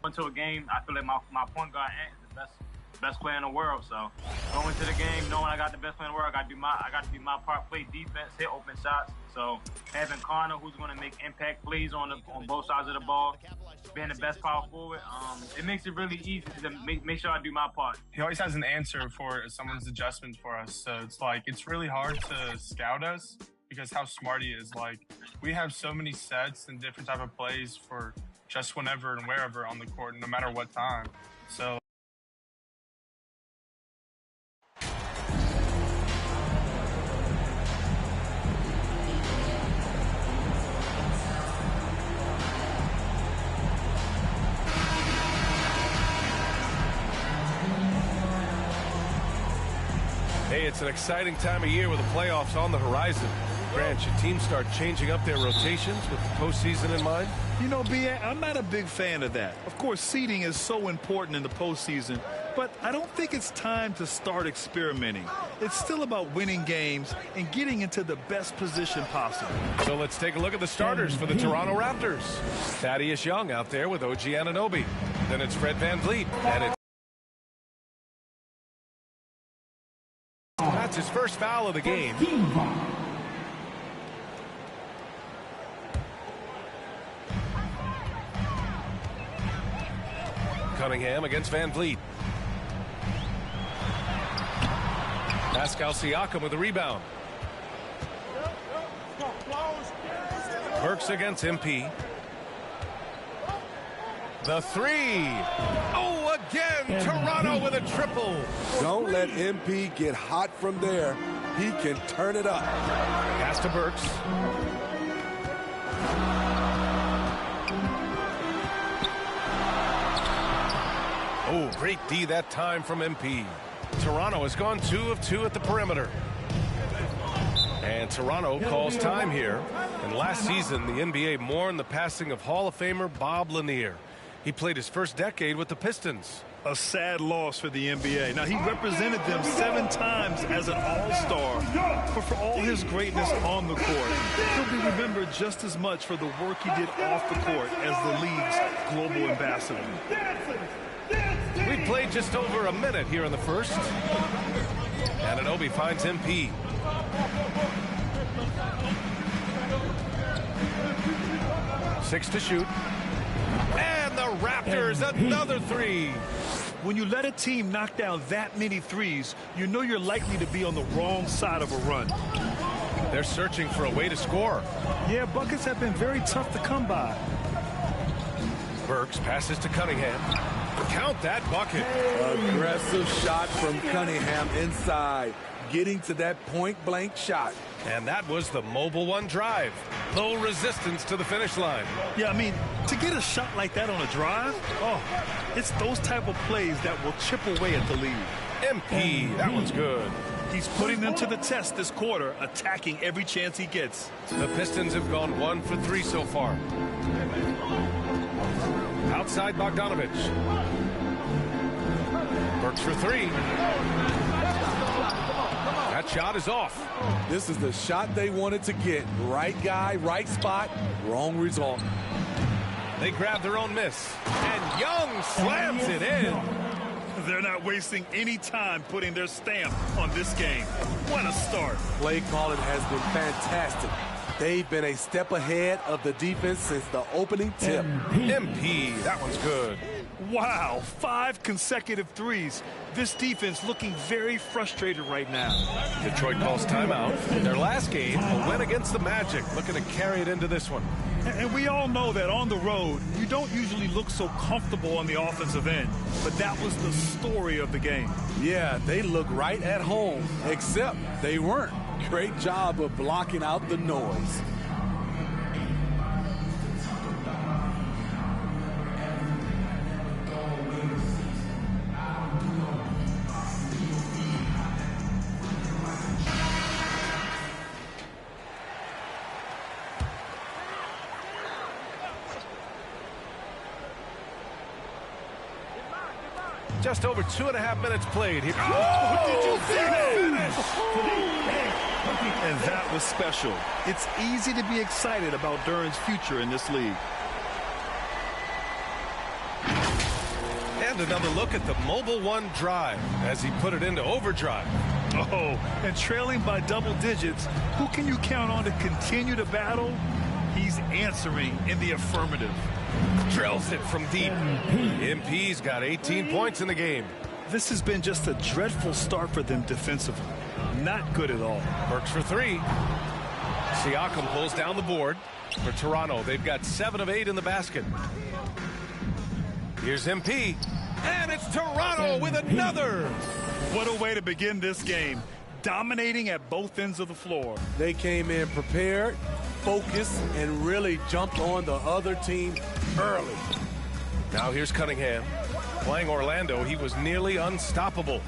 into a game, I feel like my point guard is the best player in the world. So going into the game, knowing I got the best player in the world, I got to do my part, play defense, hit open shots. So having Connor, who's going to make impact plays on both sides of the ball, being the best power forward, it makes it really easy to make sure I do my part. He always has an answer for someone's adjustment for us. So it's really hard to scout us because how smart he is. Like, we have so many sets and different type of plays for just whenever and wherever on the court, no matter what time. So hey, it's an exciting time of year with the playoffs on the horizon. Grant, should teams start changing up their rotations with the postseason in mind? You know, B.A., I'm not a big fan of that. Of course, seeding is so important in the postseason, but I don't think it's time to start experimenting. It's still about winning games and getting into the best position possible. So let's take a look at the starters for the Toronto Raptors. Thaddeus Young out there with OG Anunoby. Then it's Fred VanVleet, and it's that's his first foul of the game. Cunningham against VanVleet. Pascal Siakam with the rebound. Burks against MP. The three. Oh, again, Toronto with a triple. Don't let MP get hot from there. He can turn it up. Pass to Burks. Oh, great D that time from MP. Toronto has gone 2 of 2 at the perimeter. And Toronto calls time here. And last season, the NBA mourned the passing of Hall of Famer Bob Lanier. He played his first decade with the Pistons. A sad loss for the NBA. Now, he represented them 7 times as an all-star, but for all his greatness on the court, he'll be remembered just as much for the work he did off the court as the league's global ambassador. We played just over a minute here in the first. Anunoby finds MP. Six to shoot. And the Raptors, another three. When you let a team knock down that many threes, you know you're likely to be on the wrong side of a run. They're searching for a way to score. Yeah, buckets have been very tough to come by. Burks passes to Cunningham. Count that bucket. Aggressive shot from Cunningham inside, getting to that point-blank shot. And that was the Mobile One drive. Low resistance to the finish line. Yeah, I mean, to get a shot like that on a drive, oh, it's those type of plays that will chip away at the lead. MP, that one's good. He's putting them to the test this quarter, attacking every chance he gets. The Pistons have gone 1 for 3 so far. Outside Bogdanovich. Burks for 3. That shot is off. This is the shot they wanted to get. Right guy, right spot, wrong result. They grab their own miss. And Young slams it in. They're not wasting any time putting their stamp on this game. What a start. Play calling has been fantastic. They've been a step ahead of the defense since the opening tip. MP, that one's good. Wow, 5 consecutive threes. This defense looking very frustrated right now. Detroit calls timeout. In their last game, a win against the Magic, looking to carry it into this one. And we all know that on the road, you don't usually look so comfortable on the offensive end. But that was the story of the game. Yeah, they look right at home, except they weren't. Great job of blocking out the noise. Just over 2.5 minutes played here. Oh, did you see that? And that was special. It's easy to be excited about Duren's future in this league. And another look at the Mobile One drive as he put it into overdrive. Oh, and trailing by double digits, who can you count on to continue the battle? He's answering in the affirmative. Drills it from deep. MP's got 18 points in the game. This has been just a dreadful start for them defensively. Not good at all. Burks for three. Siakam pulls down the board. For Toronto, they've got 7 of 8 in the basket. Here's MP. And it's Toronto with another. What a way to begin this game. Dominating at both ends of the floor. They came in prepared, focused, and really jumped on the other team early. Now here's Cunningham. Playing Orlando, he was nearly unstoppable.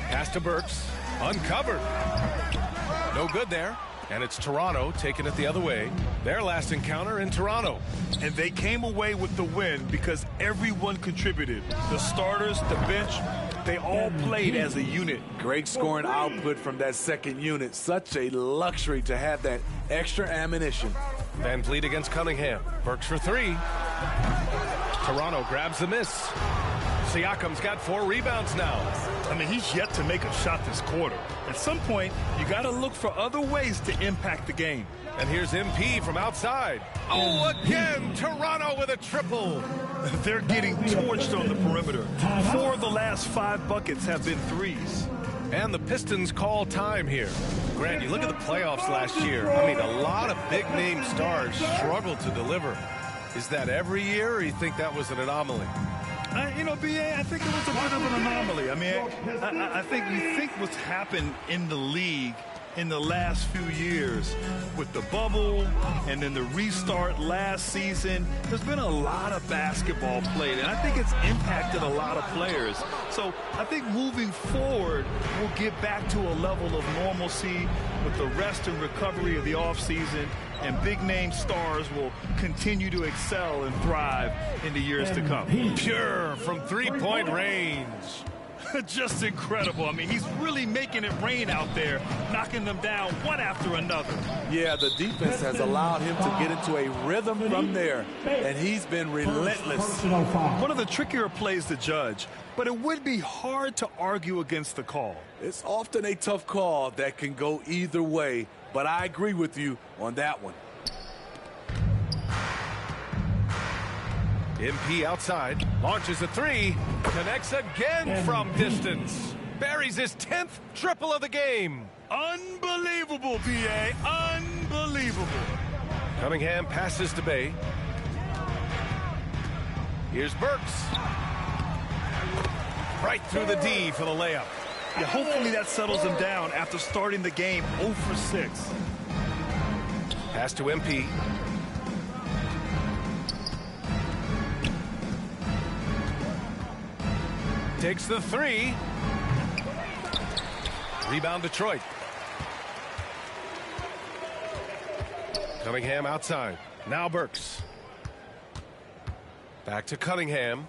Pass to Burks. Uncovered. No good there. And it's Toronto taking it the other way. Their last encounter in Toronto. And they came away with the win because everyone contributed. The starters, the bench, they all played as a unit. Great scoring output from that second unit. Such a luxury to have that extra ammunition. Van Vliet against Cunningham. Burks for three. Toronto grabs the miss. Siakam's got 4 rebounds now. I mean, he's yet to make a shot this quarter. At some point, you got to look for other ways to impact the game. And here's MP from outside. Oh, again, Toronto with a triple. They're getting torched on the perimeter. 4 of the last 5 buckets have been threes. And the Pistons call time here. Grant, you look at the playoffs last year. I mean, a lot of big-name stars struggled to deliver. Is that every year, or you think that was an anomaly? You know, B.A., I think it was a bit of an anomaly. I mean, I think you think what's happened in the league in the last few years with the bubble and then the restart last season, there's been a lot of basketball played, and I think it's impacted a lot of players. So I think moving forward, we'll get back to a level of normalcy with the rest and recovery of the offseason, and big-name stars will continue to excel and thrive in the years to come. Pure from three-point range. Just incredible. I mean, he's really making it rain out there, knocking them down one after another. Yeah, the defense has allowed him to get into a rhythm from there, and he's been relentless. One of the trickier plays to judge, but it would be hard to argue against the call. It's often a tough call that can go either way, but I agree with you on that one. MP outside, launches a three, connects again from distance. Buries his 10th triple of the game. Unbelievable, B.A., unbelievable. Cunningham passes to Bay. Here's Burks. Right through the D for the layup. Yeah, hopefully that settles him down after starting the game 0 for 6. Pass to MP. Takes the three. Rebound Detroit. Cunningham outside. Now Burks. Back to Cunningham.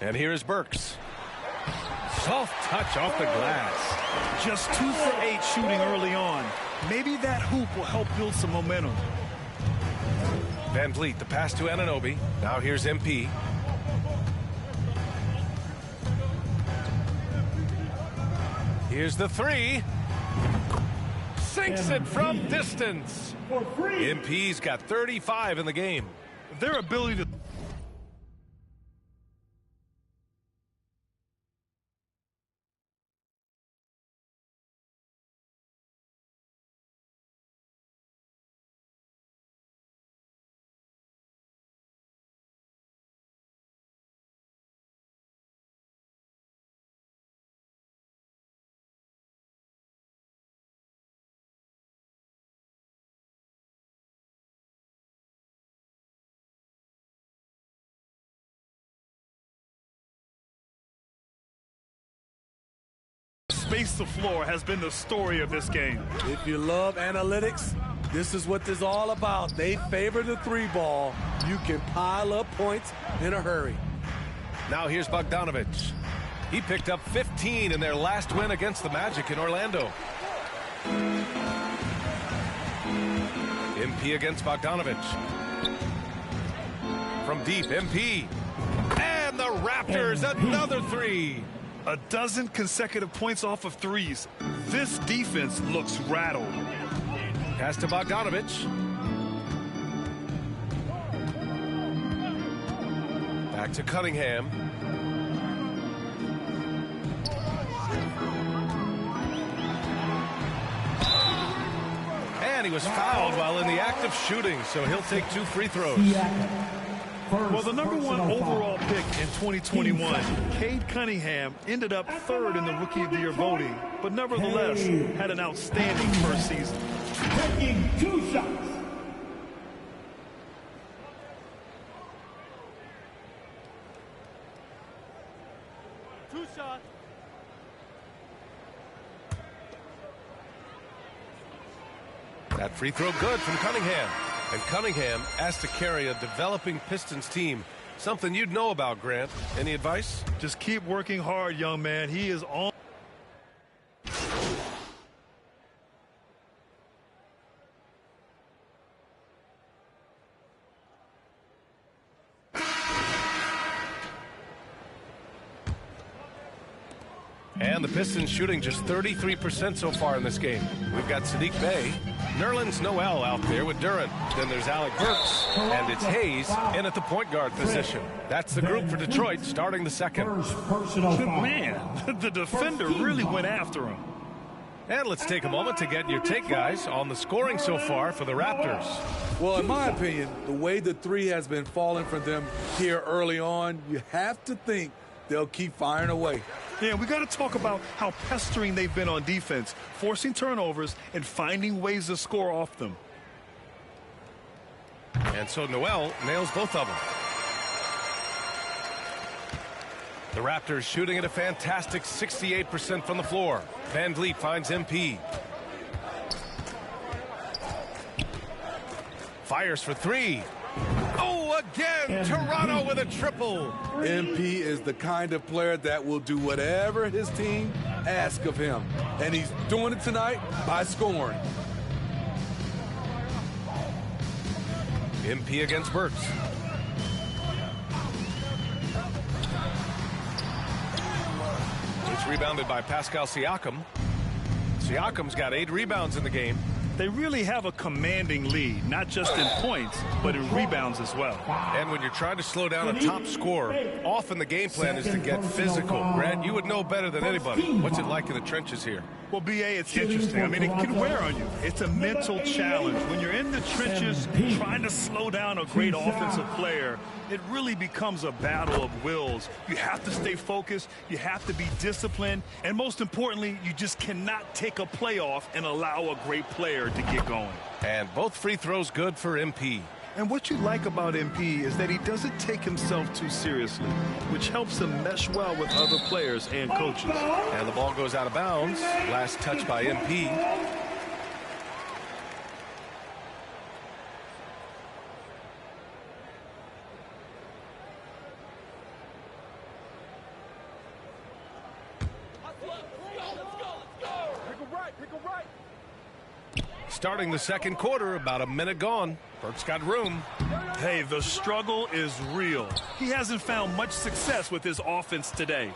And here's Burks. Soft touch off the glass. Just 2 for 8 shooting early on. Maybe that hoop will help build some momentum. Van Vliet, the pass to Anunoby. Now here's MP. Here's the three. Sinks it from distance. MP's got 35 in the game. Their ability to space the floor has been the story of this game. If you love analytics, this is what this is all about. They favor the 3-ball. You can pile up points in a hurry. Now here's Bogdanović. He picked up 15 in their last win against the Magic in Orlando. MP against Bogdanović. from deep, MP. And the Raptors, another three. A dozen consecutive points off of threes. This defense looks rattled. Pass to Bogdanovich. Back to Cunningham. And he was fouled while in the act of shooting, so he'll take 2 free throws. Well, the number 1 overall pick in 2021, Cade Cunningham, ended up 3rd in the Rookie of the Year voting, but nevertheless had an outstanding first season. Taking 2 shots. 2 shots. That free throw good from Cunningham. And Cunningham asked to carry a developing Pistons team. Something you'd know about, Grant. Any advice? Just keep working hard, young man. He is on. And the Pistons shooting just 33% so far in this game. We've got Sadiq Bey, Nerlens Noel out there with Durant. Then there's Alec Burks, and it's Hayes in at the point guard position. That's the group for Detroit starting the second. Man, the defender really went after him. And let's take a moment to get your take, guys, on the scoring so far for the Raptors. Well, in my opinion, the way the three has been falling for them here early on, you have to think they'll keep firing away. Yeah, we got to talk about how pestering they've been on defense, forcing turnovers and finding ways to score off them. And so Noel nails both of them. The Raptors shooting at a fantastic 68% from the floor. Van Vliet finds MP. Fires for 3. Oh, again, Toronto with a triple. MP is the kind of player that will do whatever his team asks of him. And he's doing it tonight by scoring. MP against Burks. It's rebounded by Pascal Siakam. Siakam's got 8 rebounds in the game. They really have a commanding lead, not just in points, but in rebounds as well. And when you're trying to slow down a top scorer, often the game plan is to get physical. Grant, you would know better than anybody. What's it like in the trenches here? Well, B.A., it's interesting. I mean, it can wear on you. It's a mental challenge. When you're in the trenches trying to slow down a great offensive player, it really becomes a battle of wills. You have to stay focused. You have to be disciplined. And most importantly, you just cannot take a play off and allow a great player to get going. And both free throws good for MP. And what you like about MP is that he doesn't take himself too seriously, which helps him mesh well with other players and coaches. And the ball goes out of bounds. Last touch by MP. Starting the second quarter, about a minute gone. Burks got room. Hey, the struggle is real. He hasn't found much success with his offense today.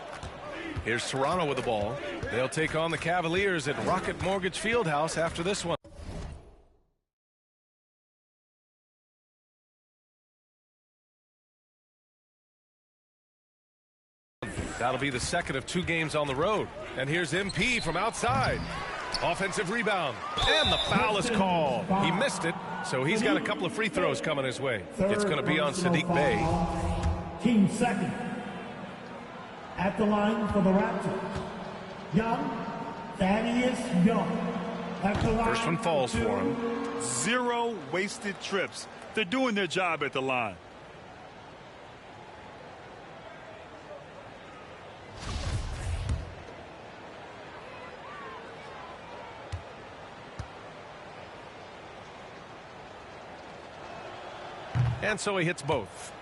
Here's Toronto with the ball. They'll take on the Cavaliers at Rocket Mortgage Fieldhouse after this one. That'll be the second of 2 games on the road. And here's MP from outside. Offensive rebound. And the foul is called. He missed it, so he's got a couple of free throws coming his way. It's going to be on Sadiq Bey. Team second. At the line for the Raptors, Young, Thaddeus Young. At the line. First one falls for him. 0 wasted trips. They're doing their job at the line. And so he hits both.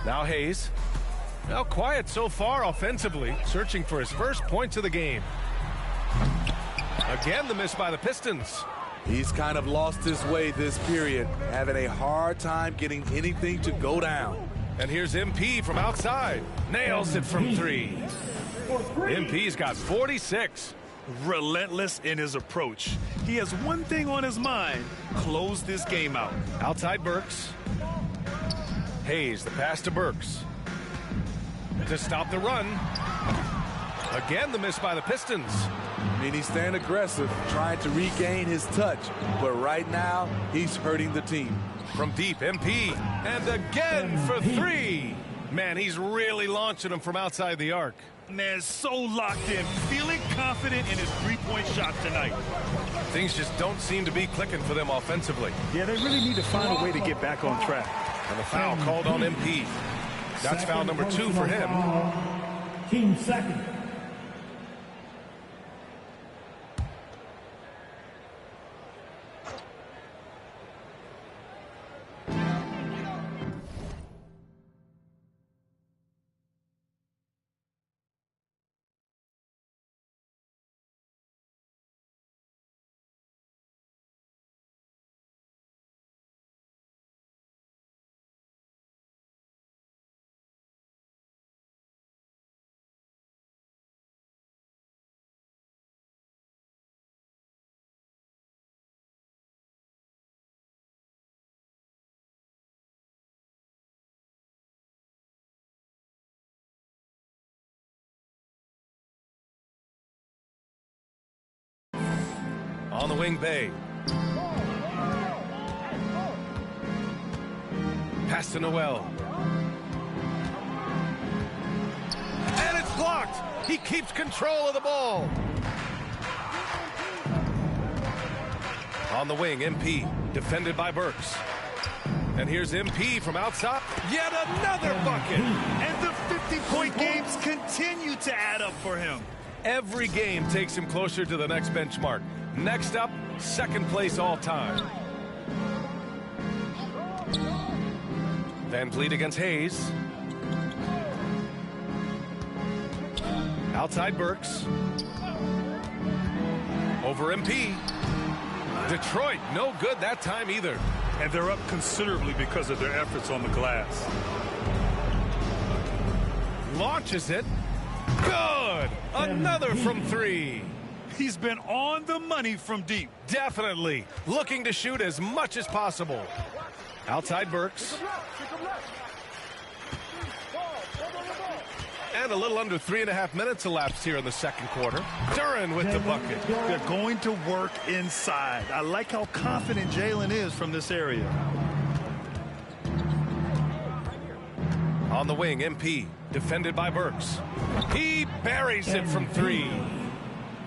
Now Hayes. Now quiet so far offensively, searching for his first points of the game. Again, the miss by the Pistons. He's kind of lost his way this period, having a hard time getting anything to go down. And here's MP from outside. Nails it from 3. MP's got 46. Relentless in his approach. He has one thing on his mind: close this game out. Outside Burks. Hayes, the pass to Burks. To stop the run. Again, the miss by the Pistons. I mean, he's staying aggressive, trying to regain his touch. But right now, he's hurting the team. From deep, MP. And again for 3. Man, he's really launching them from outside the arc. Man, so locked in, feeling confident in his three-point shot tonight. Things just don't seem to be clicking for them offensively. Yeah, they really need to find a way to get back on track. And the foul called on MP. That's foul number 2 for him. Team second. On the wing, Bay. Pass to Noel. And it's blocked. He keeps control of the ball. On the wing, MP. Defended by Burks. And here's MP from outside. Yet another bucket. And the 50-point games continue to add up for him. Every game takes him closer to the next benchmark. Next up, second place all time. Van Vliet against Hayes. Outside Burks. Over MP. Detroit, no good that time either. And they're up considerably because of their efforts on the glass. Launches it. Good! Another from 3. He's been on the money from deep. Definitely. Looking to shoot as much as possible. Outside Burks. And a little under 3.5 minutes elapsed here in the second quarter. Duran with the bucket. They're going to work inside. I like how confident Jalen is from this area. On the wing, MP. Defended by Burks. He buries it from 3.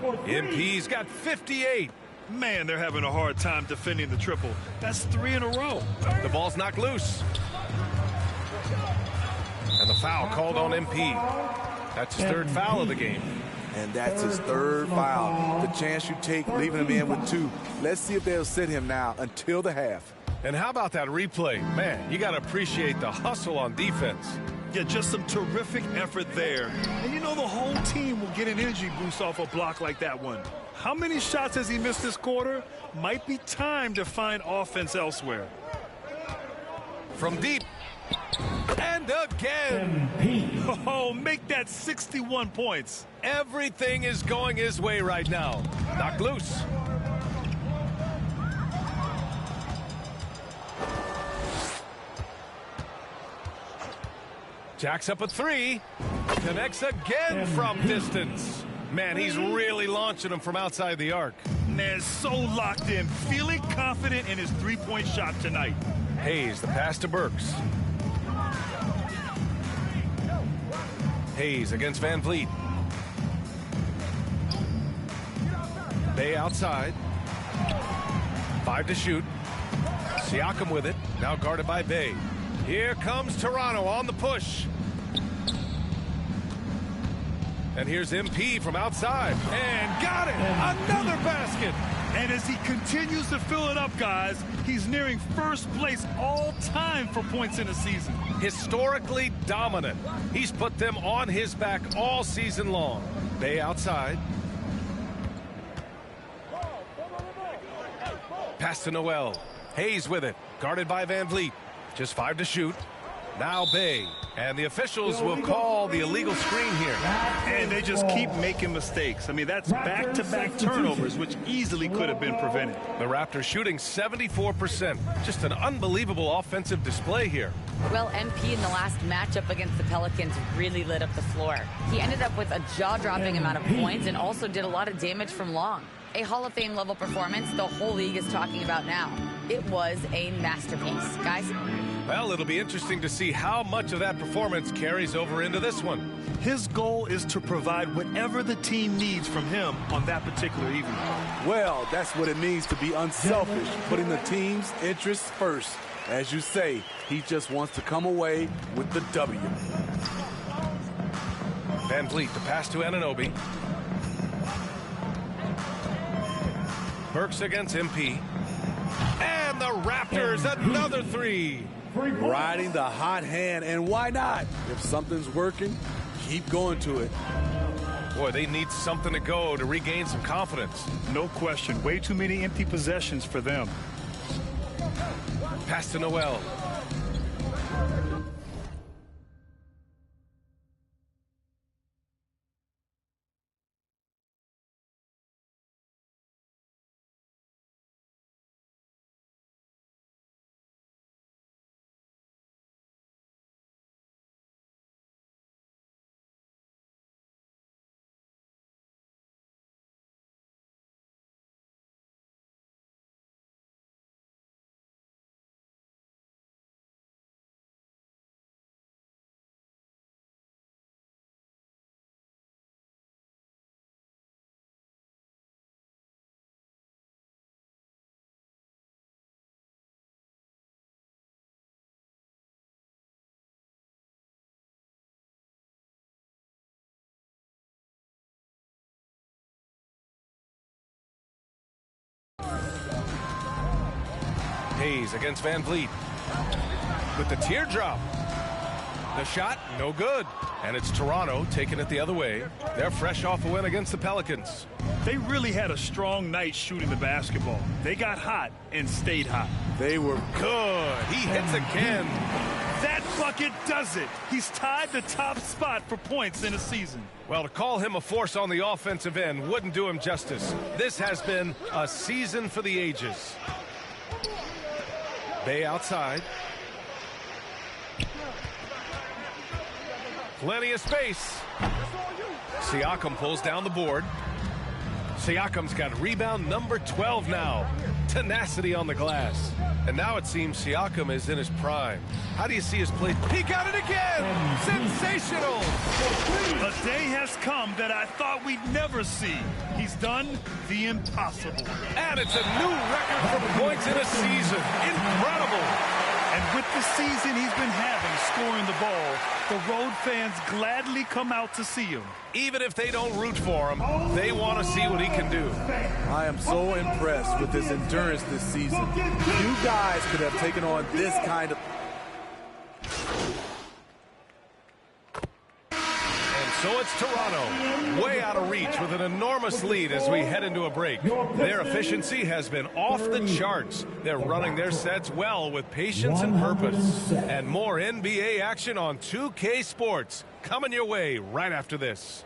MP's got 58. Man, they're having a hard time defending the triple. That's 3 in a row. The ball's knocked loose. And the foul called on MP. That's his 3rd foul of the game. And that's his 3rd foul. The chance you take leaving him in with 2. Let's see if they'll sit him now until the half. And how about that replay? Man, you got to appreciate the hustle on defense. Yeah, just some terrific effort there. And you know the whole team will get an energy boost off a block like that one. How many shots has he missed this quarter? Might be time to find offense elsewhere. From deep. And again. Oh, make that 61 points. Everything is going his way right now. Knocked loose. Jacks up a 3. Connects again from distance. Man, he's really launching them from outside the arc. Man, so locked in, feeling confident in his three-point shot tonight. Hayes, the pass to Burks. Hayes against Van Vliet. Bay outside. 5 to shoot. Siakam with it. Now guarded by Bay. Here comes Toronto on the push. And here's MP from outside. And got it! Another basket! And as he continues to fill it up, guys, he's nearing first place all time for points in a season. Historically dominant. He's put them on his back all season long. Bay outside. Pass to Noel. Hayes with it. Guarded by Van Vliet. Just 5 to shoot. Now Bay. And the officials will call the illegal screen here. And they just keep making mistakes. I mean, that's back-to-back turnovers, which easily could have been prevented. The Raptors shooting 74%. Just an unbelievable offensive display here. Well, MP in the last matchup against the Pelicans really lit up the floor. He ended up with a jaw-dropping amount of points and also did a lot of damage from long. A Hall of Fame level performance the whole league is talking about now. It was a masterpiece, guys. Well, it'll be interesting to see how much of that performance carries over into this one. His goal is to provide whatever the team needs from him on that particular evening. Well, that's what it means to be unselfish, putting the team's interests first. As you say, he just wants to come away with the W. Van Vliet, the pass to Anunoby. Burks against MP. And the Raptors, another 3. Riding the hot hand, and why not? If something's working, keep going to it. Boy, they need something to go to regain some confidence. No question. Way too many empty possessions for them. Pass to Noel. Hayes against Van Vliet with the teardrop. The shot, no good. And it's Toronto taking it the other way. They're fresh off a win against the Pelicans. They really had a strong night shooting the basketball. They got hot and stayed hot. They were Good. He hits again. That bucket does it. He's tied the top spot for points in a season. Well, to call him a force on the offensive end wouldn't do him justice. This has been a season for the ages. Bay outside. Plenty of space. Siakam pulls down the board. Siakam's got rebound number 12 now. Tenacity on the glass. And now it seems Siakam is in his prime. How do you see his play? He got it again! Sensational! A day has come that I thought we'd never see. He's done the impossible. And it's a new record for points in a season. Incredible! And with the season he's been having scoring the ball, the road fans gladly come out to see him. Even if they don't root for him, they want to see what he can do. I am so impressed with his endurance this season. You guys could have taken on this kind of... So it's Toronto, way out of reach with an enormous lead as we head into a break. Their efficiency has been off the charts. They're running their sets well with patience and purpose. And more NBA action on 2K Sports coming your way right after this.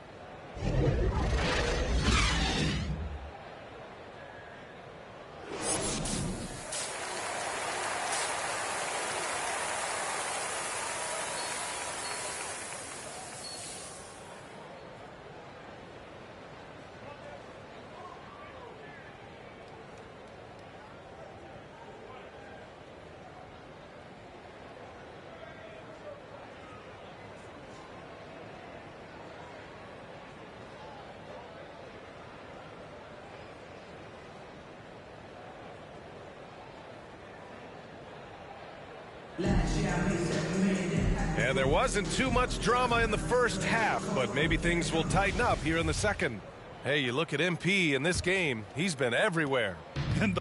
And there wasn't too much drama in the first half, but maybe things will tighten up here in the second. Hey, you look at MP in this game, he's been everywhere. And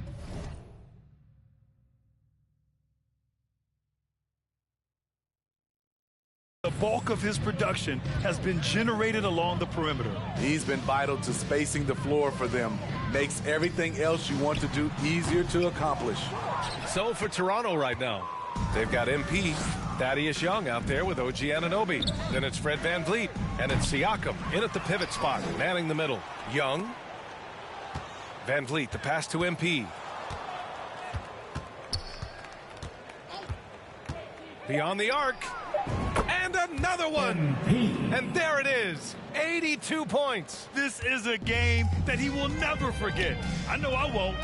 the bulk of his production has been generated along the perimeter. He's been vital to spacing the floor for them. Makes everything else you want to do easier to accomplish. So for Toronto right now, they've got MP, Thaddeus Young out there with OG Anunoby. Then it's Fred VanVleet, and it's Siakam in at the pivot spot, manning the middle. Young, VanVleet, the pass to MP. Beyond the arc, and another one. And there it is, 82 points. This is a game that he will never forget. I know I won't.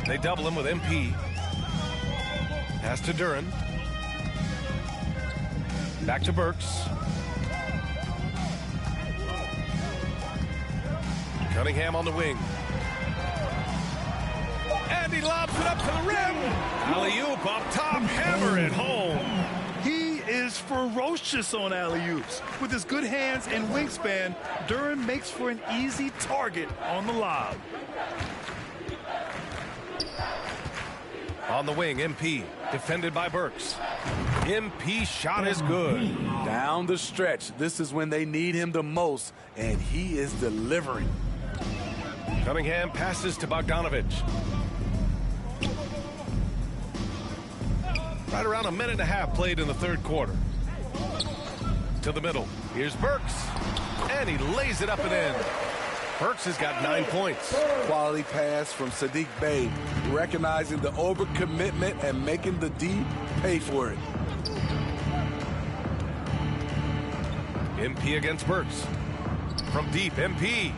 They double him with MP. Pass to Duren. Back to Burks. Cunningham on the wing. And he lobs it up to the rim. Alley-oop up top, hammer it home. He is ferocious on alley-oops. With his good hands and wingspan, Duren makes for an easy target on the lob. On the wing, MP, defended by Burks. MP shot is good. Down the stretch, this is when they need him the most, and he is delivering. Cunningham passes to Bogdanovich. Right around a minute and a half played in the third quarter. To the middle. Here's Burks. And he lays it up and in. Burks has got 9 points. Quality pass from Saddiq Bey, recognizing the overcommitment and making the D pay for it. MP against Burks. From deep, MP.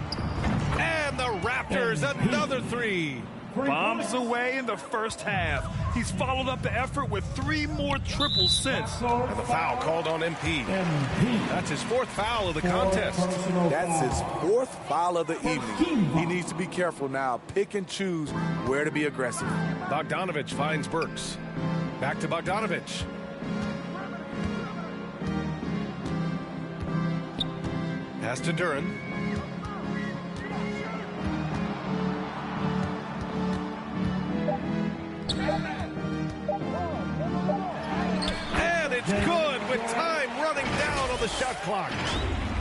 And the Raptors, another three. Bombs away in the first half. He's followed up the effort with 3 more triples since. And the foul called on MP. That's his 4th foul of the contest. That's his 4th foul of the evening. He needs to be careful now. Pick and choose where to be aggressive. Bogdanovich finds Burks. Back to Bogdanovich. Pass to Duren. It's good with time running down on the shot clock.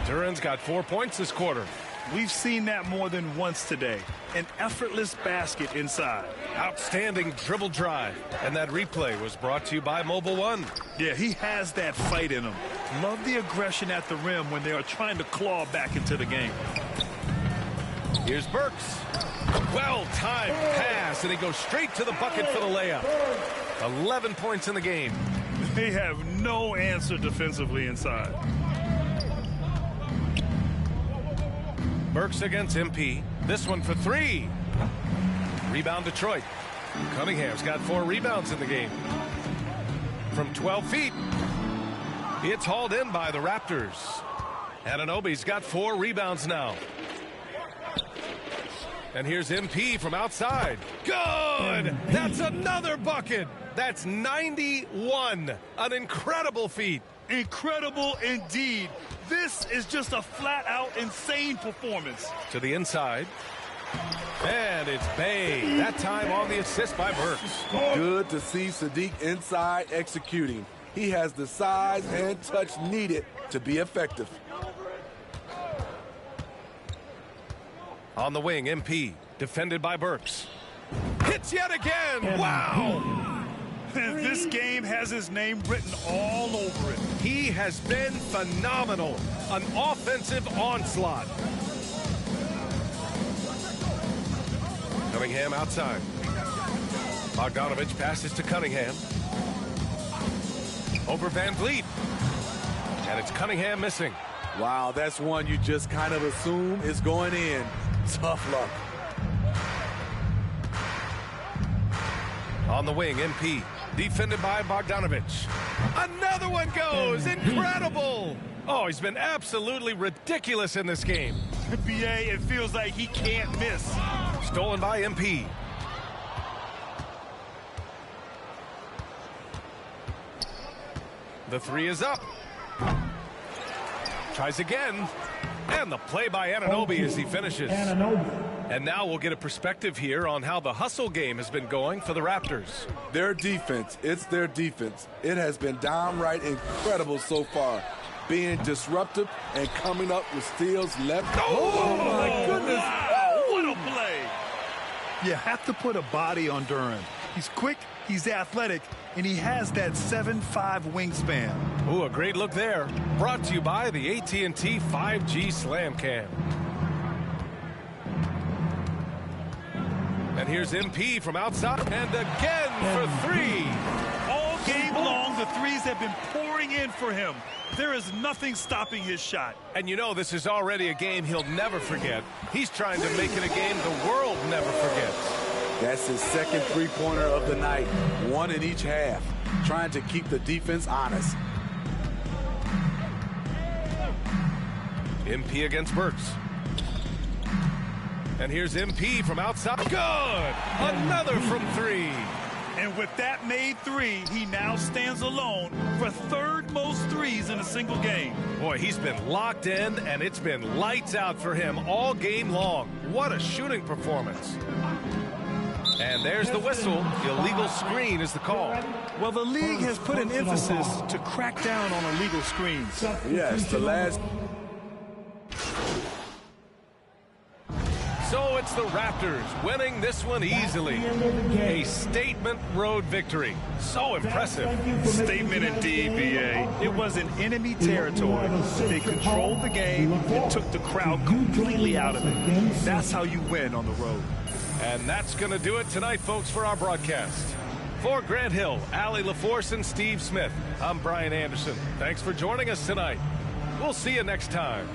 Duren's got 4 points this quarter. We've seen that more than once today. An effortless basket inside. Outstanding dribble drive. And that replay was brought to you by Mobile One. Yeah, he has that fight in him. Love the aggression at the rim when they are trying to claw back into the game. Here's Burks. Well-timed pass, and he goes straight to the bucket for the layup. 11 points in the game. They have no answer defensively inside. Burks against MP. This one for 3. Rebound Detroit. Cunningham's got 4 rebounds in the game. From 12 feet. It's hauled in by the Raptors. Anunoby's got 4 rebounds now. And here's MP from outside. Good! That's another bucket. That's 91. An incredible feat. Incredible indeed. This is just a flat-out insane performance. To the inside. And it's Bey. That time on the assist by Burks. Good to see Saddiq inside executing. He has the size and touch needed to be effective. On the wing, MP, defended by Burks. Hits yet again! Wow! This game has his name written all over it. He has been phenomenal. An offensive onslaught. Cunningham outside. Bogdanovich passes to Cunningham. Over VanVleet. And it's Cunningham missing. Wow, that's one you just kind of assume is going in. Tough luck. On the wing, MP, defended by Bogdanovich. Another one goes! Incredible! Oh, he's been absolutely ridiculous in this game. BA, it feels like he can't miss. Stolen by MP. The 3 is up. Tries again. And the play by Anunoby as he finishes. And now we'll get a perspective here on how the hustle game has been going for the Raptors. Their defense, it's their defense. It has been downright incredible so far. Being disruptive and coming up with steals left. Oh my goodness. Wow, what a play. You have to put a body on Duren. He's quick, he's athletic, and he has that 7'5" wingspan. Ooh, a great look there. Brought to you by the AT&T 5G Slam Cam. And here's MP from outside, and again for three. All game long, the threes have been pouring in for him. There is nothing stopping his shot. And you know this is already a game he'll never forget. He's trying to make it a game the world never forgets. That's his second three-pointer of the night, one in each half, trying to keep the defense honest. MP against Burks. And here's MP from outside. Good! Another from three. And with that made three, he now stands alone for third most threes in a single game. Boy, he's been locked in, and it's been lights out for him all game long. What a shooting performance. And there's the whistle. Illegal screen is the call. Well, the league has put an emphasis to crack down on illegal screens. Yes, the last... So it's the Raptors winning this one easily. A statement road victory. So impressive. Statement indeed, BA. It was in enemy territory. They controlled the game and took the crowd completely out of it. That's how you win on the road. And that's going to do it tonight, folks, for our broadcast. For Grant Hill, Allie LaForce, and Steve Smith, I'm Brian Anderson. Thanks for joining us tonight. We'll see you next time.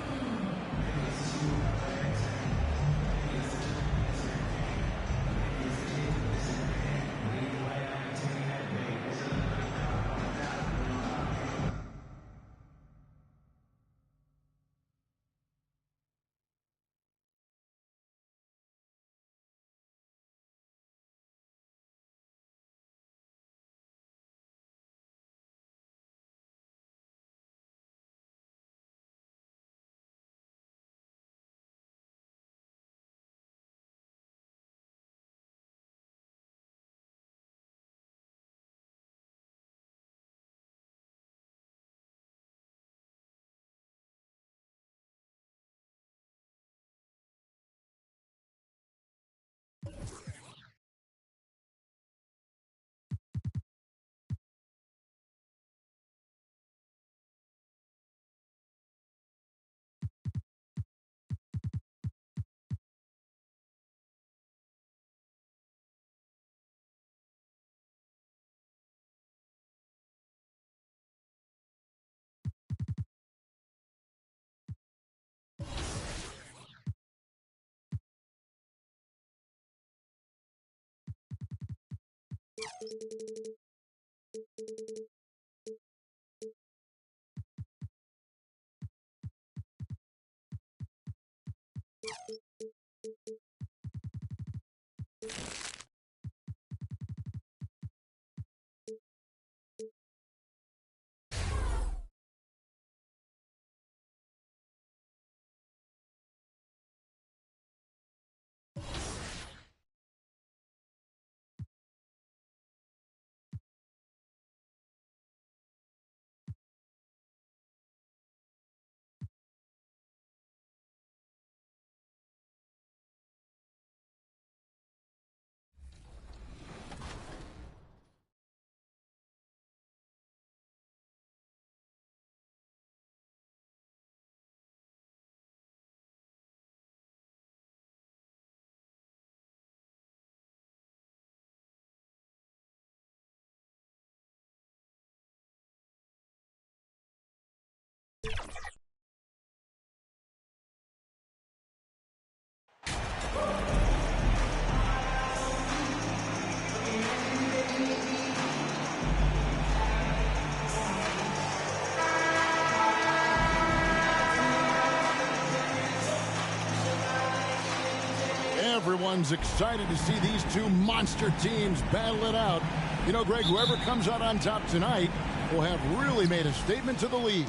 Everyone's excited to see these two monster teams battle it out. You know, Greg, whoever comes out on top tonight will have really made a statement to the league.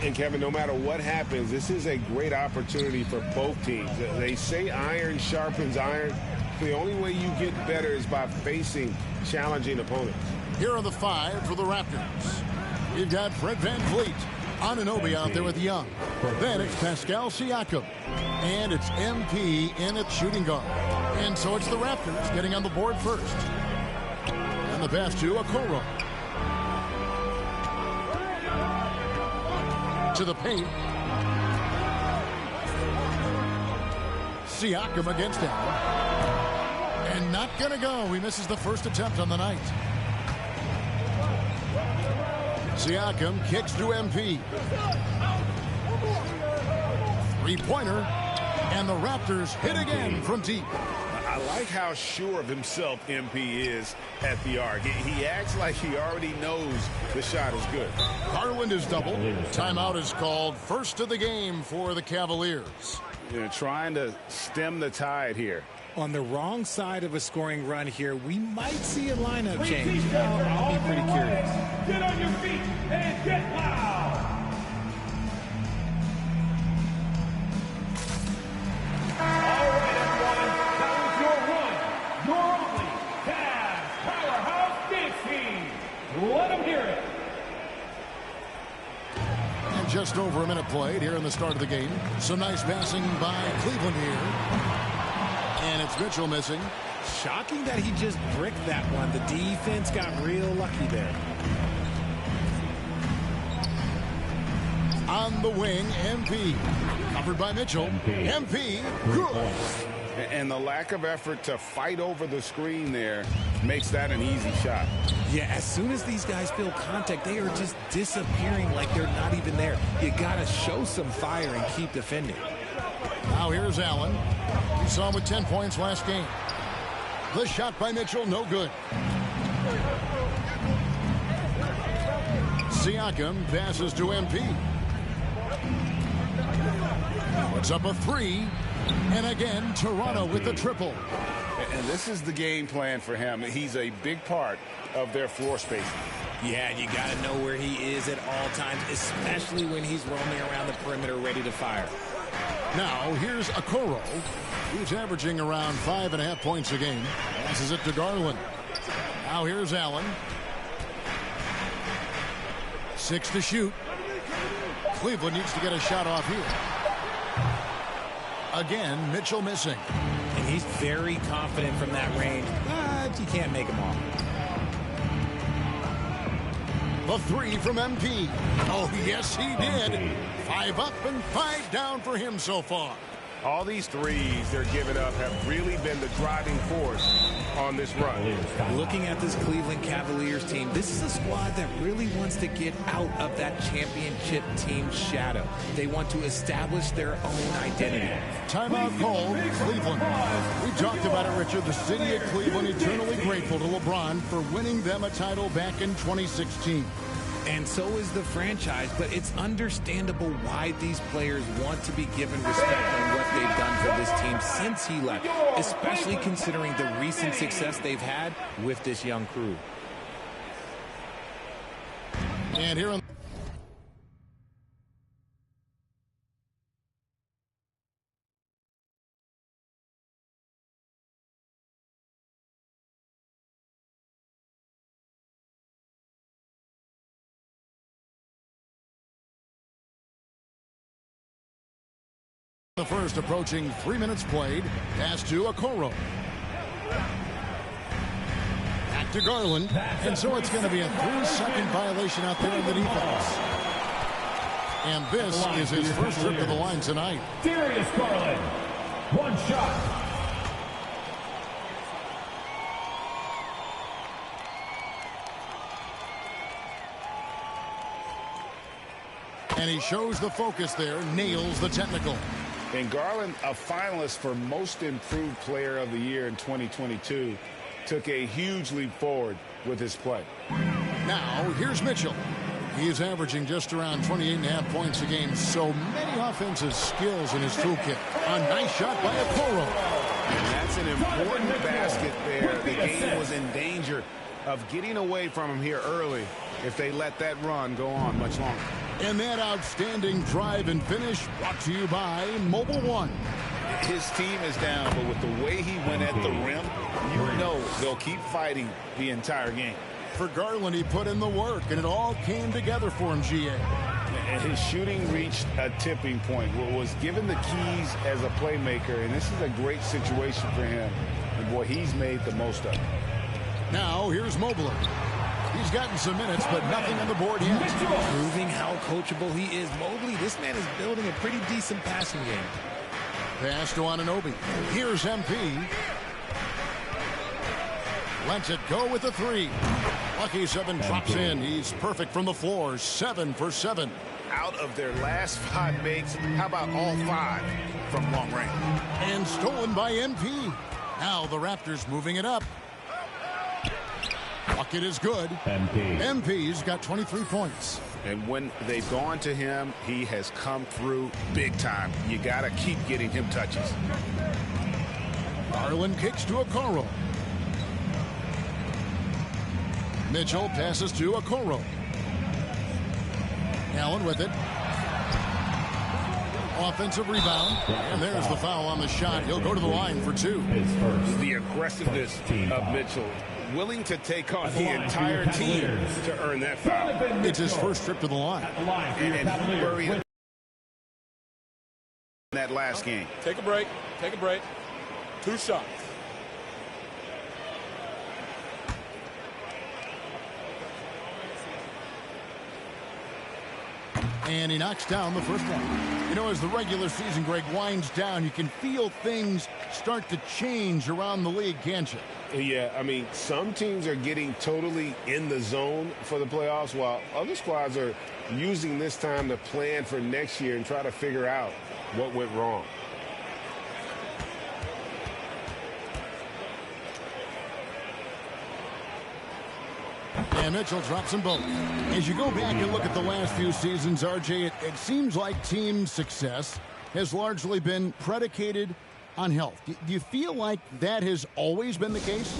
And Kevin, no matter what happens, this is a great opportunity for both teams. They say iron sharpens iron. The only way you get better is by facing challenging opponents. Here are the 5 for the Raptors. You've got Fred VanVleet, Anunoby out there with Young. Then it's Pascal Siakam. And it's MP in at shooting guard. And so it's the Raptors getting on the board first. And the pass to Okoro. To the paint. Siakam against Allen. And not going to go. He misses the first attempt on the night. Siakam kicks to MP. Three-pointer. And the Raptors hit again from deep. I like how sure of himself MP is at the arc. He acts like he already knows the shot is good. Garland is doubled. Timeout is called. First of the game for the Cavaliers. They're trying to stem the tide here. On the wrong side of a scoring run here, we might see a lineup change. I'll be pretty curious. Get on your feet and get loud! All right, everyone. That was your one, your only Cavs Powerhouse Dance Team. Let them hear it. And just over a minute played here in the start of the game. Some nice passing by Cleveland here. And it's Mitchell missing. Shocking that he just bricked that one. The defense got real lucky there. On the wing, MP. Covered by Mitchell. MP. Good. And the lack of effort to fight over the screen there makes that an easy shot. Yeah, as soon as these guys feel contact, they are just disappearing like they're not even there. You got to show some fire and keep defending. Now here's Allen. We saw him with 10 points last game. The shot by Mitchell, no good. Siakam passes to MP. Puts up a 3. And again, Toronto with the triple. And this is the game plan for him. He's a big part of their floor spacing. Yeah, you got to know where he is at all times, especially when he's roaming around the perimeter ready to fire. Now, here's Okoro, who's averaging around 5.5 points a game. Passes it to Garland. Now here's Allen. 6 to shoot. Cleveland needs to get a shot off here. Again, Mitchell missing. And he's very confident from that range, but you can't make him all. The 3 from MP. Oh, yes, he did. 5 up and 5 down for him so far. All these threes they're giving up have really been the driving force on this run. Looking at this Cleveland Cavaliers team, this is a squad that really wants to get out of that championship team shadow. They want to establish their own identity. Timeout called Cleveland. We talked about it, Richard. The city of Cleveland eternally grateful to LeBron for winning them a title back in 2016. And so is the franchise, but it's understandable why these players want to be given respect on what they've done for this team since he left, especially considering the recent success they've had with this young crew. And here on the first, approaching 3 minutes played. Pass to Okoro. Back to Garland. And so it's going to be a 3-second violation out there in the defense. And this is his first trip to the line tonight. Darius Garland. One shot. And he shows the focus there, nails the technical. And Garland, a finalist for Most Improved Player of the Year in 2022, took a huge leap forward with his play. Now, here's Mitchell. He is averaging just around 28.5 points a game. So many offensive skills in his toolkit. A nice shot by Okoro. And that's an important basket there. The game was in danger of getting away from him here early if they let that run go on much longer. And that outstanding drive and finish brought to you by Mobile One. His team is down, but with the way he went at the rim, you know they'll keep fighting the entire game. For Garland, he put in the work, and it all came together for him, GA. And his shooting reached a tipping point. Was given the keys as a playmaker, and this is a great situation for him. And boy, he's made the most of it. Now, here's Mobley. He's gotten some minutes, but nothing on the board yet. Proving how coachable he is. Mobley, this man is building a pretty decent passing game. Pass to Anunoby. Here's MP. Lets it go with the three. Lucky 7 drops in. He's perfect from the floor. 7 for 7. Out of their last 5 makes, how about all 5 from long range? And stolen by MP. Now the Raptors moving it up. Bucket is good. MP's got 23 points. And when they've gone to him, he has come through big time. You got to keep getting him touches. Garland kicks to Okoro. Mitchell passes to Okoro. Allen with it. Offensive rebound. And there's the foul on the shot. He'll go to the line for 2. The aggressiveness of Mitchell. Willing to take on the entire team to earn that foul. It's his first trip to the line. And he buried that last game. Take a break. Take a break. 2 shots. And he knocks down the first one. You know, as the regular season, Greg, winds down, you can feel things start to change around the league, can't you? Yeah, I mean, some teams are getting totally in the zone for the playoffs, while other squads are using this time to plan for next year and try to figure out what went wrong. And Mitchell drops them both. As you go back and look at the last few seasons, RJ, it seems like team success has largely been predicated on health. Do you feel like that has always been the case?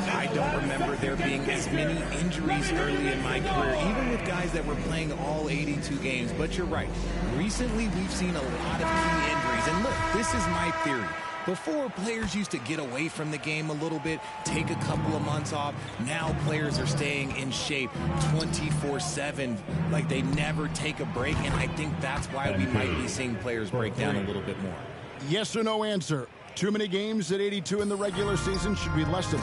I don't remember there being as many injuries early in my career, even with guys that were playing all 82 games. But you're right. Recently, we've seen a lot of key injuries. And look, this is my theory. Before, players used to get away from the game a little bit, take a couple of months off. Now players are staying in shape 24/7, like they never take a break, and I think that's why we might be seeing players break down a little bit more. Yes or no answer. Too many games at 82 in the regular season should be less than.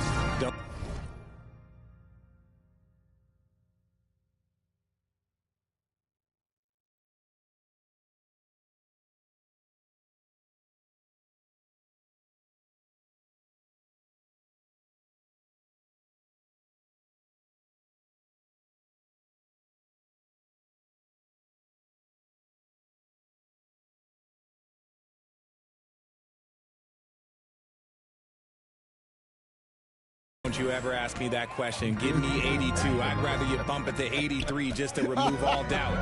Don't you ever ask me that question. Give me 82. I'd rather you bump it to 83 just to remove all doubt.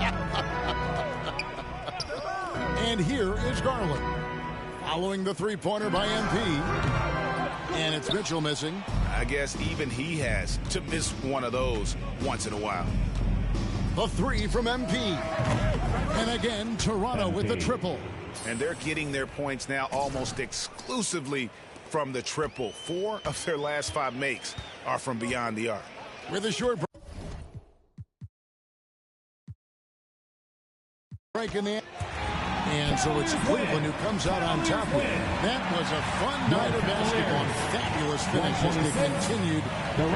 And here is Garland. Following the three-pointer by MP. And it's Mitchell missing. I guess even he has to miss one of those once in a while. A 3 from MP. And again, Toronto with the triple. And they're getting their points now almost exclusively from the triple. 4 of their last 5 makes are from beyond the arc. With a short break in the end. And so it's Cleveland who comes out on top with it. That was a fun night of basketball. Fabulous finish as they continued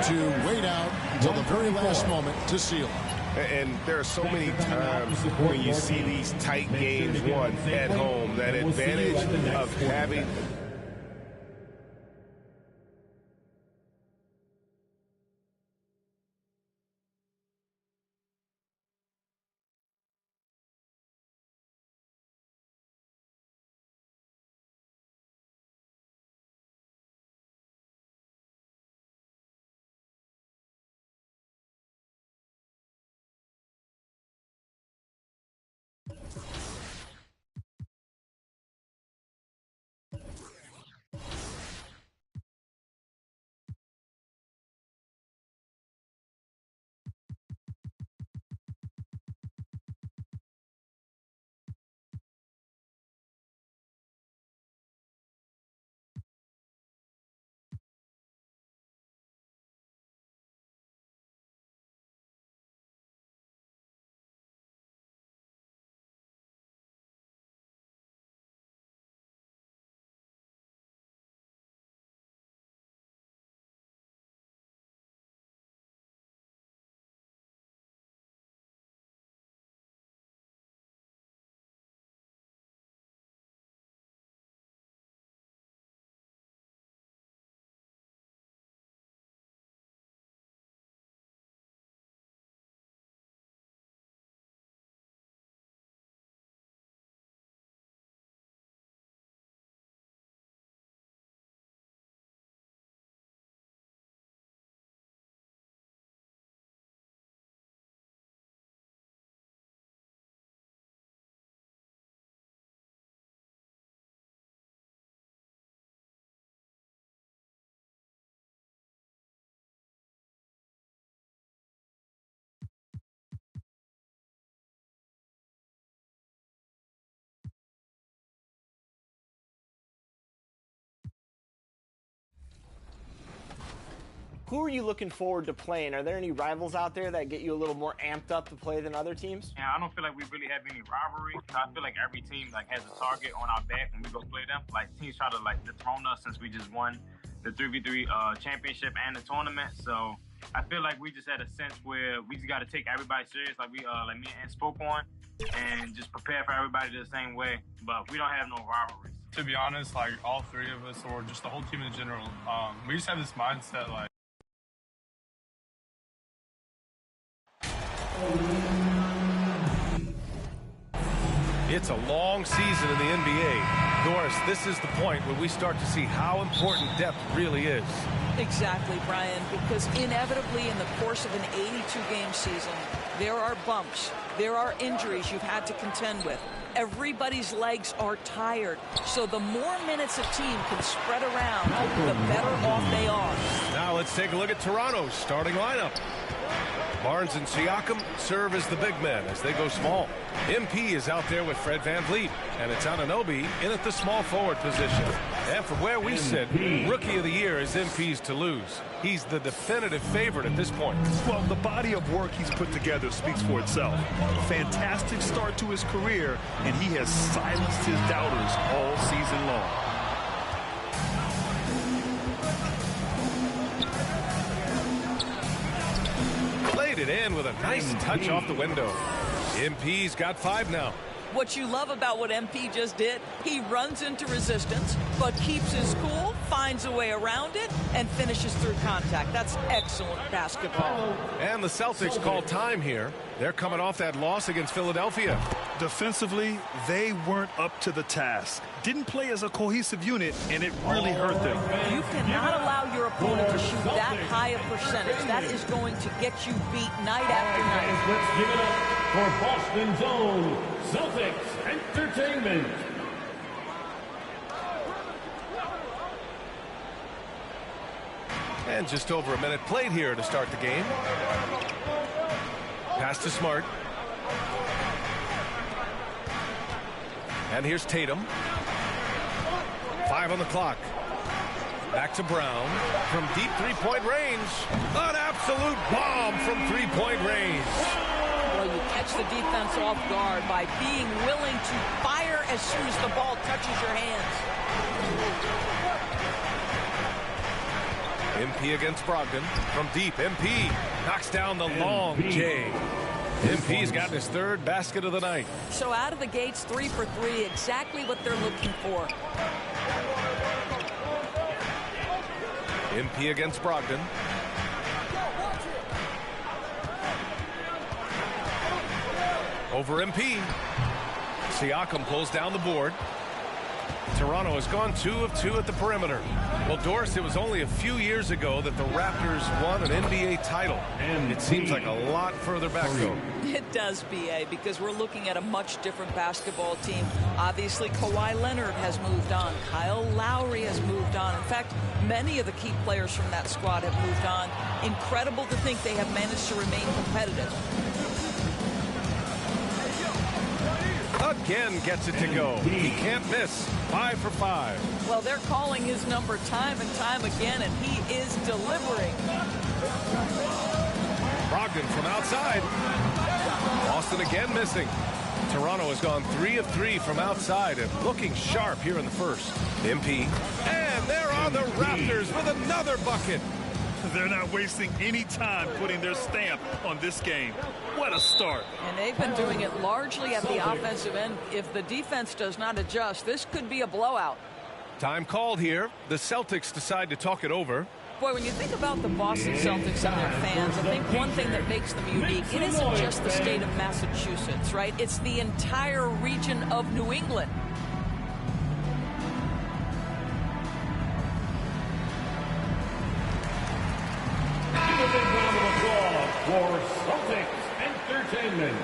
to wait out until the very last moment to seal it. And there are so many times when you see these tight games won at home, that advantage of having Who are you looking forward to playing? Are there any rivals out there that get you a little more amped up to play than other teams? Yeah, I don't feel like we really have any rivalry. I feel like every team has a target on our back when we go play them. Like teams try to dethrone us since we just won the 3v3 championship and the tournament. So I feel like we just had a sense where we just got to take everybody serious, like me and spoke on, and just prepare for everybody the same way. But we don't have no rivalries. To be honest, all three of us, or just the whole team in general, we just have this mindset It's a long season in the NBA. Doris, this is the point where we start to see how important depth really is. Exactly, Brian, because inevitably in the course of an 82-game season, there are bumps, there are injuries you've had to contend with. Everybody's legs are tired, so the more minutes a team can spread around, the better off they are. Now let's take a look at Toronto's starting lineup. Barnes and Siakam serve as the big men as they go small. MP is out there with Fred VanVleet, and it's Anunoby in at the small forward position. And from where we sit, Rookie of the Year is MP's to lose. He's the definitive favorite at this point. Well, the body of work he's put together speaks for itself. Fantastic start to his career, and he has silenced his doubters all season long. Played it in with a nice touch off the window. MP's got 5 now. What you love about what MP just did, he runs into resistance, but keeps his cool, finds a way around it, and finishes through contact. That's excellent basketball. And the Celtics call time here. They're coming off that loss against Philadelphia. Defensively, they weren't up to the task. Didn't play as a cohesive unit, and it really hurt them. You cannot allow your opponent to shoot that high a percentage. That is going to get you beat night after night. Let's give it up for Boston's own Celtics Entertainment. And just over a minute played here to start the game. Pass to Smart. And here's Tatum. 5 on the clock. Back to Brown. From deep three-point range. An absolute bomb from three-point range. Well, you catch the defense off guard by being willing to fire as soon as the ball touches your hands. MP against Brogdon. From deep, MP knocks down the long J. MP's gotten his 3rd basket of the night. So out of the gates, 3 for 3, exactly what they're looking for. MP against Brogdon. Over MP. Siakam pulls down the board. Toronto has gone 2 of 2 at the perimeter. Well, Doris, it was only a few years ago that the Raptors won an NBA title. And it seems like a lot further back, though. It does, B.A., because we're looking at a much different basketball team. Obviously, Kawhi Leonard has moved on. Kyle Lowry has moved on. In fact, many of the key players from that squad have moved on. Incredible to think they have managed to remain competitive. Again gets it to go. He can't miss. 5 for 5. Well, they're calling his number time and time again, and he is delivering. Brogdon from outside. Boston again missing. Toronto has gone 3 of 3 from outside and looking sharp here in the first. MP. And there are the Raptors with another bucket. They're not wasting any time putting their stamp on this game. What a start. And they've been doing it largely at the offensive end. If the defense does not adjust, this could be a blowout. Time called here. The Celtics decide to talk it over. Boy, when you think about the Boston Celtics and their fans, I think one thing that makes them unique, it isn't just the state of Massachusetts, right? It's the entire region of New England. Give a big round of applause for Celtics Entertainment.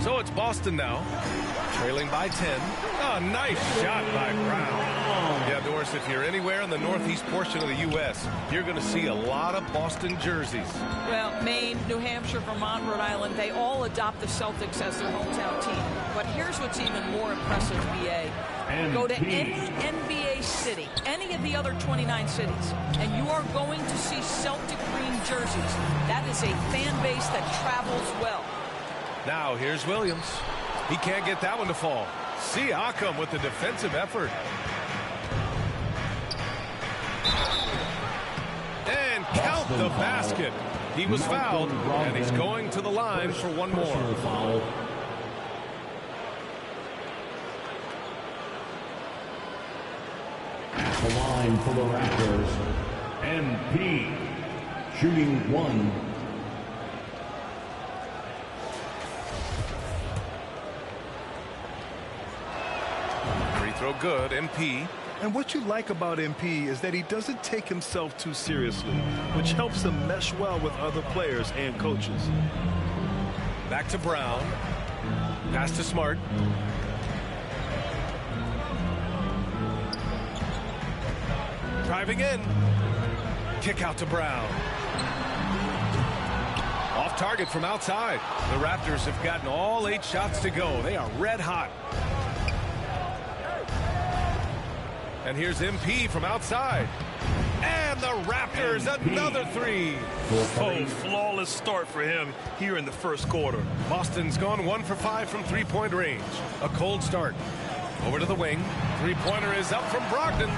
So it's Boston now, trailing by 10. Oh, nice shot by Brown. Yeah, Doris, if you're anywhere in the northeast portion of the U.S., you're going to see a lot of Boston jerseys. Well, Maine, New Hampshire, Vermont, Rhode Island, they all adopt the Celtics as their hometown team. But here's what's even more impressive, BA. Go to any NBA city, any of the other 29 cities, and you are going to see Celtic green jerseys. That is a fan base that travels well. Now here's Williams. He can't get that one to fall. Siakam with the defensive effort. And count the basket. He was fouled, and he's going to the line for one more. At the line for the Raptors, MP, shooting 1. Free throw good, MP. And what you like about MP is that he doesn't take himself too seriously, which helps him mesh well with other players and coaches. Back to Brown. Pass to Smart. Driving in. Kick out to Brown. Off target from outside. The Raptors have gotten all 8 shots to go. They are red hot. And here's MP from outside. And the Raptors, another 3. Oh, flawless start for him here in the first quarter. Boston's gone 1 for 5 from three-point range. A cold start. Over to the wing. Three-pointer is up from Brogdon.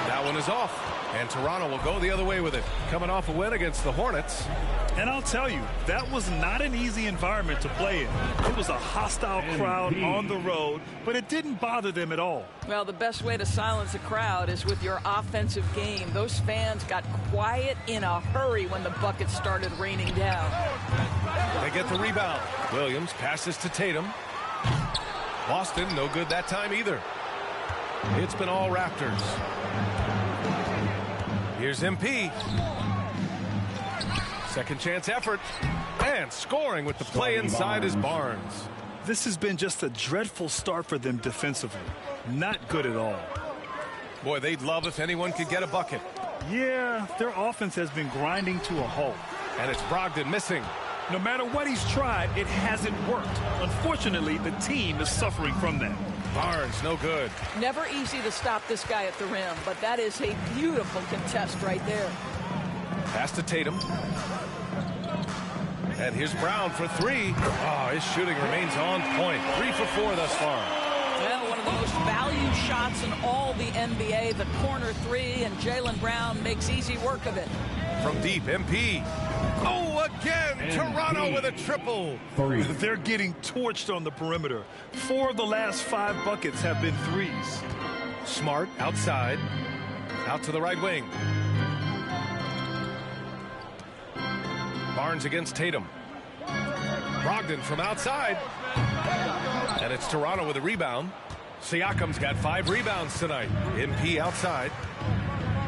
That one is off. And Toronto will go the other way with it. Coming off a win against the Hornets. And I'll tell you, that was not an easy environment to play in. It was a hostile crowd on the road, but it didn't bother them at all. Well, the best way to silence a crowd is with your offensive game. Those fans got quiet in a hurry when the buckets started raining down. They get the rebound. Williams passes to Tatum. Boston, no good that time either. It's been all Raptors. Here's MP. Second chance effort. And scoring with the play inside is Barnes. This has been just a dreadful start for them defensively. Not good at all. Boy, they'd love if anyone could get a bucket. Yeah, their offense has been grinding to a halt. And it's Brogdon missing. No matter what he's tried, it hasn't worked. Unfortunately, the team is suffering from that. Barnes, no good. Never easy to stop this guy at the rim, but that is a beautiful contest right there. Pass to Tatum. And here's Brown for 3. Oh, his shooting remains on point. 3 for 4 thus far. Well, one of the most valued shots in all the NBA, the corner 3, and Jaylen Brown makes easy work of it. From deep, MP. Oh, again, Toronto with a triple. They're getting torched on the perimeter. 4 of the last 5 buckets have been threes. Smart outside. Out to the right wing. Barnes against Tatum. Brogdon from outside. And it's Toronto with a rebound. Siakam's got 5 rebounds tonight. MP outside.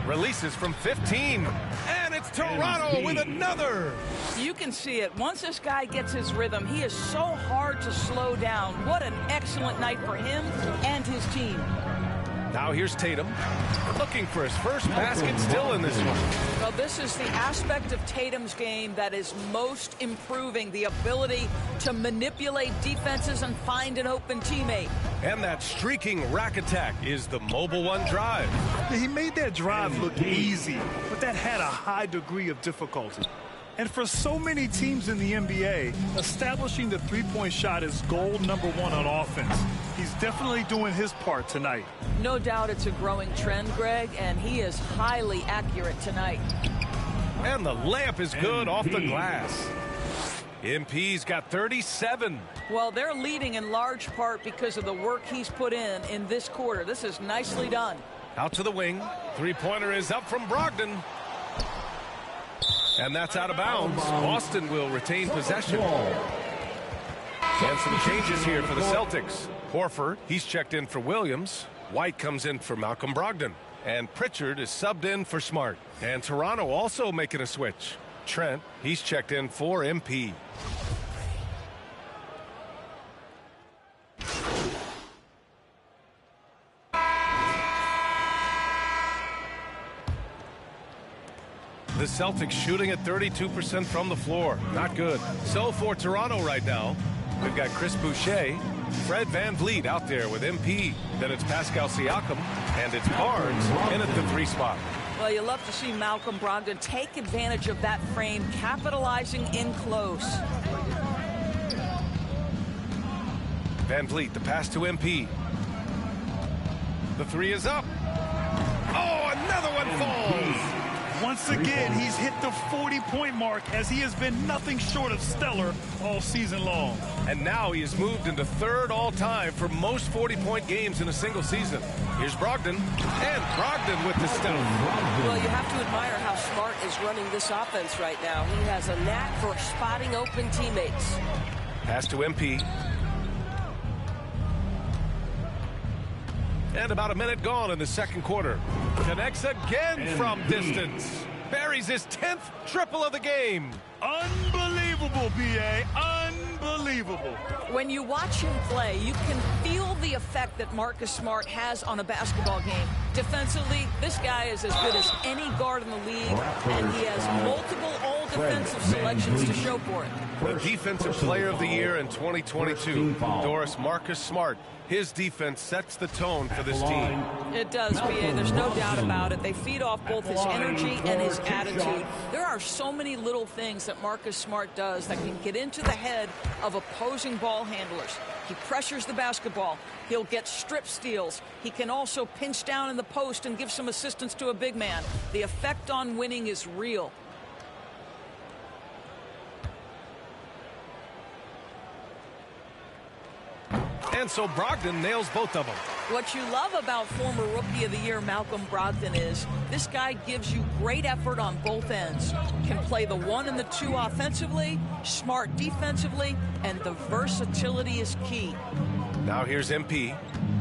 Releases from 15. And it's Toronto with another. You can see it. Once this guy gets his rhythm, he is so hard to slow down. What an excellent night for him and his team. Now here's Tatum, looking for his first basket still in this one. Well, this is the aspect of Tatum's game that is most improving, the ability to manipulate defenses and find an open teammate. And that streaking rack attack is the mobile one drive. He made that drive look easy, but that had a high degree of difficulty. And for so many teams in the NBA, establishing the three-point shot is goal number 1 on offense. He's definitely doing his part tonight. No doubt it's a growing trend, Greg, and he is highly accurate tonight. And the layup is good off the glass. MP's got 37. Well, they're leading in large part because of the work he's put in this quarter. This is nicely done. Out to the wing. Three-pointer is up from Brogdon. And that's out of bounds. Boston will retain possession. And some changes here for the Celtics. Horford, he's checked in for Williams. White comes in for Malcolm Brogdon. And Pritchard is subbed in for Smart. And Toronto also making a switch. Trent, he's checked in for MP. Celtics shooting at 32% from the floor. Not good. So for Toronto right now, we've got Chris Boucher, Fred VanVleet out there with MP. Then it's Pascal Siakam, and it's Barnes in at the 3 spot. Well, you love to see Malcolm Brogdon take advantage of that frame, capitalizing in close. VanVleet, the pass to MP. The 3 is up. Oh, another one falls. Once again, he's hit the 40-point mark as he has been nothing short of stellar all season long. And now he has moved into 3rd all-time for most 40-point games in a single season. Here's Brogdon, and Brogdon with the stone. Well, you have to admire how Smart is running this offense right now. He has a knack for spotting open teammates. Pass to MP. And about a minute gone in the second quarter. Connects again from distance. Buries his 10th triple of the game. Unbelievable, B.A. Unbelievable. When you watch him play, you can feel the effect that Marcus Smart has on a basketball game. Defensively, this guy is as good as any guard in the league, and he has multiple all-defensive selections to show for it. The Defensive Player of the Year in 2022, Doris Marcus Smart. His defense sets the tone for this team. It does, B.A. There's no doubt about it. They feed off both his energy and his attitude. There are so many little things that Marcus Smart does that can get into the head of opposing ball handlers. He pressures the basketball. He'll get strip steals. He can also pinch down in the post and give some assistance to a big man. The effect on winning is real. And so Brogdon nails both of them. What you love about former Rookie of the Year Malcolm Brogdon is this guy gives you great effort on both ends. Can play the 1 and the 2 offensively, smart defensively, and the versatility is key. Now here's MP.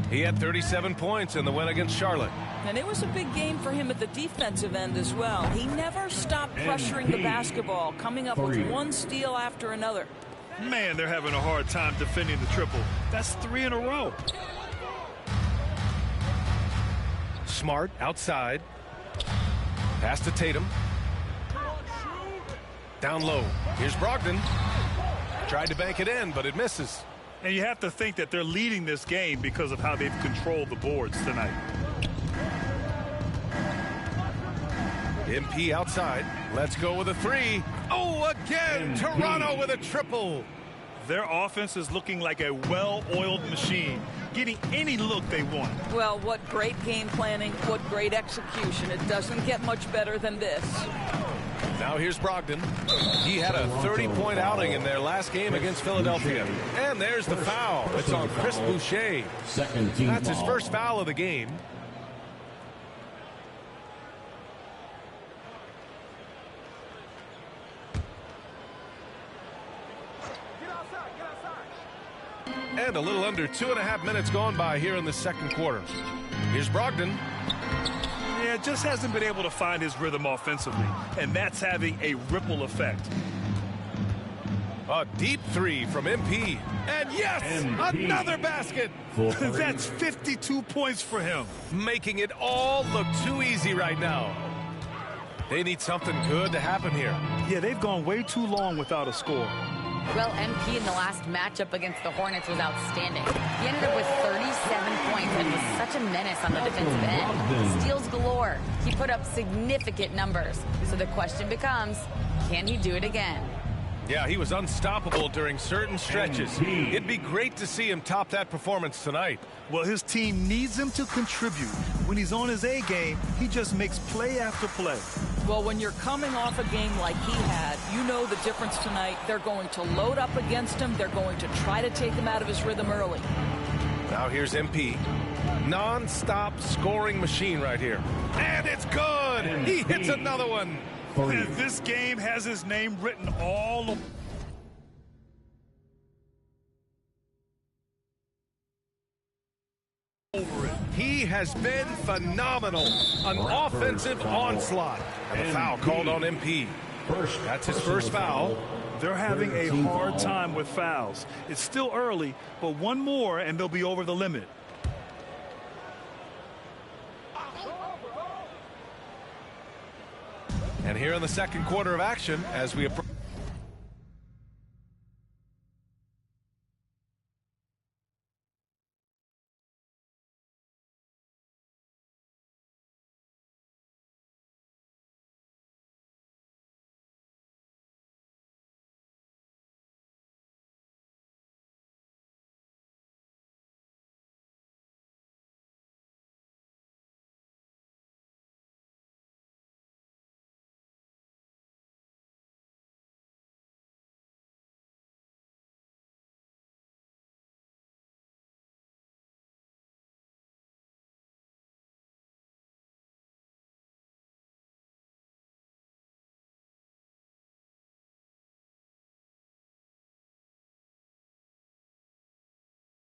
He had 37 points in the win against Charlotte. And it was a big game for him at the defensive end as well. He never stopped pressuring the basketball, coming up with one steal after another. Man, they're having a hard time defending the triple. That's 3 in a row. Smart outside. Pass to Tatum. Down low. Here's Brogdon. Tried to bank it in, but it misses. And you have to think that they're leading this game because of how they've controlled the boards tonight. MP outside. Let's go with a 3. Oh, again, Toronto with a triple. Their offense is looking like a well-oiled machine, getting any look they want. Well, what great game planning, what great execution. It doesn't get much better than this. Now here's Brogdon. He had a 30-point outing in their last game against Philadelphia. And there's the foul. It's on Chris Boucher. That's his first foul of the game. And a little under 2.5 minutes gone by here in the second quarter. Here's Brogdon. Yeah, just hasn't been able to find his rhythm offensively, and that's having a ripple effect. A deep 3 from MP. And yes, another basket. That's 52 points for him. Making it all look too easy right now. They need something good to happen here. Yeah, they've gone way too long without a score. Well, MP in the last matchup against the Hornets was outstanding. He ended up with 37 points and was such a menace on the defensive end. Steals galore. He put up significant numbers. So the question becomes, can he do it again? Yeah, he was unstoppable during certain stretches. It'd be great to see him top that performance tonight. Well, his team needs him to contribute. When he's on his A game, he just makes play after play. Well, when you're coming off a game like he had, you know the difference tonight. They're going to load up against him. They're going to try to take him out of his rhythm early. Now here's MP. Non-stop scoring machine right here. And it's good! He hits another one! And this game has his name written all over it. He has been phenomenal. An offensive onslaught. And a foul called on MP. That's his first foul. They're having a hard time with fouls. It's still early, but one more and they'll be over the limit. And here Here in the second quarter of action as we approach.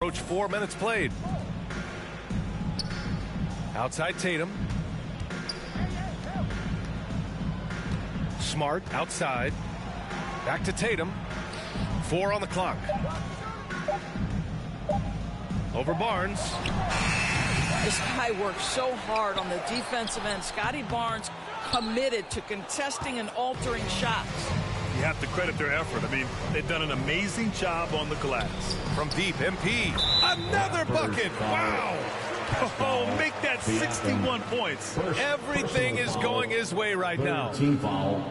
Approach 4 minutes played. Outside Tatum. Smart outside. Back to Tatum. 4 on the clock. Over Barnes. This guy works so hard on the defensive end. Scotty Barnes committed to contesting and altering shots. You have to credit their effort. I mean, they've done an amazing job on the glass. From deep, MP. Another bucket. Wow. Oh, make that 61 points. Everything is going his way right now. Team foul.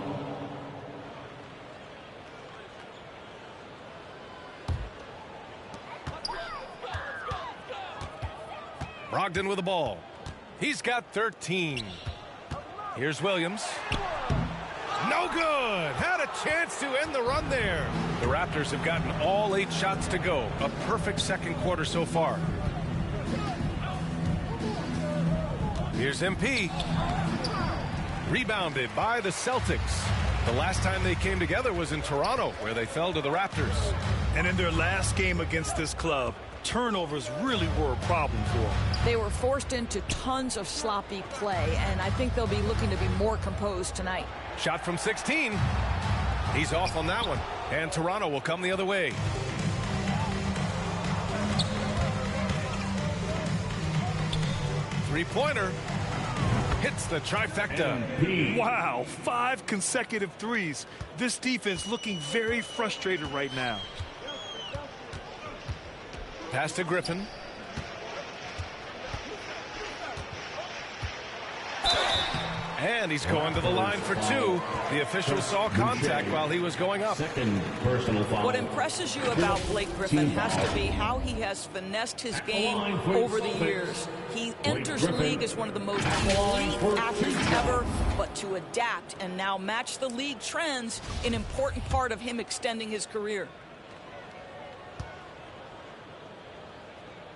Brogdon with the ball. He's got 13. Here's Williams. No good. Had a chance to end the run there. The Raptors have gotten all 8 shots to go. A perfect second quarter so far. Here's MP. Rebounded by the Celtics. The last time they came together was in Toronto, where they fell to the Raptors. And in their last game against this club, turnovers really were a problem for them. They were forced into tons of sloppy play, and I think they'll be looking to be more composed tonight. Shot from 16. He's off on that one. And Toronto will come the other way. Three-pointer. Hits the trifecta. Wow, 5 consecutive threes. This defense looking very frustrated right now. Pass to Griffin. And he's going to the line for 2. The official saw contact while he was going up. Second personal foul. What impresses you about Blake Griffin has to be how he has finessed his game over the years. He enters the league as one of the most elite athletes ever, but to adapt and now match the league trends, an important part of him extending his career.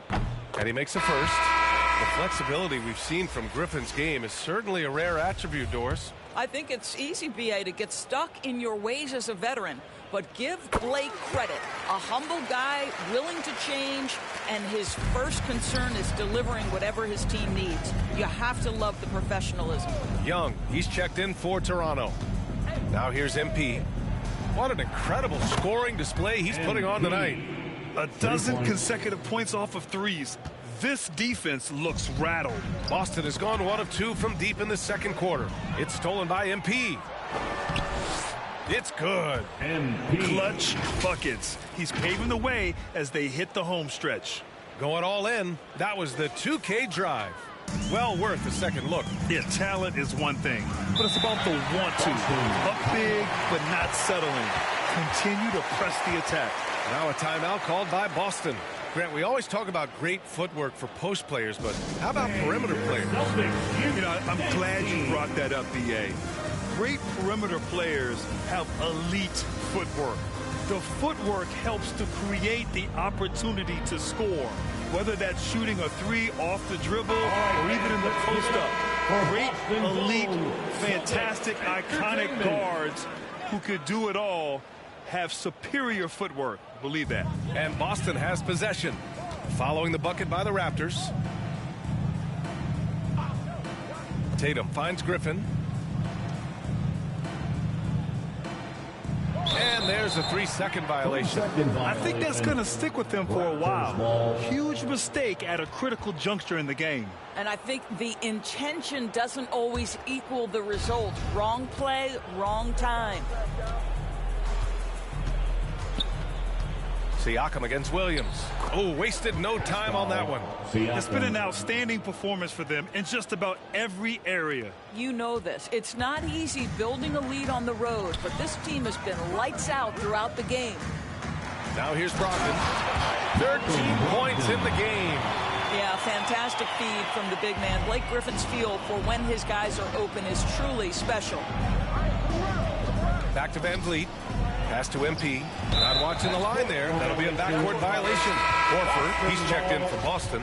And he makes a first. The flexibility we've seen from Griffin's game is certainly a rare attribute, Doris. I think it's easy, B.A., to get stuck in your ways as a veteran, but give Blake credit. A humble guy, willing to change, and his first concern is delivering whatever his team needs. You have to love the professionalism. Young, he's checked in for Toronto. Now here's MP. What an incredible scoring display he's putting on tonight. A dozen consecutive points off of threes. This defense looks rattled. Boston has gone 1 of 2 from deep in the second quarter. It's stolen by MP. It's good. MP. Clutch buckets. He's paving the way as they hit the home stretch. Going all in. That was the 2K drive. Well worth a second look. Yeah, talent is one thing, but it's about the want to. Up big, but not settling. Continue to press the attack. Now a timeout called by Boston. Grant, we always talk about great footwork for post players, but how about perimeter players? You know, I'm glad you brought that up, B.A. Great perimeter players have elite footwork. The footwork helps to create the opportunity to score, whether that's shooting a 3 off the dribble or even in the post-up. Great, elite, fantastic, iconic guards who could do it all have superior footwork. Believe that. And Boston has possession. Following the bucket by the Raptors. Tatum finds Griffin. And there's there's a 3-second violation. I think that's going to stick with him for a while. Huge mistake at a critical juncture in the game. And I think the intention doesn't always equal the result. Wrong play, wrong time. Siakam against Williams. Oh, wasted no time on that one. It's been an outstanding performance for them in just about every area. You know this. It's not easy building a lead on the road, but this team has been lights out throughout the game. Now here's Brogdon. 13 points in the game. Yeah, fantastic feed from the big man. Blake Griffin's feel for when his guys are open is truly special. Back to Van Vliet. Pass to MP. Not watching the line there. That'll be a backcourt violation. Horford, he's checked in for Boston.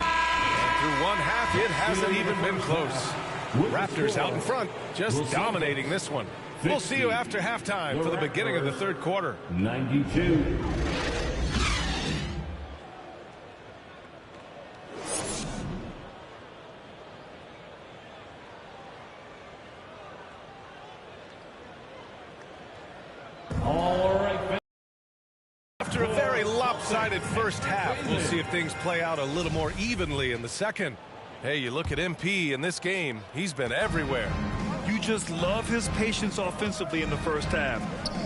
And through one half, it hasn't even been close. Raptors out in front, just dominating this one. We'll see you after halftime for the beginning of the third quarter. 92. After a very lopsided first half, we'll see if things play out a little more evenly in the second. Hey, you look at MP in this game, he's been everywhere. You just love his patience offensively in the first half.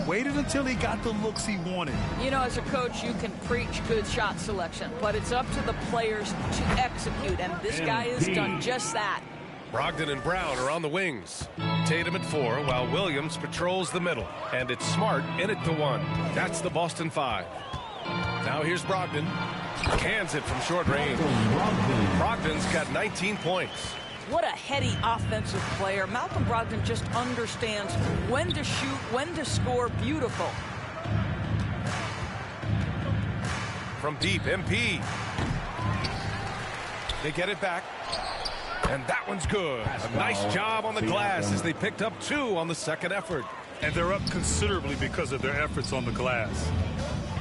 Waited until he got the looks he wanted. You know, as a coach, you can preach good shot selection, but it's up to the players to execute, and this guy has done just that. Brogdon and Brown are on the wings. Tatum at 4, while Williams patrols the middle. And it's Smart in it to 1. That's the Boston 5. Now here's Brogdon. Cans it from short range. Brogdon's got 19 points. What a heady offensive player. Malcolm Brogdon just understands when to shoot, when to score. Beautiful. From deep, MP. They get it back. And that one's good. A nice job on the glass as they picked up 2 on the second effort. And they're up considerably because of their efforts on the glass.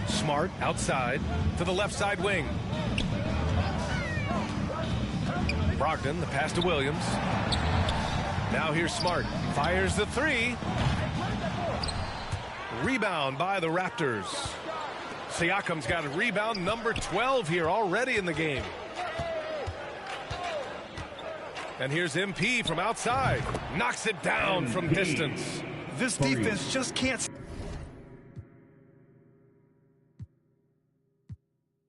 Smart outside to the left side wing. Brogdon, the pass to Williams. Now here's Smart. Fires the 3. Rebound by the Raptors. Siakam's got a rebound number 12 here already in the game. And here's MP from outside. Knocks it down from distance. This defense just can't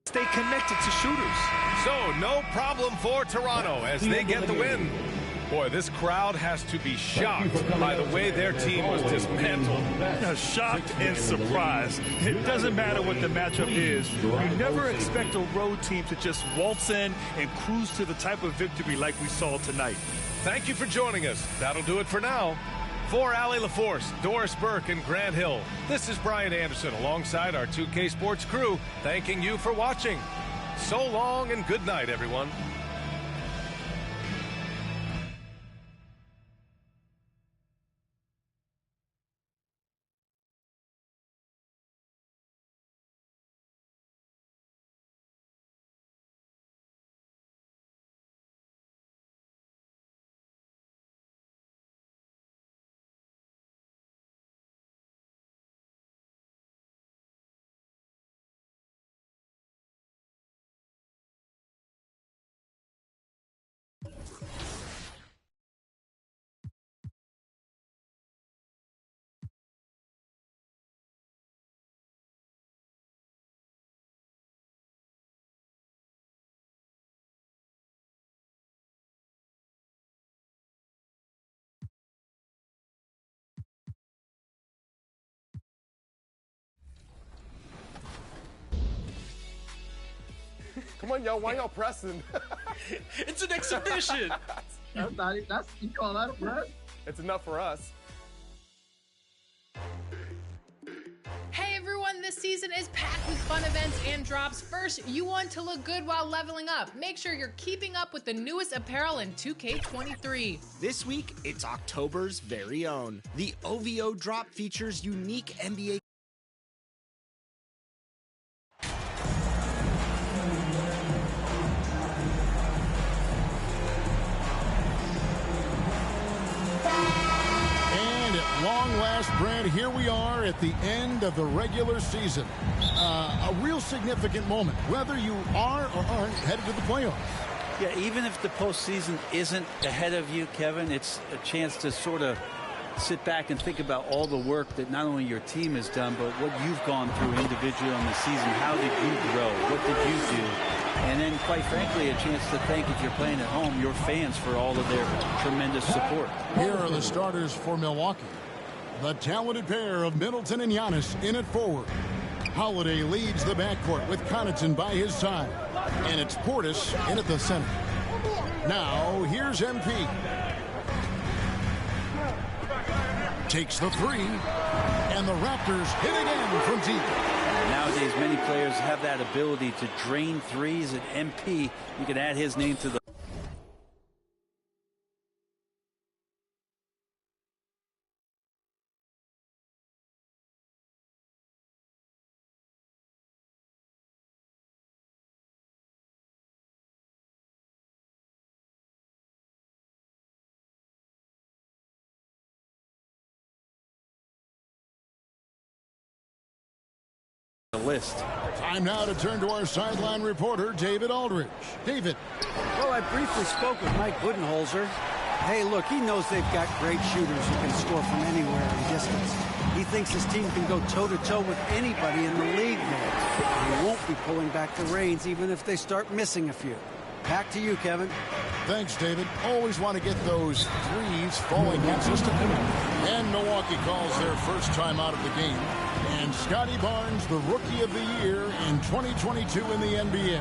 stay connected to shooters. So no problem for Toronto as they get the win. Boy, this crowd has to be shocked by the way their team was dismantled. Shocked and surprised. It doesn't matter what the matchup is. You never expect a road team to just waltz in and cruise to the type of victory like we saw tonight. Thank you for joining us. That'll do it for now. For Allie LaForce, Doris Burke, and Grant Hill, this is Brian Anderson alongside our 2K Sports crew, thanking you for watching. So long and good night, everyone. Come on, y'all. Why y'all pressing? It's an exhibition. That's you call that a press? It's enough for us. Hey everyone, this season is packed with fun events and drops. First, you want to look good while leveling up. Make sure you're keeping up with the newest apparel in 2K23. This week, it's October's very own. The OVO drop features unique NBA long last, Brad, here we are at the end of the regular season. A real significant moment, whether you are or aren't headed to the playoffs. Yeah, even if the postseason isn't ahead of you, Kevin, it's a chance to sort of sit back and think about all the work that not only your team has done, but what you've gone through individually on the season. How did you grow? What did you do? And then, quite frankly, a chance to thank, if you're playing at home, your fans for all of their tremendous support. Here are the starters for Milwaukee. The talented pair of Middleton and Giannis in at forward. Holiday leads the backcourt with Connaughton by his side. And it's Portis in at the center. Now, here's MP. Takes the three. And the Raptors hit again from deep. Nowadays, many players have that ability to drain threes. At MP, you can add his name to the list. Time now to turn to our sideline reporter, David Aldridge. David. Well, I briefly spoke with Mike Budenholzer. Hey, look, he knows they've got great shooters who can score from anywhere in distance. He thinks his team can go toe-to-toe with anybody in the league now. He won't be pulling back the reins even if they start missing a few. Back to you, Kevin. Thanks, David. Always want to get those threes falling consistently. And Milwaukee calls their first time out of the game. And Scotty Barnes, the Rookie of the Year in 2022 in the NBA.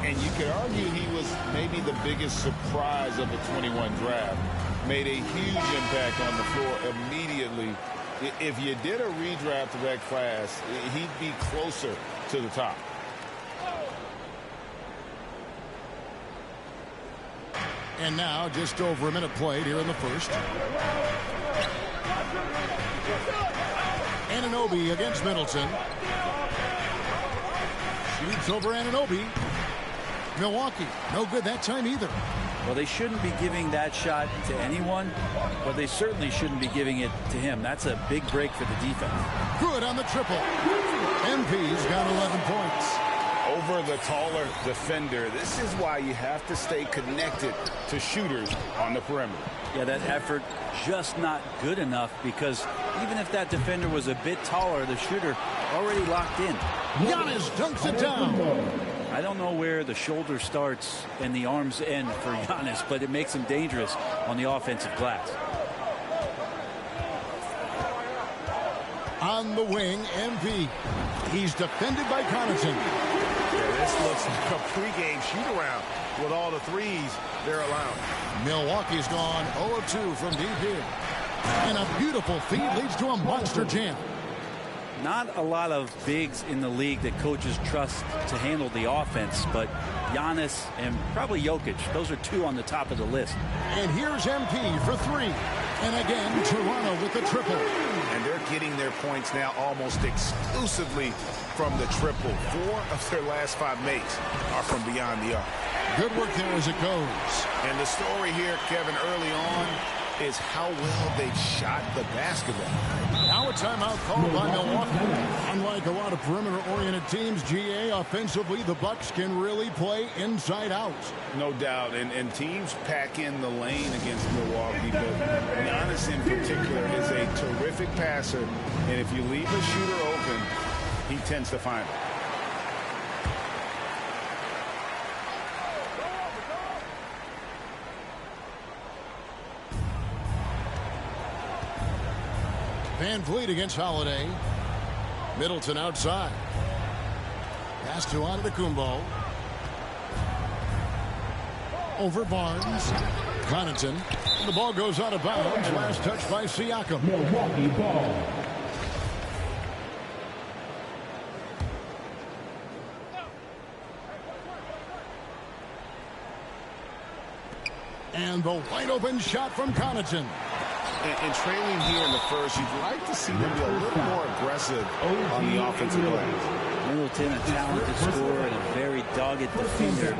And you could argue he was maybe the biggest surprise of the 21 draft. Made a huge impact on the floor immediately. If you did a redraft of that class, he'd be closer to the top. And now, just over a minute played here in the first. Anunoby against Middleton. Shoots over Anunoby. Milwaukee, no good that time either. Well, they shouldn't be giving that shot to anyone, but they certainly shouldn't be giving it to him. That's a big break for the defense. Good on the triple. MP's got 11 points. Over the taller defender. This is why you have to stay connected to shooters on the perimeter. Yeah, that effort just not good enough, because even if that defender was a bit taller, the shooter already locked in. Giannis dunks it down. I don't know where the shoulder starts and the arms end for Giannis, but it makes him dangerous on the offensive glass. On the wing, MP. He's defended by Connaughton. Yeah, this looks like a pregame shoot-around with all the threes they're allowing. Milwaukee's gone 0 of 2 from deep here. And a beautiful feed leads to a monster jam. Not a lot of bigs in the league that coaches trust to handle the offense, but Giannis and probably Jokic, those are two on the top of the list. And here's MP for three. And again, Toronto with the triple. And they're getting their points now almost exclusively from the triple. 4 of their last 5 makes are from beyond the arc. Good work there as it goes. And the story here, Kevin, early on is how well they've shot the basketball. Now a timeout called by Milwaukee. Unlike a lot of perimeter-oriented teams, GA, offensively, the Bucks can really play inside out. No doubt, and teams pack in the lane against Milwaukee, but Giannis in particular is a terrific passer, and if you leave a shooter open, he tends to find it. Van Vliet against Holiday. Middleton outside. Pass to Antetokounmpo. Over Barnes. Connaughton. The ball goes out of bounds. Last touch by Siakam. Milwaukee ball. And the wide open shot from Connaughton. And trailing here in the first, you'd like to see them be a little more aggressive on the offensive glass. Middleton, a talented scorer and a very dogged defender.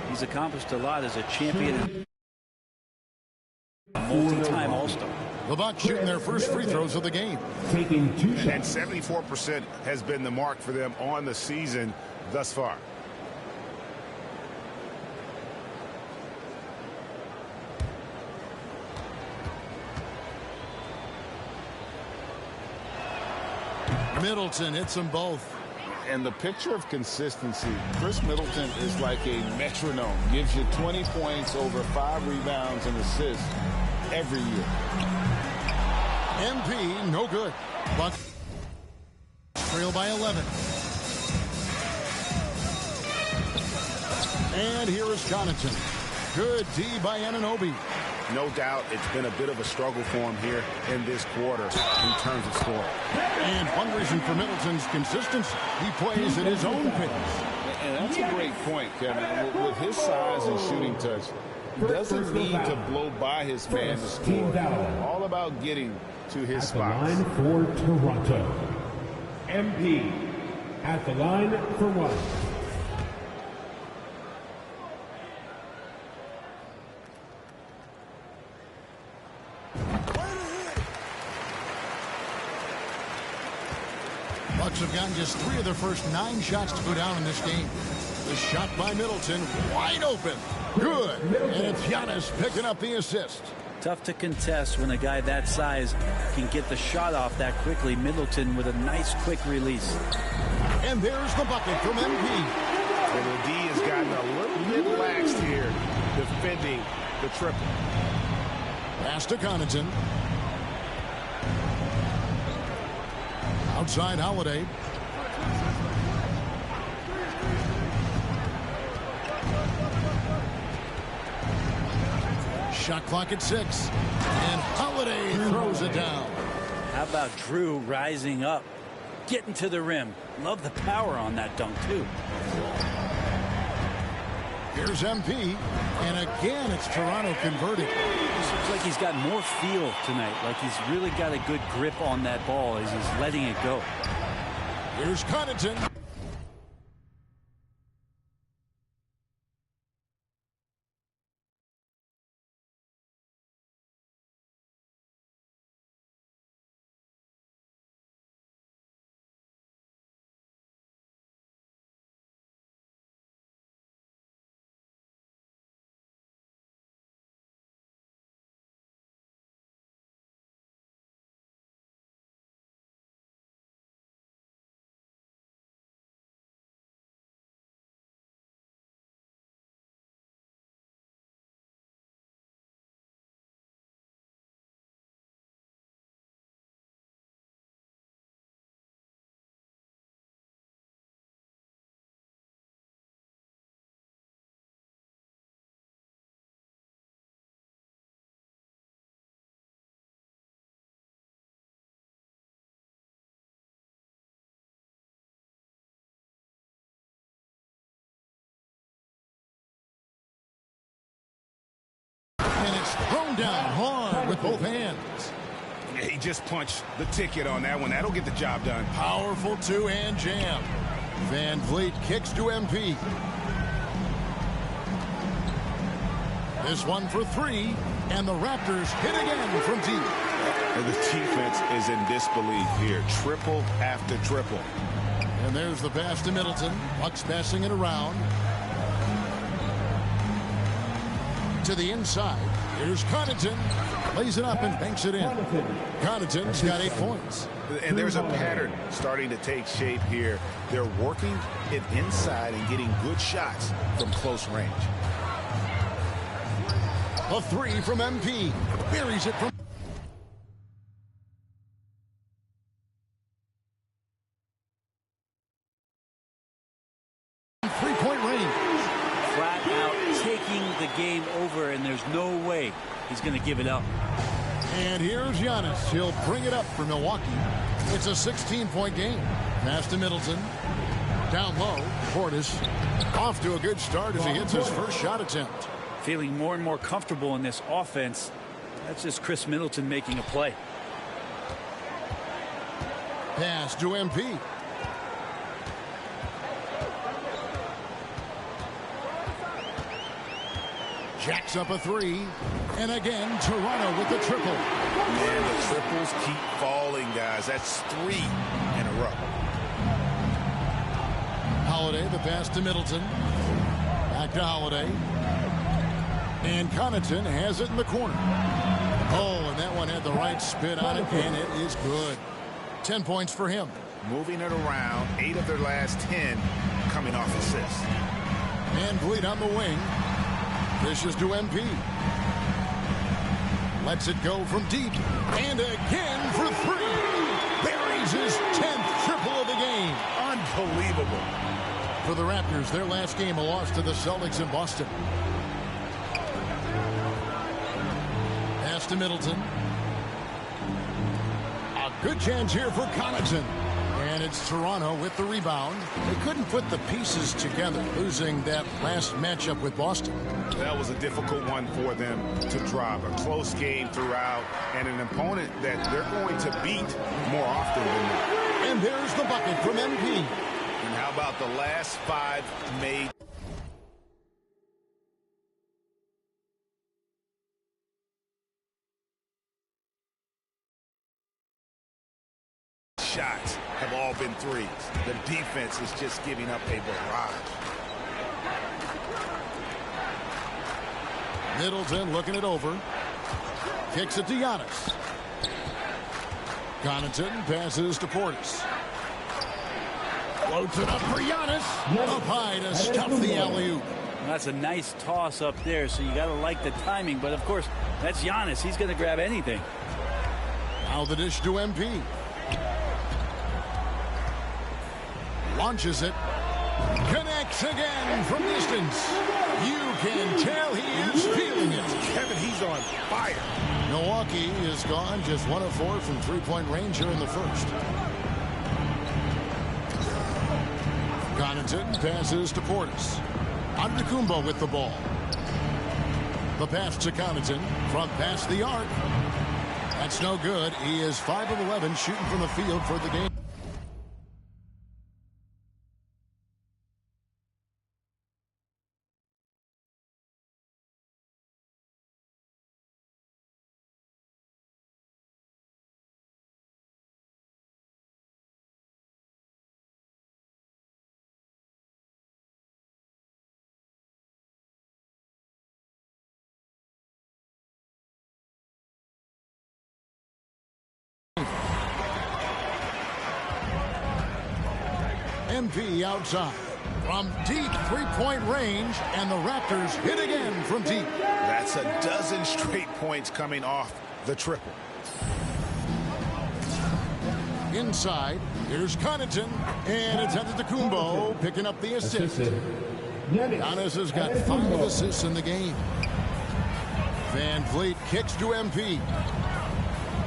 He's accomplished a lot as a champion, multi-time All-Star. The Bucks shooting their first free throws of the game. Taking 2 And 74% has been the mark for them on the season thus far. Middleton hits them both. And the picture of consistency, Chris Middleton is like a metronome. Gives you 20 points, over 5 rebounds and assists every year. MP, no good. Bucks trail by 11. And here is Connaughton. Good D by Anunoby. No doubt it's been a bit of a struggle for him here in this quarter in terms of scoring. And one reason for Middleton's consistency, he plays at his own pace. And that's a great point, Kevin. With his size and shooting touch, he doesn't need to blow by his man to score. All about getting to his spots. At the line for Toronto, MP at the line for 1. Bucks have gotten just 3 of their first 9 shots to go down in this game. The shot by Middleton, wide open. Good. And it's Giannis picking up the assist. Tough to contest when a guy that size can get the shot off that quickly. Middleton with a nice quick release. And there's the bucket from MP. And the D has gotten a little bit laxed here defending the triple. Pass to Connaughton. Outside Holiday. Shot clock at 6. And Holiday throws it down. How about Drew rising up, getting to the rim? Love the power on that dunk, too. Here's MP. And again, it's Toronto converting. Looks like he's got more feel tonight. Like he's really got a good grip on that ball as he's letting it go. Here's Connaughton. And it's thrown down hard with both hands. He just punched the ticket on that one. That'll get the job done. Powerful two-hand jam. Van Vliet kicks to MP. This one for 3. And the Raptors hit again from deep. And the defense is in disbelief here. Triple after triple. And there's the pass to Middleton. Bucks passing it around. To the inside. Here's Connaughton. Lays it up and banks it in. Connaughton's got 8 points. And there's a pattern starting to take shape here. They're working it inside and getting good shots from close range. A 3 from MP. Buries it from... Three-point range. Flat out taking the game over, and there's no way he's going to give it up. And here's Giannis. He'll bring it up for Milwaukee. It's a 16-point game. Pass to Middleton. Down low. Portis off to a good start as he hits his first shot attempt. Feeling more and more comfortable in this offense. That's just Chris Middleton making a play. Pass to MP. Jacks up a three. And again, Toronto with the triple. Man, the triples keep falling, guys. That's 3 in a row. Holiday, the pass to Middleton. Back to Holiday. And Connaughton has it in the corner. Oh, and that one had the right spin on it, and it is good. 10 points for him. Moving it around, 8 of their last 10 coming off assists. And Vliet on the wing. Dishes to MP. Lets it go from deep. And again for 3. Buries his 10th triple of the game. Unbelievable. For the Raptors, their last game, a loss to the Celtics in Boston. Pass to Middleton. A good chance here for Connaughton. And it's Toronto with the rebound. They couldn't put the pieces together, losing that last matchup with Boston. That was a difficult one for them to drop. A close game throughout, and an opponent that they're going to beat more often than not. And there's the bucket from MP. And how about the last 5 made? Shots have all been threes. The defense is just giving up a barrage. Middleton looking it over. Kicks it to Giannis. Connaughton passes to Portis. Floats it up for Giannis. Up high to stuff the alley-oop. Well, that's a nice toss up there, so you got to like the timing. But, of course, that's Giannis. He's going to grab anything. Now the dish to MP. Launches it. Connects again from distance. You can tell he is feeling it. Kevin, he's on fire. Milwaukee is gone just 1 of 4 from three-point range here in the first. Connaughton passes to Portis. Antetokounmpo with the ball. The pass to Connaughton from past the arc. That's no good. He is 5 of 11 shooting from the field for the game. MP outside from deep three-point range, and the Raptors hit again from deep. That's a dozen straight points coming off the triple. Inside, here's Connaughton, and it's Antetokounmpo picking up the assist. Giannis has got 5 assists in the game. Van Vliet kicks to MP.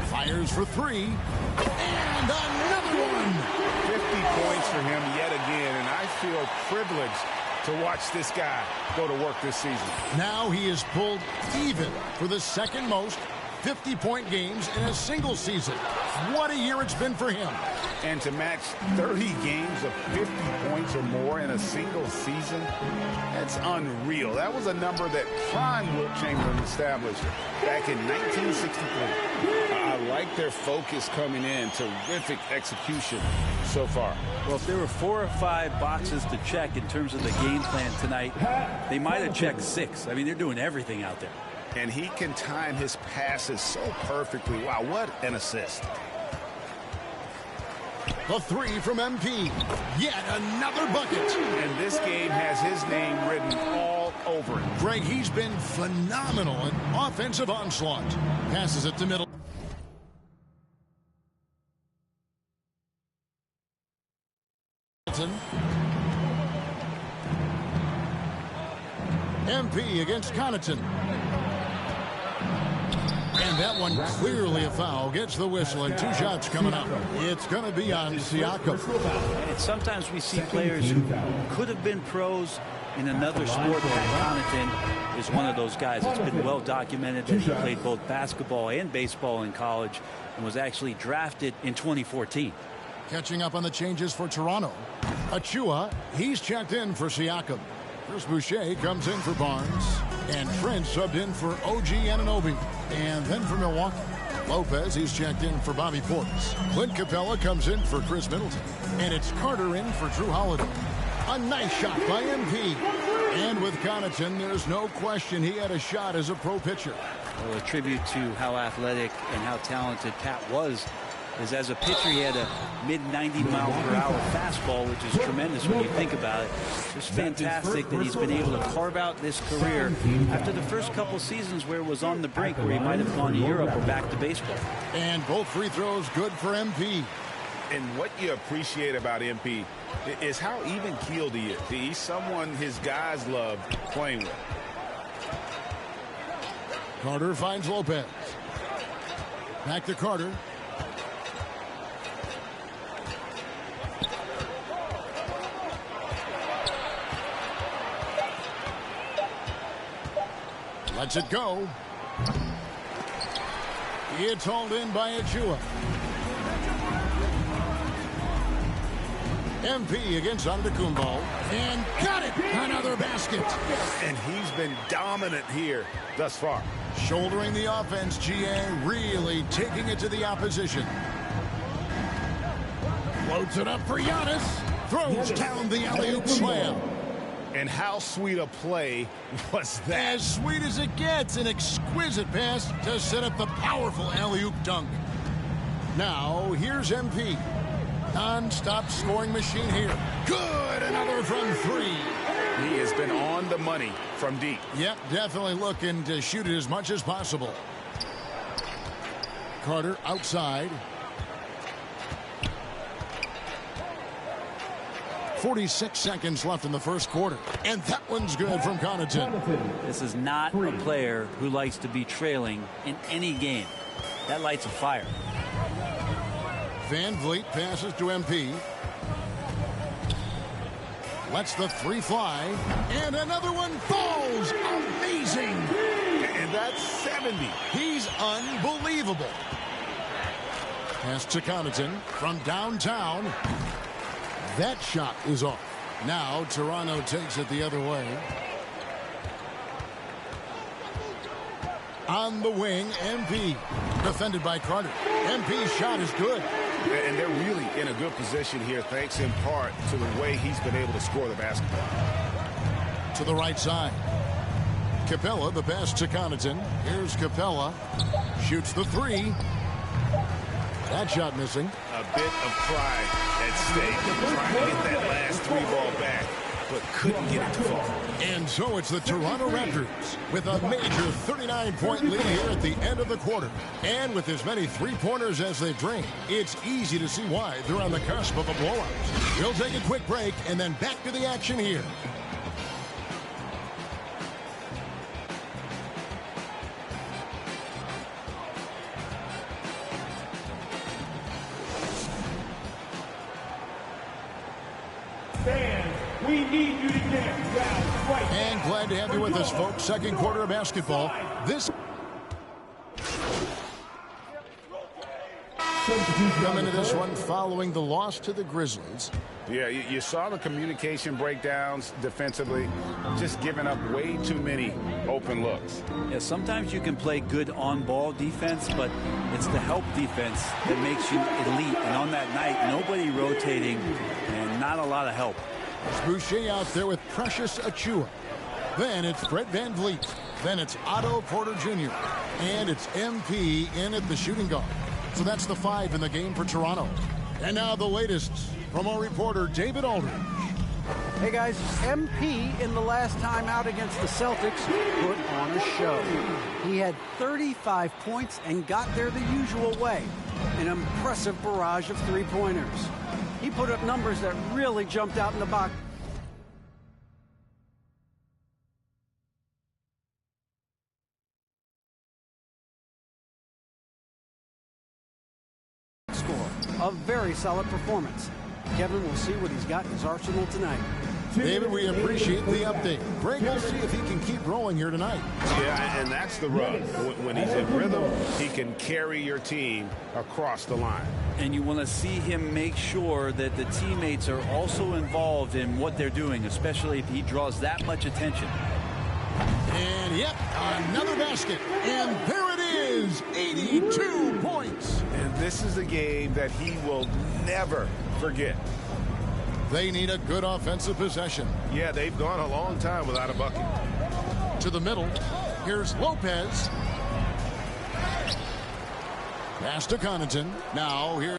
Fires for 3. And another one. 50 points for him yet again, and I feel privileged to watch this guy go to work this season. Now he is pulled even for the second most 50-point games in a single season. What a year it's been for him. And to match 30 games of 50 points or more in a single season, that's unreal. That was a number that prime Wilt Chamberlain established back in 1963. I like their focus coming in. Terrific execution so far. Well, if there were 4 or 5 boxes to check in terms of the game plan tonight, they might have checked 6. I mean, they're doing everything out there. And he can time his passes so perfectly. Wow, what an assist. The 3 from MP. Yet another bucket. And this game has his name written all over it. Greg, he's been phenomenal in offensive onslaught. Passes it to middle. MP against Connaughton. And that one clearly a foul. Gets the whistle, and 2 shots coming up. It's going to be on Siakam. And sometimes we see players who could have been pros in another sport. Connaughton is one of those guys. It's been well documented that he played both basketball and baseball in college and was actually drafted in 2014. Catching up on the changes for Toronto. Achua, he's checked in for Siakam. Chris Boucher comes in for Barnes. And Trent subbed in for OG Anunoby. And then for Milwaukee, Lopez, he's checked in for Bobby Portis. Clint Capella comes in for Chris Middleton. And it's Carter in for Drew Holiday. A nice shot by MP. And with Connaughton, there's no question he had a shot as a pro pitcher. Well, a tribute to how athletic and how talented Pat was is as a pitcher he had a mid-90-mile-per-hour fastball, which is tremendous when you think about it. Just fantastic that he's been able to carve out this career after the first couple seasons where it was on the brink, where he might have gone to Europe or back to baseball. And both free throws good for MP. And what you appreciate about MP is how even-keeled he is. He's someone his guys love playing with. Carter finds Lopez. Back to Carter. Lets it go. It's hauled in by Achua. MP against Antetokounmpo. And got it! Another basket. And he's been dominant here thus far. Shouldering the offense, GA really taking it to the opposition. Floats it up for Giannis. Throws down the alley-oop slam. And how sweet a play was that? As sweet as it gets, an exquisite pass to set up the powerful alley-oop dunk. Now, here's MP. Non-stop scoring machine here. Good, another from three. He has been on the money from deep. Yep, definitely looking to shoot it as much as possible. Carter outside. 46 seconds left in the first quarter. And that one's good from Connaughton. This is not a player who likes to be trailing in any game. That lights a fire. Van Vliet passes to MP. Lets the three fly. And another one falls. Amazing. And that's 70. He's unbelievable. Pass to Connaughton from downtown. That shot is off. Now Toronto takes it the other way. On the wing, MP. Defended by Carter. MP's shot is good. And they're really in a good position here, thanks in part to the way he's been able to score the basketball. To the right side. Capella, the pass to Connaughton. Here's Capella. Shoots the three. That shot missing. A bit of pride at stake. Trying to get that last three ball back, but couldn't get it to fall. And so it's the Toronto Raptors with a major 39-point lead here at the end of the quarter. And with as many three-pointers as they've drained, it's easy to see why they're on the cusp of a blowout. We'll take a quick break and then back to the action here. We need you to get down right. And glad to have you with us, folks. Second quarter of basketball. This come into this one following the loss to the Grizzlies. Yeah, you saw the communication breakdowns defensively, just giving up way too many open looks. Yeah, sometimes you can play good on-ball defense, but it's the help defense that makes you elite. And on that night, nobody rotating and not a lot of help. It's Boucher out there with Precious Achua. Then it's Fred Van Vliet. Then it's Otto Porter Jr. And it's MP in at the shooting guard. So that's the five in the game for Toronto. And now the latest from our reporter, David Aldridge. Hey guys, MP in the last time out against the Celtics put on a show. He had 35 points and got there the usual way. An impressive barrage of three-pointers. He put up numbers that really jumped out in the box. Score. A very solid performance. Kevin will see what he's got in his arsenal tonight. David, we appreciate the update. Greg, we'll see if he can keep rolling here tonight. Yeah, and that's the rub. When he's in rhythm, he can carry your team across the line. And you want to see him make sure that the teammates are also involved in what they're doing, especially if he draws that much attention. And yep, another basket. And there it is, 82 points. And this is a game that he will never forget. They need a good offensive possession. Yeah, they've gone a long time without a bucket. To the middle. Here's Lopez. Pass to Connaughton. Now here.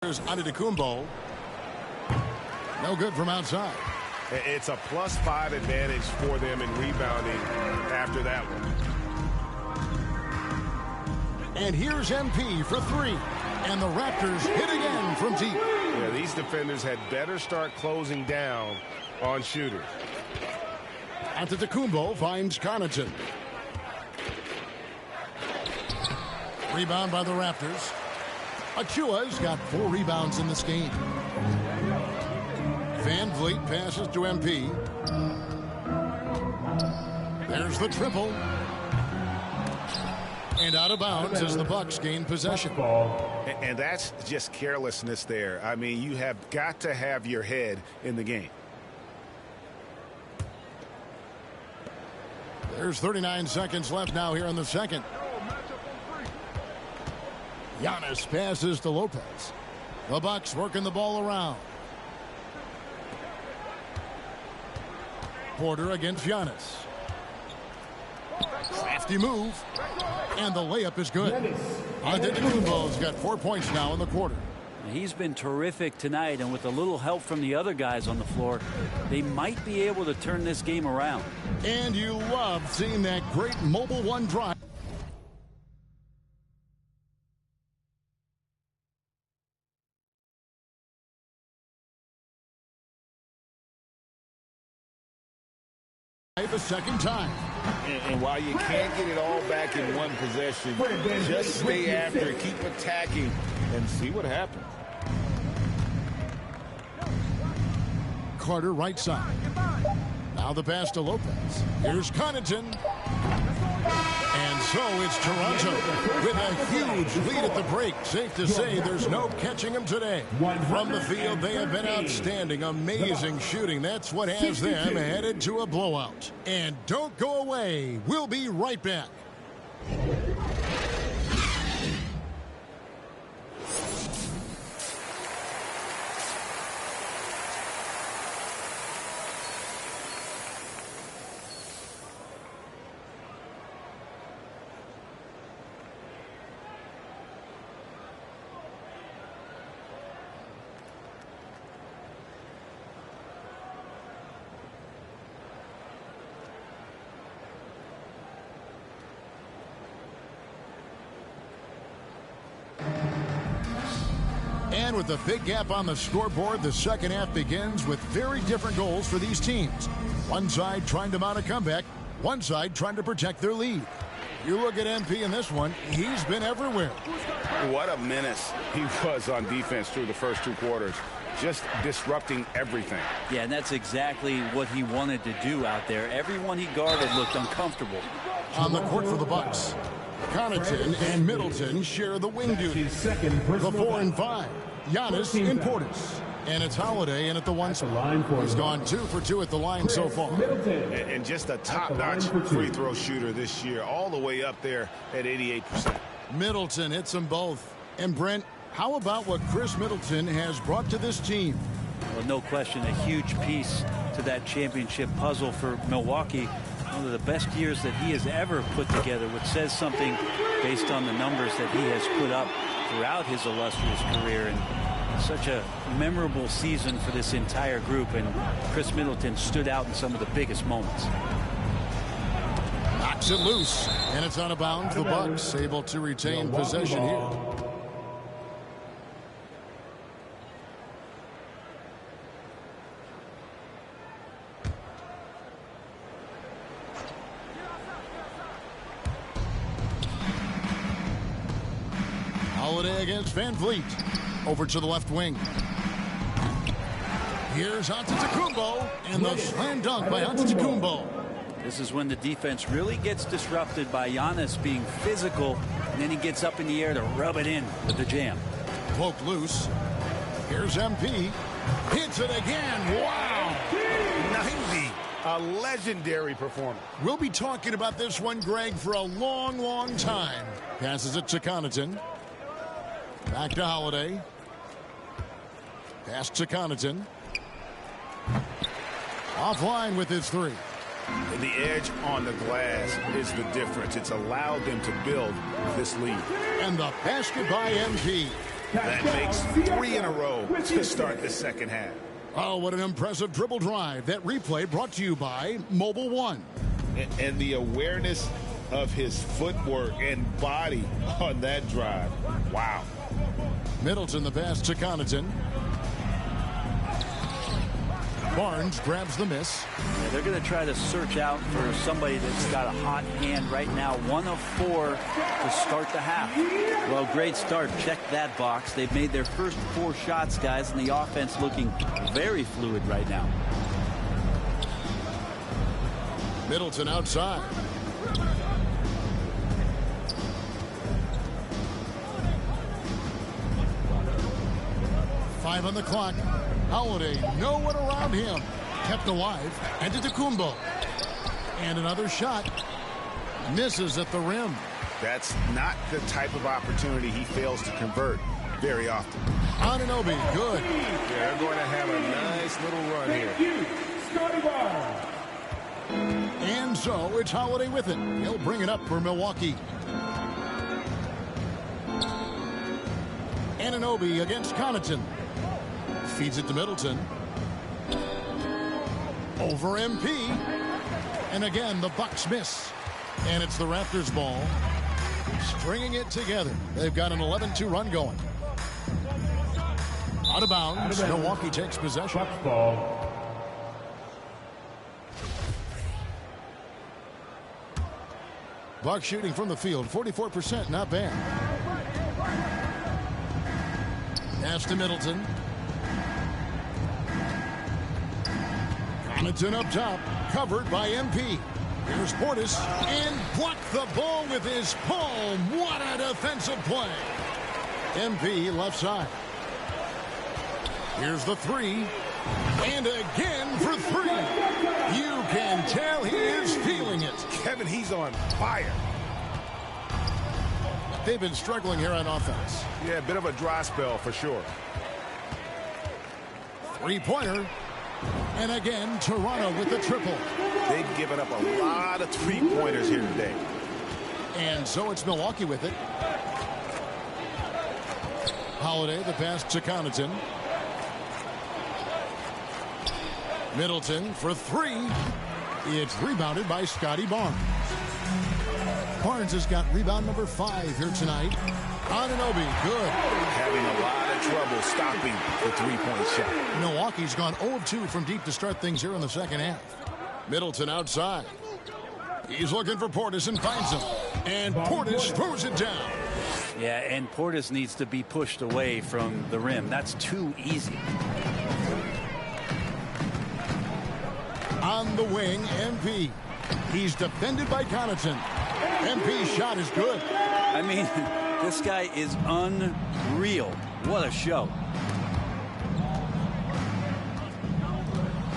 Here's Antetokounmpo. No good from outside. It's a +5 advantage for them in rebounding after that one. And here's MP for three. And the Raptors hit again from deep. Yeah, these defenders had better start closing down on shooters. Antetokounmpo finds Connaughton. Rebound by the Raptors. Achua's got 4 rebounds in this game. Van Vliet passes to MP. There's the triple. And out of bounds as the Bucks gain possession. And that's just carelessness there. I mean, you have got to have your head in the game. There's 39 seconds left now here in the second. Giannis passes to Lopez. The Bucks working the ball around. Porter against Giannis. Crafty move. And the layup is good. Antetokounmpo's got 4 points now in the quarter. He's been terrific tonight, and with a little help from the other guys on the floor, they might be able to turn this game around. And you love seeing that great mobile one drive. The second time. And while you can't get it all back in one possession, just stay after it, keep attacking, and see what happens. Carter right side. Now the pass to Lopez. Here's Connaughton. And so it's Toronto with a huge lead at the break. Safe to say there's no catching them today. From the field, they have been outstanding. Amazing shooting. That's what has them headed to a blowout. And don't go away. We'll be right back. And with a big gap on the scoreboard, the second half begins with very different goals for these teams. One side trying to mount a comeback, one side trying to protect their lead. You look at MP in this one, he's been everywhere. What a menace he was on defense through the first 2 quarters. Just disrupting everything. Yeah, and that's exactly what he wanted to do out there. Everyone he guarded looked uncomfortable. On the court for the Bucks, Connaughton and Middleton share the wing duty. The 4 and 5. Giannis in Portis. And it's Holiday in at the 1 spot. He's gone 2 for 2 at the line so far. And just a top-notch free throw shooter this year, all the way up there at 88%. Middleton hits them both. And Brent, how about what Chris Middleton has brought to this team? Well, no question, a huge piece to that championship puzzle for Milwaukee. One of the best years that he has ever put together, which says something based on the numbers that he has put up throughout his illustrious career. And such a memorable season for this entire group, and Chris Middleton stood out in some of the biggest moments. Knocks it loose, and it's out of bounds. The Bucks able to retain possession here. Holiday against Van Vliet. Over to the left wing. Here's Antetokounmpo, and the slam dunk by Antetokounmpo. This is when the defense really gets disrupted by Giannis being physical, and then he gets up in the air to rub it in with the jam. Poke loose. Here's MP. Hits it again. Wow. 90. A legendary performance. We'll be talking about this one, Greg, for a long, long time. Passes it to Connaughton. Back to Holiday. Pass to Connaughton. Offline with his three. The edge on the glass is the difference. It's allowed them to build this lead. And the basket by MP. That makes 3 in a row to start the second half. Oh, what an impressive dribble drive. That replay brought to you by Mobile One. And the awareness of his footwork and body on that drive. Wow. Middleton the pass to Connaughton. Barnes grabs the miss. Yeah, they're going to try to search out for somebody that's got a hot hand right now. 1 of 4 to start the half. Well, great start. Check that box. They've made their first 4 shots, guys, and the offense looking very fluid right now. Middleton outside. Five on the clock. Holiday, no one around him. Kept alive. And to Antetokounmpo. And another shot. Misses at the rim. That's not the type of opportunity he fails to convert very often. Anunoby, good. They're going to have a nice little run here. And so it's Holiday with it. He'll bring it up for Milwaukee. Anunoby against Connaughton. Feeds it to Middleton. Over MP. And again, the Bucks miss. And it's the Raptors ball. Stringing it together. They've got an 11-2 run going. Out of bounds. Milwaukee takes possession. Bucks ball. Bucks shooting from the field. 44%. Not bad. Pass to Middleton. Connaughton up top, covered by MP. Here's Portis, and blocked the ball with his palm. What a defensive play. MP left side. Here's the three, and again for 3. You can tell he is feeling it. Kevin, he's on fire. They've been struggling here on offense. Yeah, a bit of a dry spell for sure. 3-pointer. And again, Toronto with the triple. They've given up a lot of 3-pointers here today. And so it's Milwaukee with it. Holiday, the pass to Connaughton. Middleton for 3. It's rebounded by Scotty Barnes. Barnes has got rebound number 5 here tonight. Anunoby, good. Having a lot of trouble stopping the 3-point shot. Milwaukee's gone 0 of 2 from deep to start things here in the second half. Middleton outside. He's looking for Portis and finds him. And Portis throws it down. Yeah, and Portis needs to be pushed away from the rim. That's too easy. On the wing, MP. He's defended by Connaughton. MP's shot is good. I mean, this guy is unreal. What a show.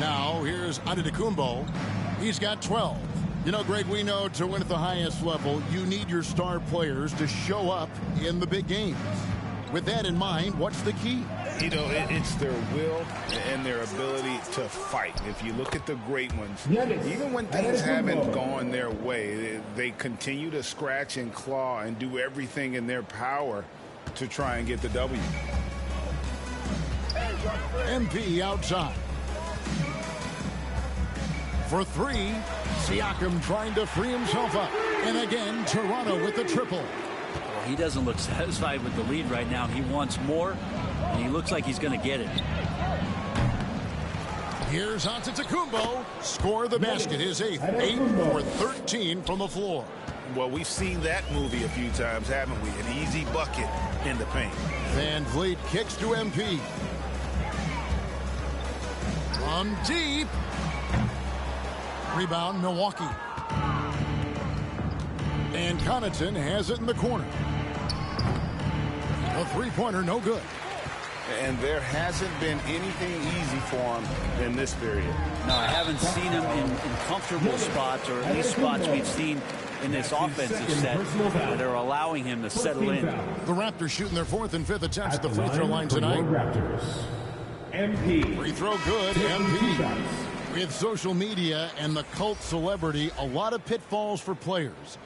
Now, here's Antetokounmpo. He's got 12. You know, Greg, we know to win at the highest level, you need your star players to show up in the big games. With that in mind, what's the key? You know, it's their will and their ability to fight. If you look at the great ones, even when things haven't gone their way, they continue to scratch and claw and do everything in their power to try and get the W. MP outside. For 3, Siakam trying to free himself up. And again, Toronto with the triple. Well, he doesn't look satisfied with the lead right now. He wants more, and he looks like he's going to get it. Here's Antetokounmpo. Score the basket, his 8th. 8 for 13 from the floor. Well, we've seen that movie a few times, haven't we? An easy bucket in the paint. Van Vliet kicks to MP. From deep. Rebound, Milwaukee. And Connaughton has it in the corner. A 3-pointer, no good. And there hasn't been anything easy for him in this period. No, I haven't seen him in comfortable spots, or at least spots we've seen in this offensive set that are allowing him to settle in. The Raptors shooting their 4th and 5th attempts at the free throw line tonight. MP. Free throw good, MP. With social media and the cult celebrity, a lot of pitfalls for players.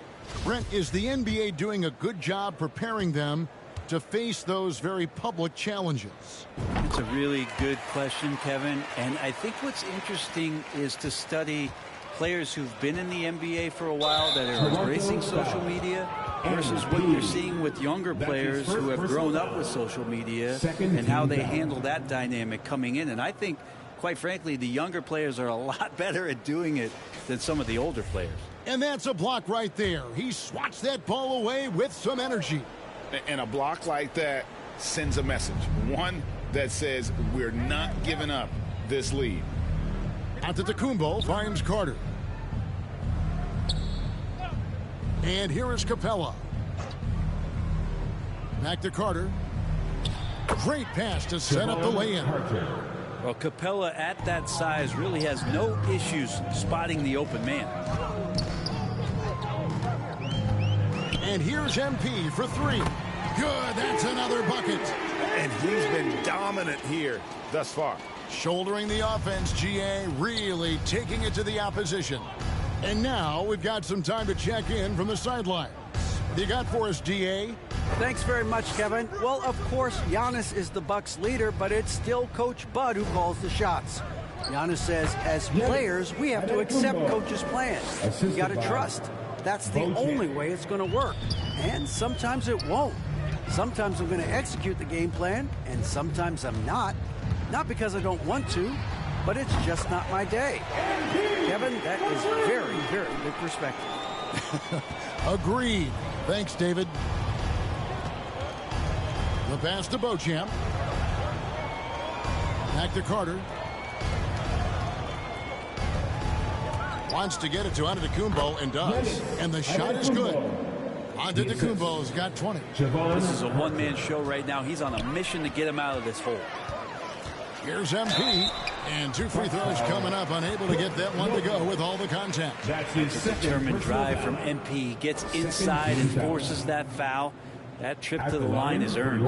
Brent, is the NBA doing a good job preparing them to face those very public challenges? It's a really good question, Kevin. And I think what's interesting is to study players who've been in the NBA for a while that are embracing social media versus what you're seeing with younger players who have grown up with social media and how they handle that dynamic coming in. And I think, quite frankly, the younger players are a lot better at doing it than some of the older players. And that's a block right there. He swats that ball away with some energy. And a block like that sends a message. One that says we're not giving up this lead. Antetokounmpo finds Carter. And here is Capella. Back to Carter. Great pass to set up the lay-in. Well, Capella at that size really has no issues spotting the open man. And here's MP for 3. Good, that's another bucket. And he's been dominant here thus far. Shouldering the offense, GA really taking it to the opposition. And now we've got some time to check in from the sidelines. What do you got for us, GA? Thanks very much, Kevin. Well, of course, Giannis is the Bucks leader, but it's still Coach Bud who calls the shots. Giannis says, as players, we have to accept Coach's plan. You got to trust. That's the only way it's going to work. And sometimes it won't. Sometimes I'm going to execute the game plan, and sometimes I'm not. Not because I don't want to, but it's just not my day. Kevin, that is very, very good perspective. Agreed. Thanks, David. The pass to Beauchamp. Back to Carter. Wants to get it to Antetokounmpo and does. And the shot is good. Antetokounmpo's got 20. This is a one-man show right now. He's on a mission to get him out of this hole. Here's MP. And 2 free throws coming up. Unable to get that one to go with all the contact. It's a determined drive from MP. He gets inside and forces that foul. That trip to the line is earned.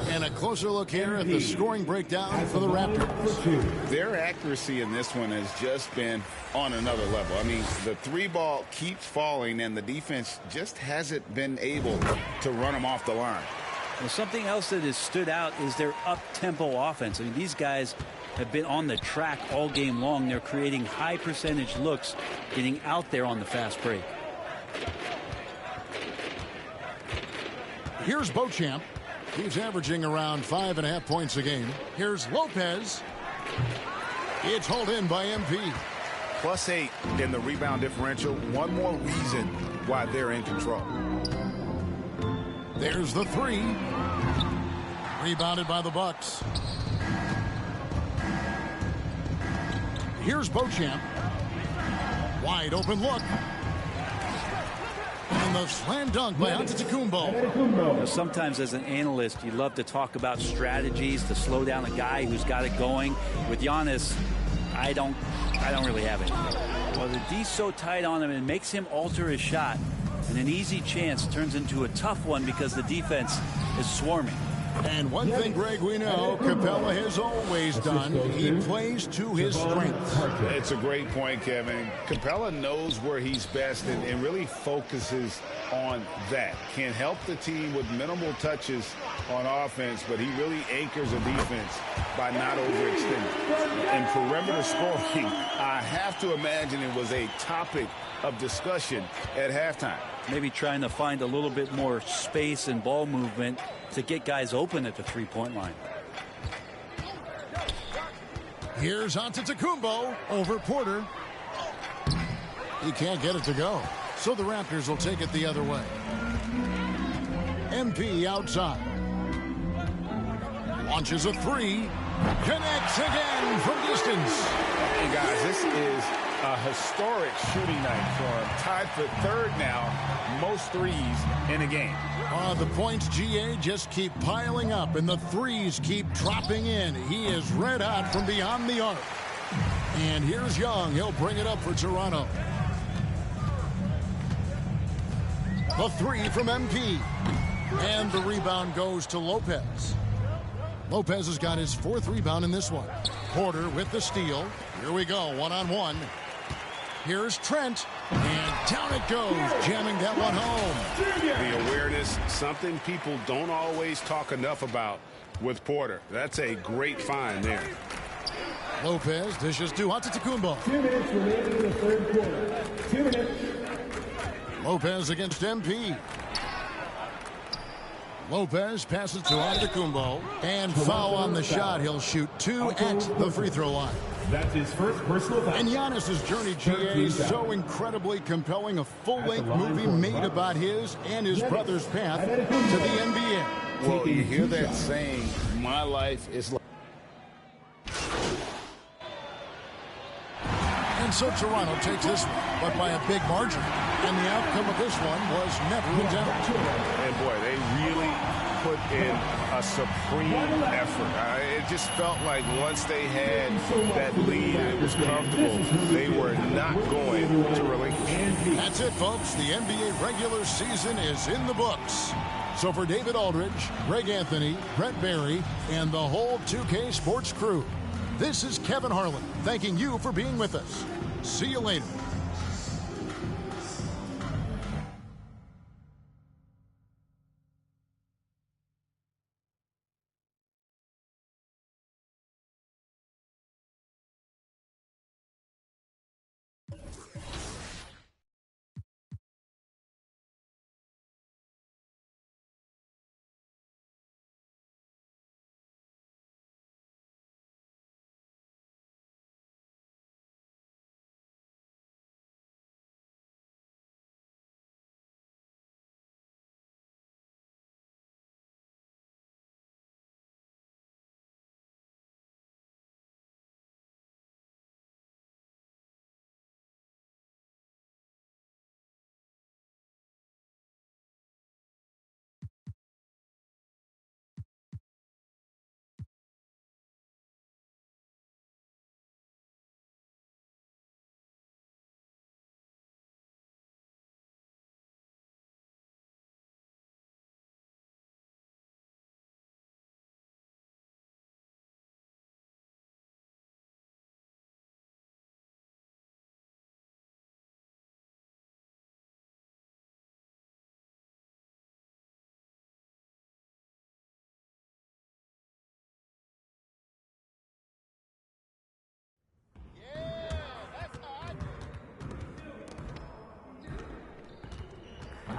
And a closer look here at the scoring breakdown for the Raptors. Their accuracy in this one has just been on another level. I mean, the 3-ball keeps falling, and the defense just hasn't been able to run them off the line. Well, something else that has stood out is their up-tempo offense. I mean, these guys have been on the track all game long. They're creating high-percentage looks, getting out there on the fast break. Here's Beauchamp. He's averaging around 5.5 points a game. Here's Lopez. It's hauled in by MP. +8 in the rebound differential. One more reason why they're in control. There's the 3. Rebounded by the Bucks. Here's Beauchamp. Wide open look. And the slam dunk by Antetokounmpo. Sometimes as an analyst, you love to talk about strategies to slow down a guy who's got it going. With Giannis, I don't really have it. Well, the D's so tight on him, it makes him alter his shot. And an easy chance turns into a tough one because the defense is swarming. And one thing, Greg, we know Capella has always done. He plays to his strengths. It's a great point, Kevin. Capella knows where he's best and really focuses on that. Can help the team with minimal touches on offense, but he really anchors a defense by not overextending. In perimeter scoring, I have to imagine it was a topic of discussion at halftime. Maybe trying to find a little bit more space and ball movement to get guys open at the three-point line. Here's Antetokounmpo over Porter. He can't get it to go. So the Raptors will take it the other way. MP outside. Launches a 3. Connects again from distance. Hey, guys, this is a historic shooting night for him. Tied for third now, most threes in a game. The points, GA, just keep piling up, and the threes keep dropping in. He is red hot from beyond the arc. And here's Young. He'll bring it up for Toronto. The three from MP. And the rebound goes to Lopez. Lopez has got his fourth rebound in this one. Porter with the steal. Here we go, one-on-one. Here's Trent, and down it goes, jamming that one home. The awareness, something people don't always talk enough about with Porter. That's a great find there. Lopez dishes to Antetokounmpo. 2 minutes remaining in the third quarter. 2 minutes. Lopez against MP. Lopez passes to Antetokounmpo, and foul on the shot. He'll shoot 2 at the free throw line. That's his first personal foul. And Giannis's journey, GA, is so incredibly compelling. A full-length movie made about his and his brother's path to the NBA. Well, you hear that saying, my life is like... And so Toronto takes this one, but by a big margin. And the outcome of this one was never in doubt. And boy, they really put in a supreme effort. It just felt like once they had that lead and it was comfortable, they were not going to relinquish. That's it, folks. The NBA regular season is in the books. So for David Aldridge, Greg Anthony, Brett Barry, and the whole 2K Sports crew, this is Kevin Harlan thanking you for being with us. See you later.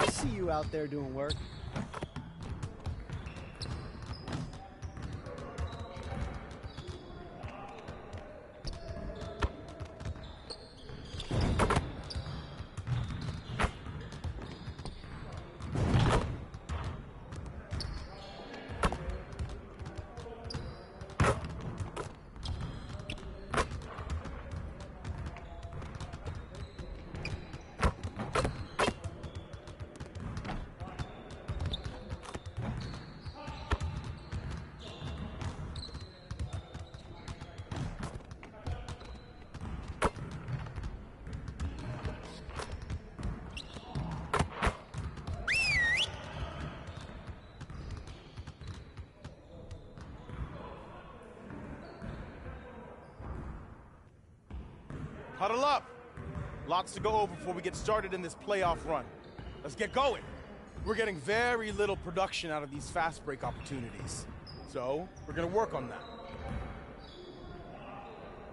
I see you out there doing work. Huddle up. Lots to go over before we get started in this playoff run. Let's get going. We're getting very little production out of these fast break opportunities. So we're going to work on that.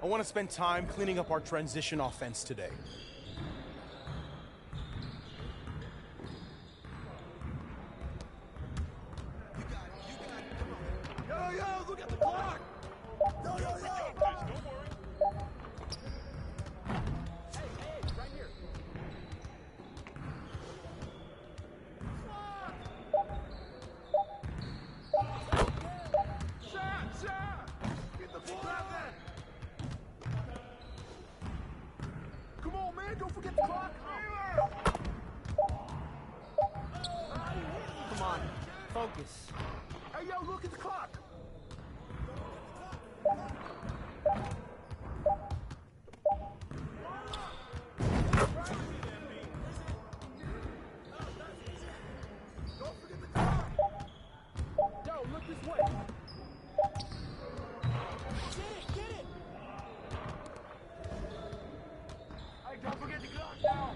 I want to spend time cleaning up our transition offense today. Look at the clock! Yo! Come on, focus. Hey, yo, look at the clock. Don't forget the clock. Yo, look this way. Get it. Hey, don't forget the clock now.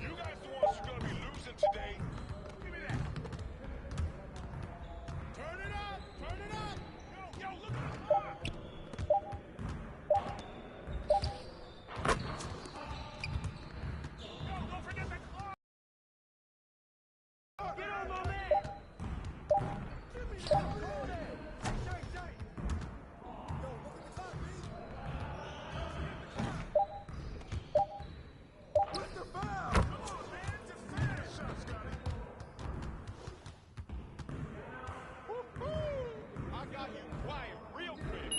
You guys the ones who are going to be losing today. Give me that. Turn it up. Yo, look at the clock. Yo, don't forget the clock. Get on, my man. Give me that. Go there. Tight. Yo, look at the clock, B. What's the foul? Come on, man. Just finish. Shot, Scotty. I got you quiet real quick.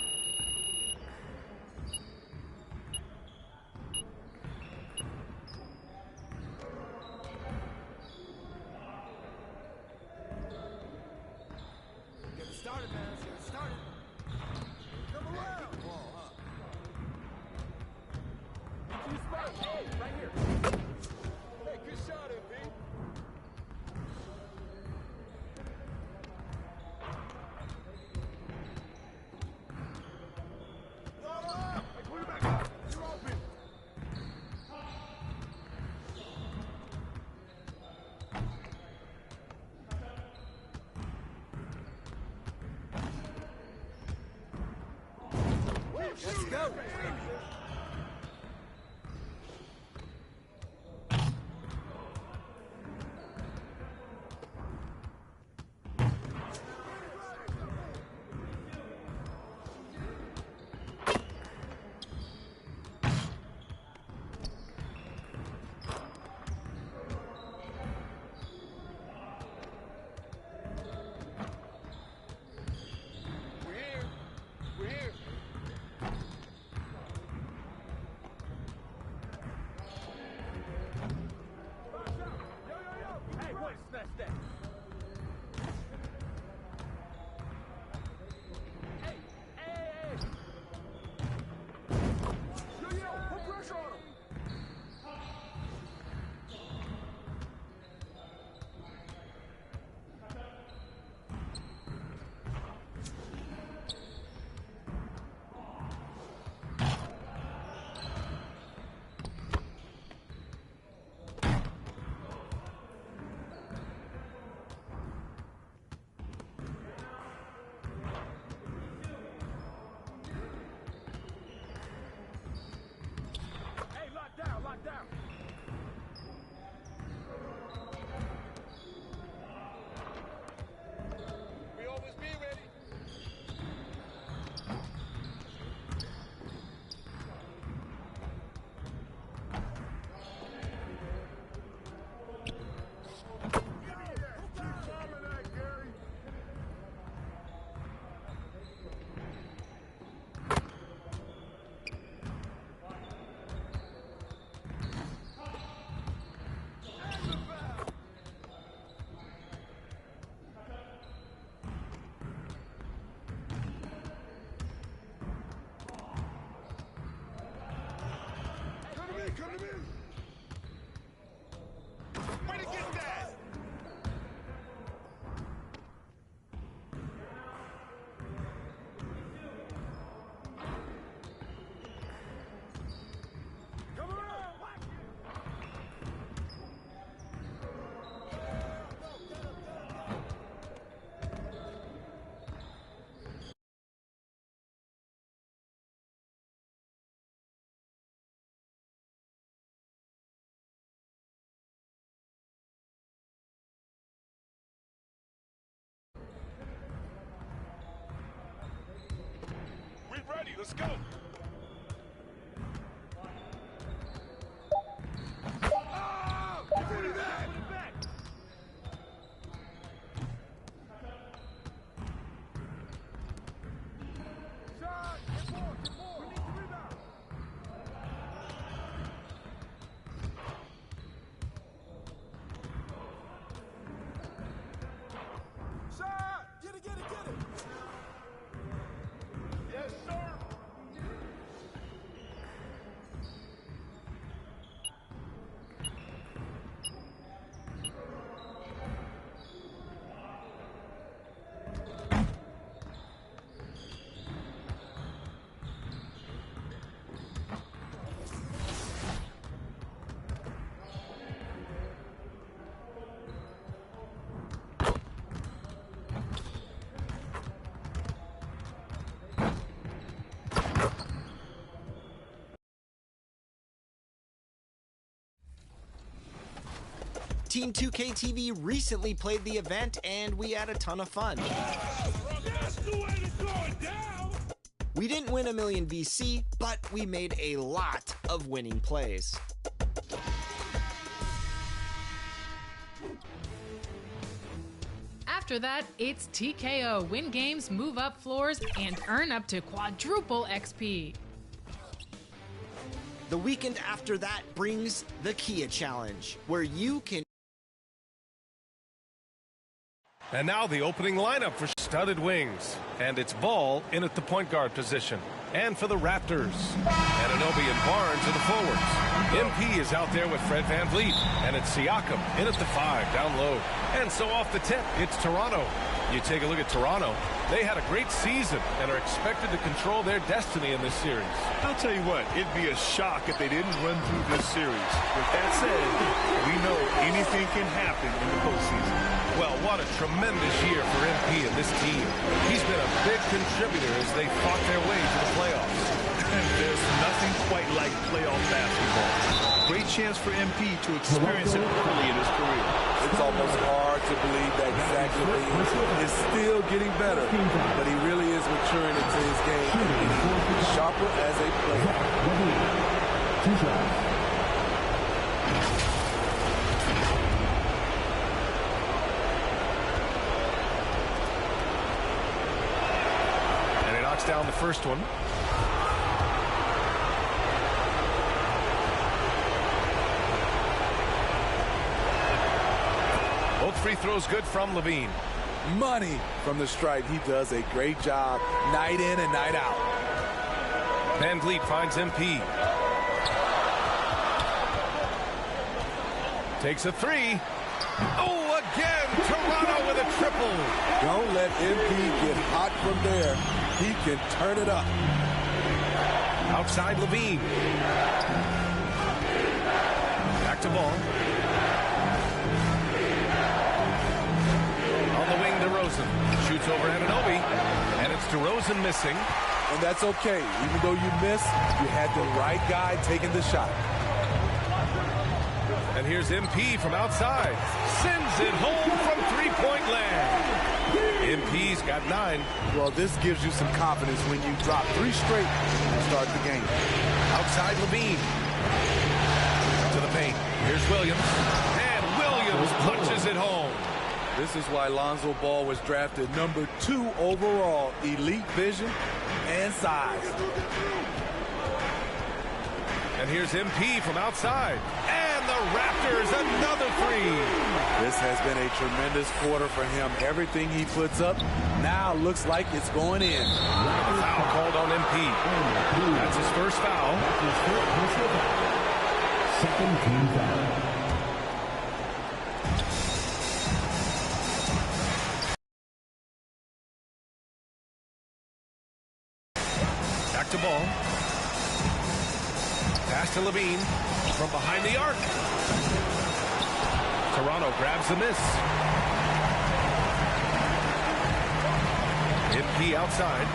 Get it started, man. Let's get it started. Come around. Ball, huh? Into your spot. Hey, right here. Hey, good shot, MP. Hey, put it back up. You're open. Let's go. We're here. Hey, boy, smash that. Hey. Yo, put pressure on him. Hey, lock down. We always be ready. Come to me. Way to get that. Come around. Watch it. We ready. Let's go. Put it back. Team 2K TV recently played the event, and we had a ton of fun. We didn't win a million VC, but we made a lot of winning plays. After that, it's TKO. Win games, move up floors, and earn up to quadruple XP. The weekend after that brings the Kia Challenge, where you can... And now the opening lineup for Studded Wings. And it's Ball in at the point guard position. And for the Raptors, Anunoby and Barnes are the forwards. MP is out there with Fred VanVleet. And it's Siakam in at the 5, down low. And so off the tip, it's Toronto. You take a look at Toronto. They had a great season and are expected to control their destiny in this series. I'll tell you what, it'd be a shock if they didn't run through this series. With that said, we know anything can happen in the postseason. Well, what a tremendous year for MP and this team. He's been a big contributor as they fought their way to the playoffs. There's nothing quite like playoff basketball. Great chance for MP to experience it early in his career. It's almost hard to believe that Zach LaVine is still getting better, but he really is maturing into his game and getting sharper as a player. And he knocks down the first one. Both free throws good from LaVine. Money from the stripe. He does a great job night in and night out. VanVleet finds MP. Takes a 3. Oh, again, Toronto with a triple. Don't let MP get hot from there. He can turn it up. Outside LaVine. Back to Ball. On the wing, DeRozan. Shoots over Anunoby. And it's DeRozan missing. And that's okay. Even though you missed, you had the right guy taking the shot. And here's MP from outside. Sends it home from three-point land. MP's got 9. Well, this gives you some confidence when you drop 3 straight and start the game. Outside LaVine. To the paint. Here's Williams. And Williams punches it home. This is why Lonzo Ball was drafted number 2 overall. Elite vision and size. And here's MP from outside. And the Raptors, another 3. This has been a tremendous quarter for him. Everything he puts up now looks like it's going in. A foul called on MP. That's his first foul. Second team foul. Back to Ball. Pass to LaVine from behind the arc. Toronto grabs the miss. MP outside.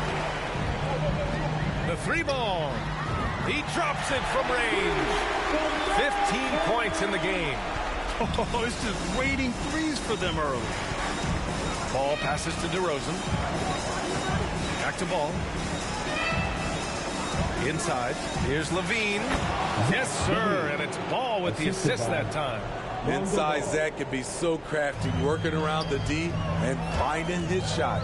The 3-ball. He drops it from range. 15 points in the game. Oh, it's just raining threes for them early. Ball passes to DeRozan. Back to Ball. Inside. Here's LaVine. Yes, sir. And it's Ball with the assist that time. Inside, Zach can be so crafty, working around the D and finding his shot.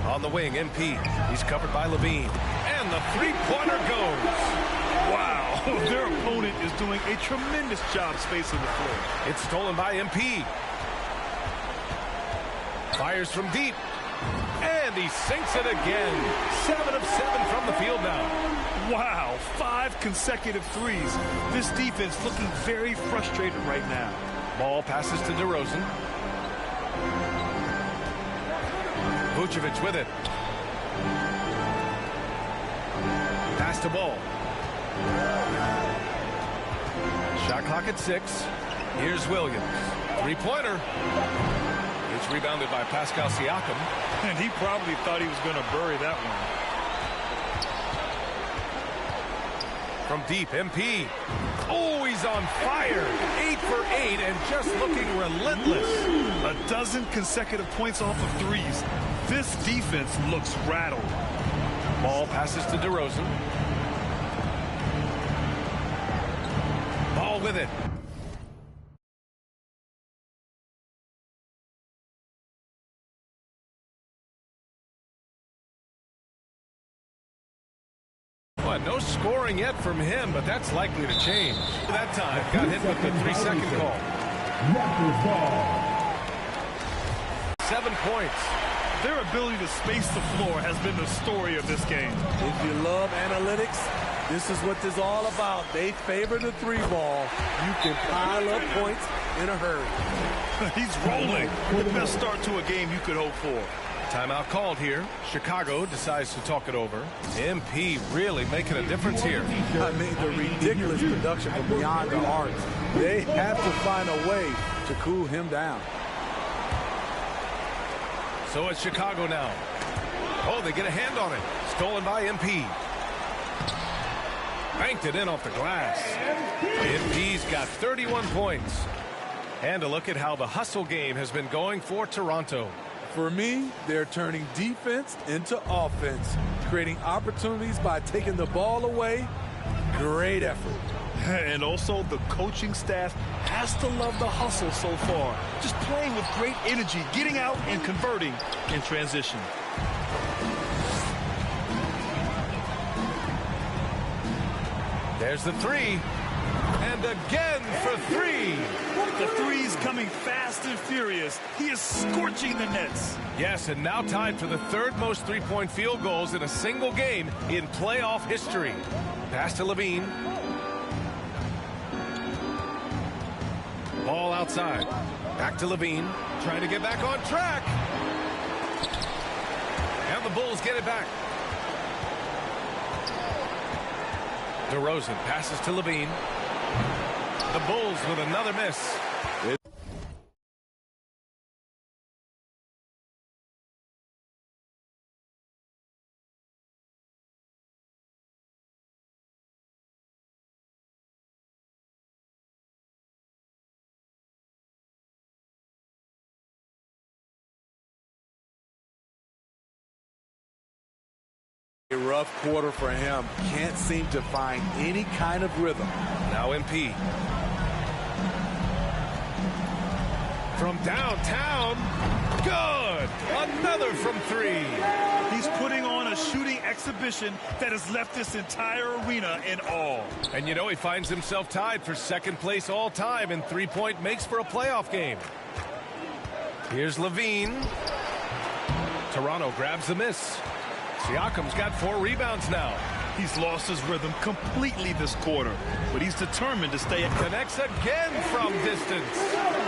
On the wing, MP. He's covered by LaVine. And the three-pointer goes. Wow. Their opponent is doing a tremendous job spacing the floor. It's stolen by MP. Fires from deep. And he sinks it again. 7 of 7 from the field now. Wow, 5 consecutive threes. This defense looking very frustrated right now. Ball passes to DeRozan. Vucevic with it. Pass to Ball. Shot clock at 6. Here's Williams. Three-pointer. It's rebounded by Pascal Siakam. And he probably thought he was going to bury that one. from deep, MP. Oh, he's on fire. 8 for 8 and just looking relentless. A dozen consecutive points off of threes. This defense looks rattled. Ball passes to DeRozan. Ball with it. Well, no scoring yet from him, but that's likely to change. That time, got hit with the 3-second call. 7 points. Their ability to space the floor has been the story of this game. If you love analytics, this is what this is all about. They favor the 3-ball. You can pile up points in a hurry. He's rolling. The best start to a game you could hope for. Timeout called here. Chicago decides to talk it over. MP really making a difference here. I mean, the ridiculous production from beyond the arcs. They have to find a way to cool him down. So it's Chicago now. Oh, they get a hand on it. Stolen by MP. Banked it in off the glass. MP's got 31 points. And a look at how the hustle game has been going for Toronto. For me, they're turning defense into offense, creating opportunities by taking the ball away. Great effort. And also, the coaching staff has to love the hustle so far. Just playing with great energy, getting out and converting in transition. There's the 3. And again for 3. The three's coming fast and furious. He is scorching the nets. Yes, and now tied for the 3rd most three-point field goals in a single game in playoff history. Pass to Levine. Ball outside. Back to Levine. Trying to get back on track. And the Bulls get it back. DeRozan passes to Levine. The Bulls with another miss. A rough quarter for him. Can't seem to find any kind of rhythm. Now MP. From downtown. Good. Another from 3. He's putting on a shooting exhibition that has left this entire arena in awe. And you know, he finds himself tied for 2nd place all time in three-point makes for a playoff game. Here's Levine. Toronto grabs the miss. Siakam's got 4 rebounds now. He's lost his rhythm completely this quarter, but he's determined to stay. Connects again from distance.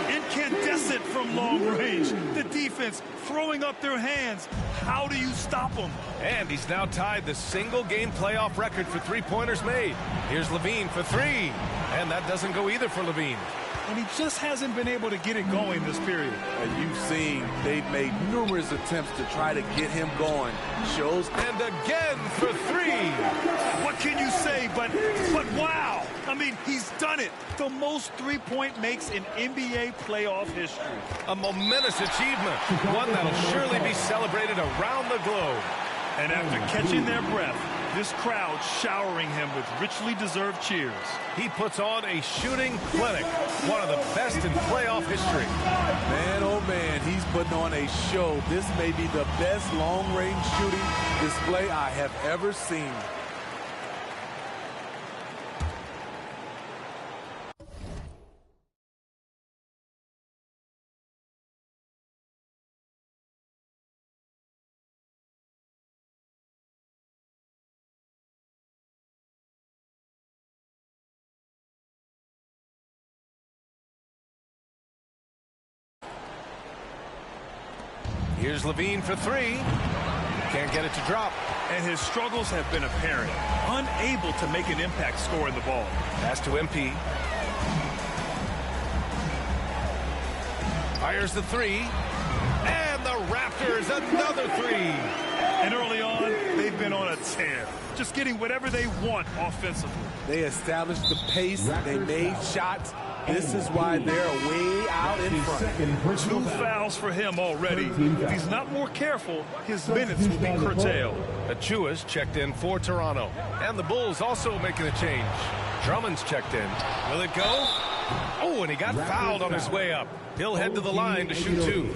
Incandescent from long range. The defense throwing up their hands. How do you stop him? And he's now tied the single-game playoff record for three-pointers made. Here's Levine for 3. And that doesn't go either for Levine. And he just hasn't been able to get it going this period. And you've seen they've made numerous attempts to try to get him going. Shows. And again for 3. What can you say but wow. I mean, he's done it. The most three-point makes in NBA playoff history. A momentous achievement. One that'll surely be celebrated around the globe. And after catching their breath, this crowd showering him with richly deserved cheers. He puts on a shooting clinic, one of the best in playoff history. Man, oh man, he's putting on a show. This may be the best long-range shooting display I have ever seen. Here's Levine for 3. Can't get it to drop. And his struggles have been apparent. Unable to make an impact scoring the ball. Pass to MP. Fires the 3. And the Raptors another 3. And early on, they've been on a tear, just getting whatever they want offensively. They established the pace. They made shots. This is why they're way out in front. 2 fouls for him already. If he's not more careful, his minutes will be curtailed. Achua's checked in for Toronto. And the Bulls also making a change. Drummond's checked in. Will it go? Oh, and he got fouled on his way up. He'll head to the line to shoot 2.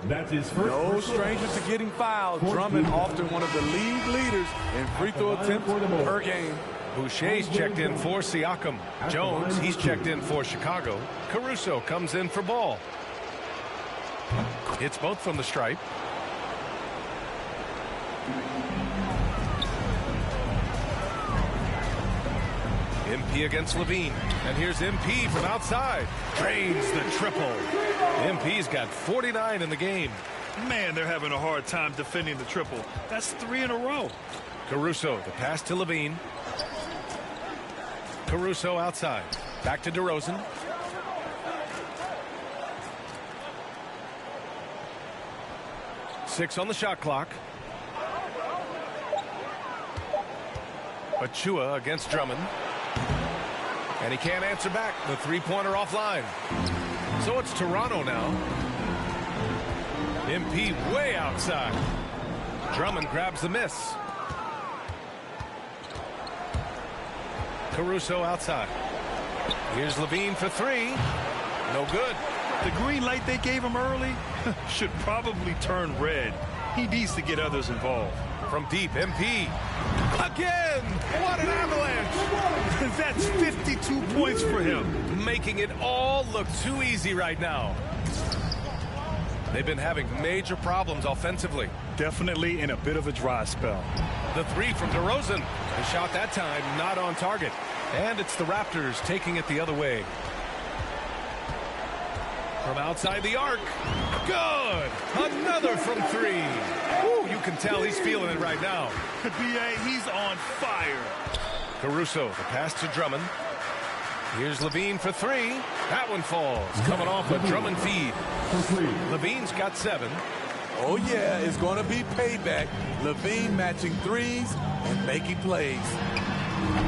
That's his first. No stranger to getting fouled. Drummond often one of the league leaders in free throw attempts per game. Boucher's checked in for Siakam. Jones, he's checked in for Chicago. Caruso comes in for Ball. Hits both from the stripe. MP against Levine. And here's MP from outside. Drains the triple. MP's got 49 in the game. Man, they're having a hard time defending the triple. That's 3 in a row. Caruso, the pass to Levine. Caruso outside. Back to DeRozan. Six on the shot clock. Achua against Drummond. And he can't answer back. The three-pointer offline. So it's Toronto now. MP way outside. Drummond grabs the miss. Caruso outside. Here's Levine for 3. No good. The green light they gave him early should probably turn red. He needs to get others involved. From deep, MP. Again! What an avalanche! That's 52 points for him. Making it all look too easy right now. They've been having major problems offensively. Definitely in a bit of a dry spell. The 3 from DeRozan. The shot that time not on target. And it's the Raptors taking it the other way. From outside the arc. Good! Another from 3. Woo, you can tell he's feeling it right now. B.A., he's on fire. Caruso, the pass to Drummond. Here's Levine for 3. That one falls. Coming off a Drummond feed. Levine's got 7. Oh, yeah, it's going to be payback. Levine matching threes and making plays.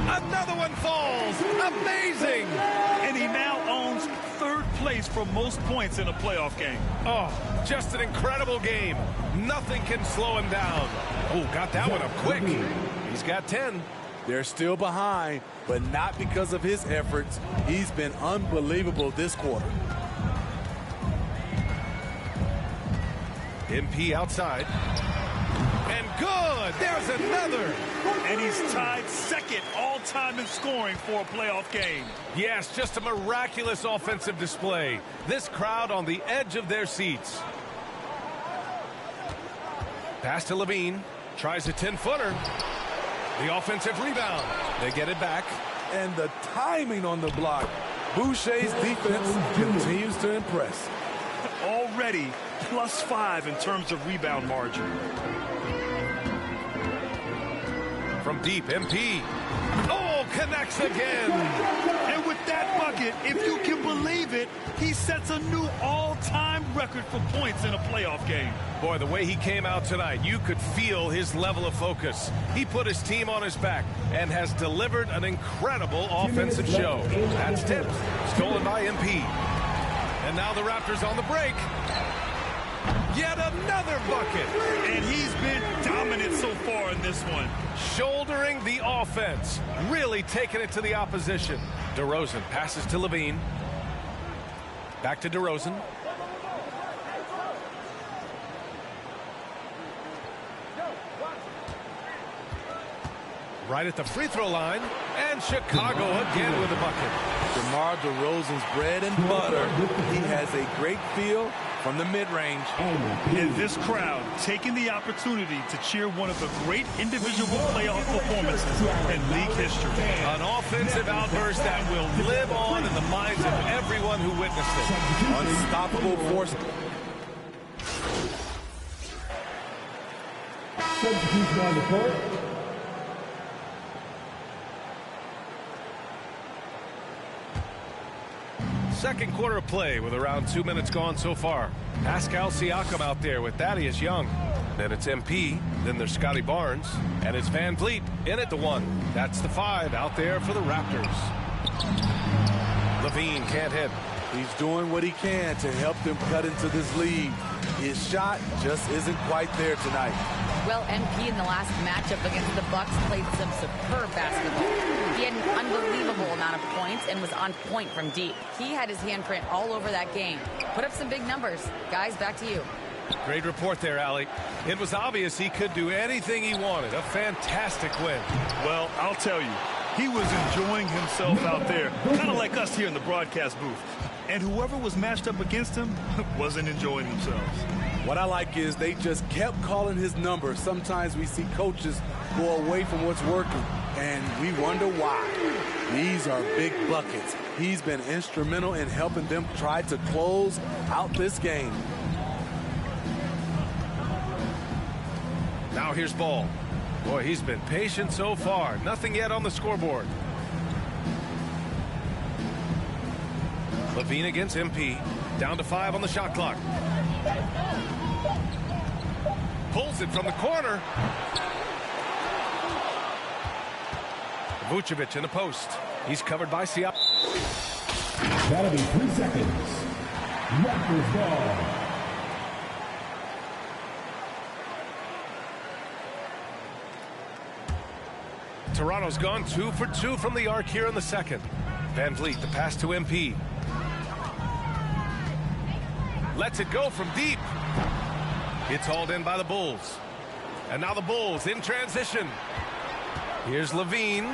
Another one falls. Amazing. And he now owns 3rd place for most points in a playoff game. Oh, just an incredible game. Nothing can slow him down. Oh, got that one up quick. He's got 10. They're still behind, but not because of his efforts. He's been unbelievable this quarter. MP outside. And good! There's another! And he's tied 2nd all-time in scoring for a playoff game. Yes, just a miraculous offensive display. This crowd on the edge of their seats. Pass to Levine. Tries a 10-footer. The offensive rebound. They get it back. And the timing on the block. Boucher's defense continues to impress. Already +5 in terms of rebound margin. From deep, MP. Oh, connects again. And with that bucket, if you can believe it, he sets a new all-time record for points in a playoff game. Boy, the way he came out tonight, you could feel his level of focus. He put his team on his back and has delivered an incredible offensive show. That's tipped. Stolen by MP. And now the Raptors on the break. Yet another bucket. And he's been dominant so far in this one. Shouldering the offense. Really taking it to the opposition. DeRozan passes to Levine. Back to DeRozan. Right at the free throw line. And Chicago again with a bucket. DeMar DeRozan's bread and butter. He has a great feel from the mid-range. And this crowd taking the opportunity to cheer one of the great individual playoff performances in league history. An offensive outburst that will live on in the minds of everyone who witnessed it. Unstoppable force. Substitution on the court. Second quarter of play with around 2 minutes gone so far. Pascal Siakam out there with Thaddeus Young. Then it's MP. Then there's Scotty Barnes. And it's Van Vliet in at the 1. That's the 5 out there for the Raptors. Levine can't hit. He's doing what he can to help them cut into this lead. His shot just isn't quite there tonight. Well, MP in the last matchup against the Bucks played some superb basketball. He had an unbelievable amount of points and was on point from deep. He had his handprint all over that game. Put up some big numbers. Guys, back to you. Great report there, Allie. It was obvious he could do anything he wanted. A fantastic win. Well, I'll tell you, he was enjoying himself out there, kind of like us here in the broadcast booth. And whoever was matched up against him wasn't enjoying themselves. What I like is they just kept calling his number. Sometimes we see coaches go away from what's working, and we wonder why. These are big buckets. He's been instrumental in helping them try to close out this game. Now here's Ball. Boy, he's been patient so far. Nothing yet on the scoreboard. Levine against MP. Down to 5 on the shot clock. Pulls it from the corner. Vucevic in the post. He's covered by Siakam. That'll be 3 seconds. Raptors ball. Toronto's gone 2 for 2 from the arc here in the second. Van Vliet, the pass to MP. Lets it go from deep. It's hauled in by the Bulls. And now the Bulls in transition. Here's Levine.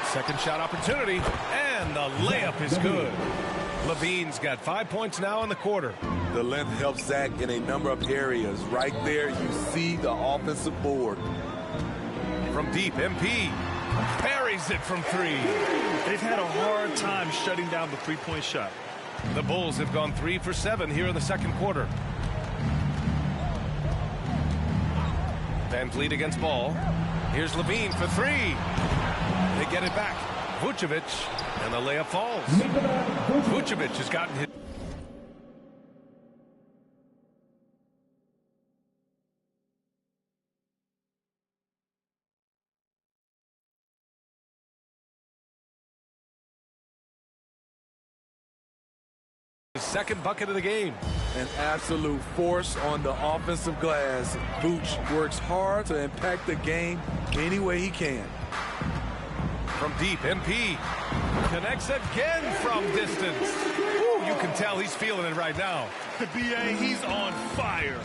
Second shot opportunity. And the layup is good. Levine's got 5 points now in the quarter. The length helps Zach in a number of areas. Right there, you see the offensive board. From deep, MP parries it from 3. They've had a hard time shutting down the three-point shot. The Bulls have gone 3 for 7 here in the second quarter. Van Vliet against Ball. Here's Levine for 3. They get it back. Vucevic, and the layup falls. Vucevic has gotten hit. Second bucket of the game. An absolute force on the offensive glass. Vooch works hard to impact the game any way he can. From deep, MP connects again from distance. Ooh, you can tell he's feeling it right now. BA, he's on fire.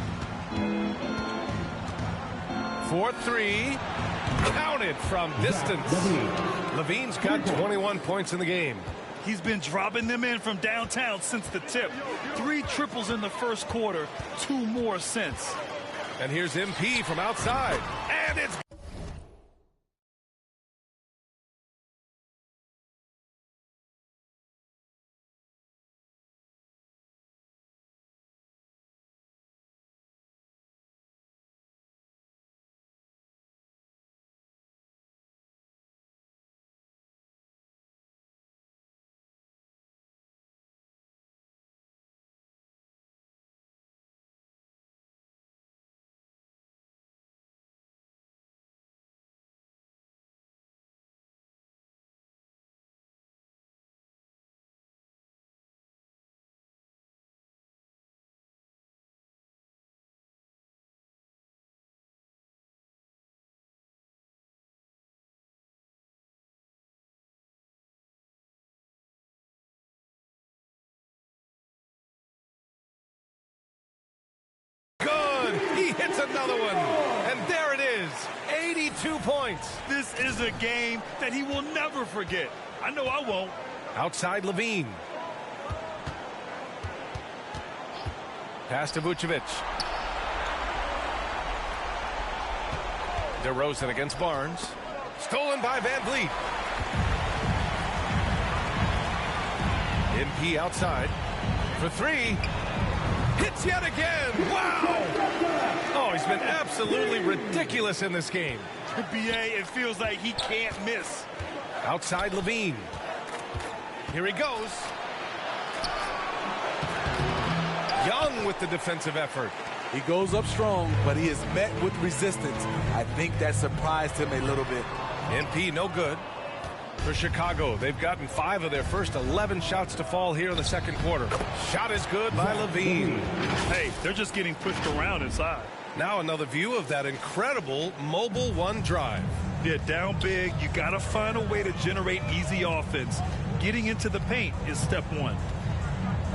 4-3. Counted from distance. Levine's got 21 points in the game. He's been dropping them in from downtown since the tip. 3 triples in the first quarter, 2 more since. And here's MP from outside. And it's... He hits another one. And there it is. 82 points. This is a game that he will never forget. I know I won't. Outside Levine. Pass to Vucevic. DeRozan against Barnes. Stolen by Van Vliet. MP outside for 3. Hits yet again. Wow. Oh, he's been absolutely ridiculous in this game. BA, it feels like he can't miss. Outside Levine. Here he goes. Young with the defensive effort. He goes up strong, but he is met with resistance. I think that surprised him a little bit. MP no good. For Chicago, they've gotten 5 of their first 11 shots to fall here in the second quarter. Shot is good by Levine. Hey, they're just getting pushed around inside. Now another view of that incredible mobile one drive. Yeah, down big, you got to find a way to generate easy offense. Getting into the paint is step one.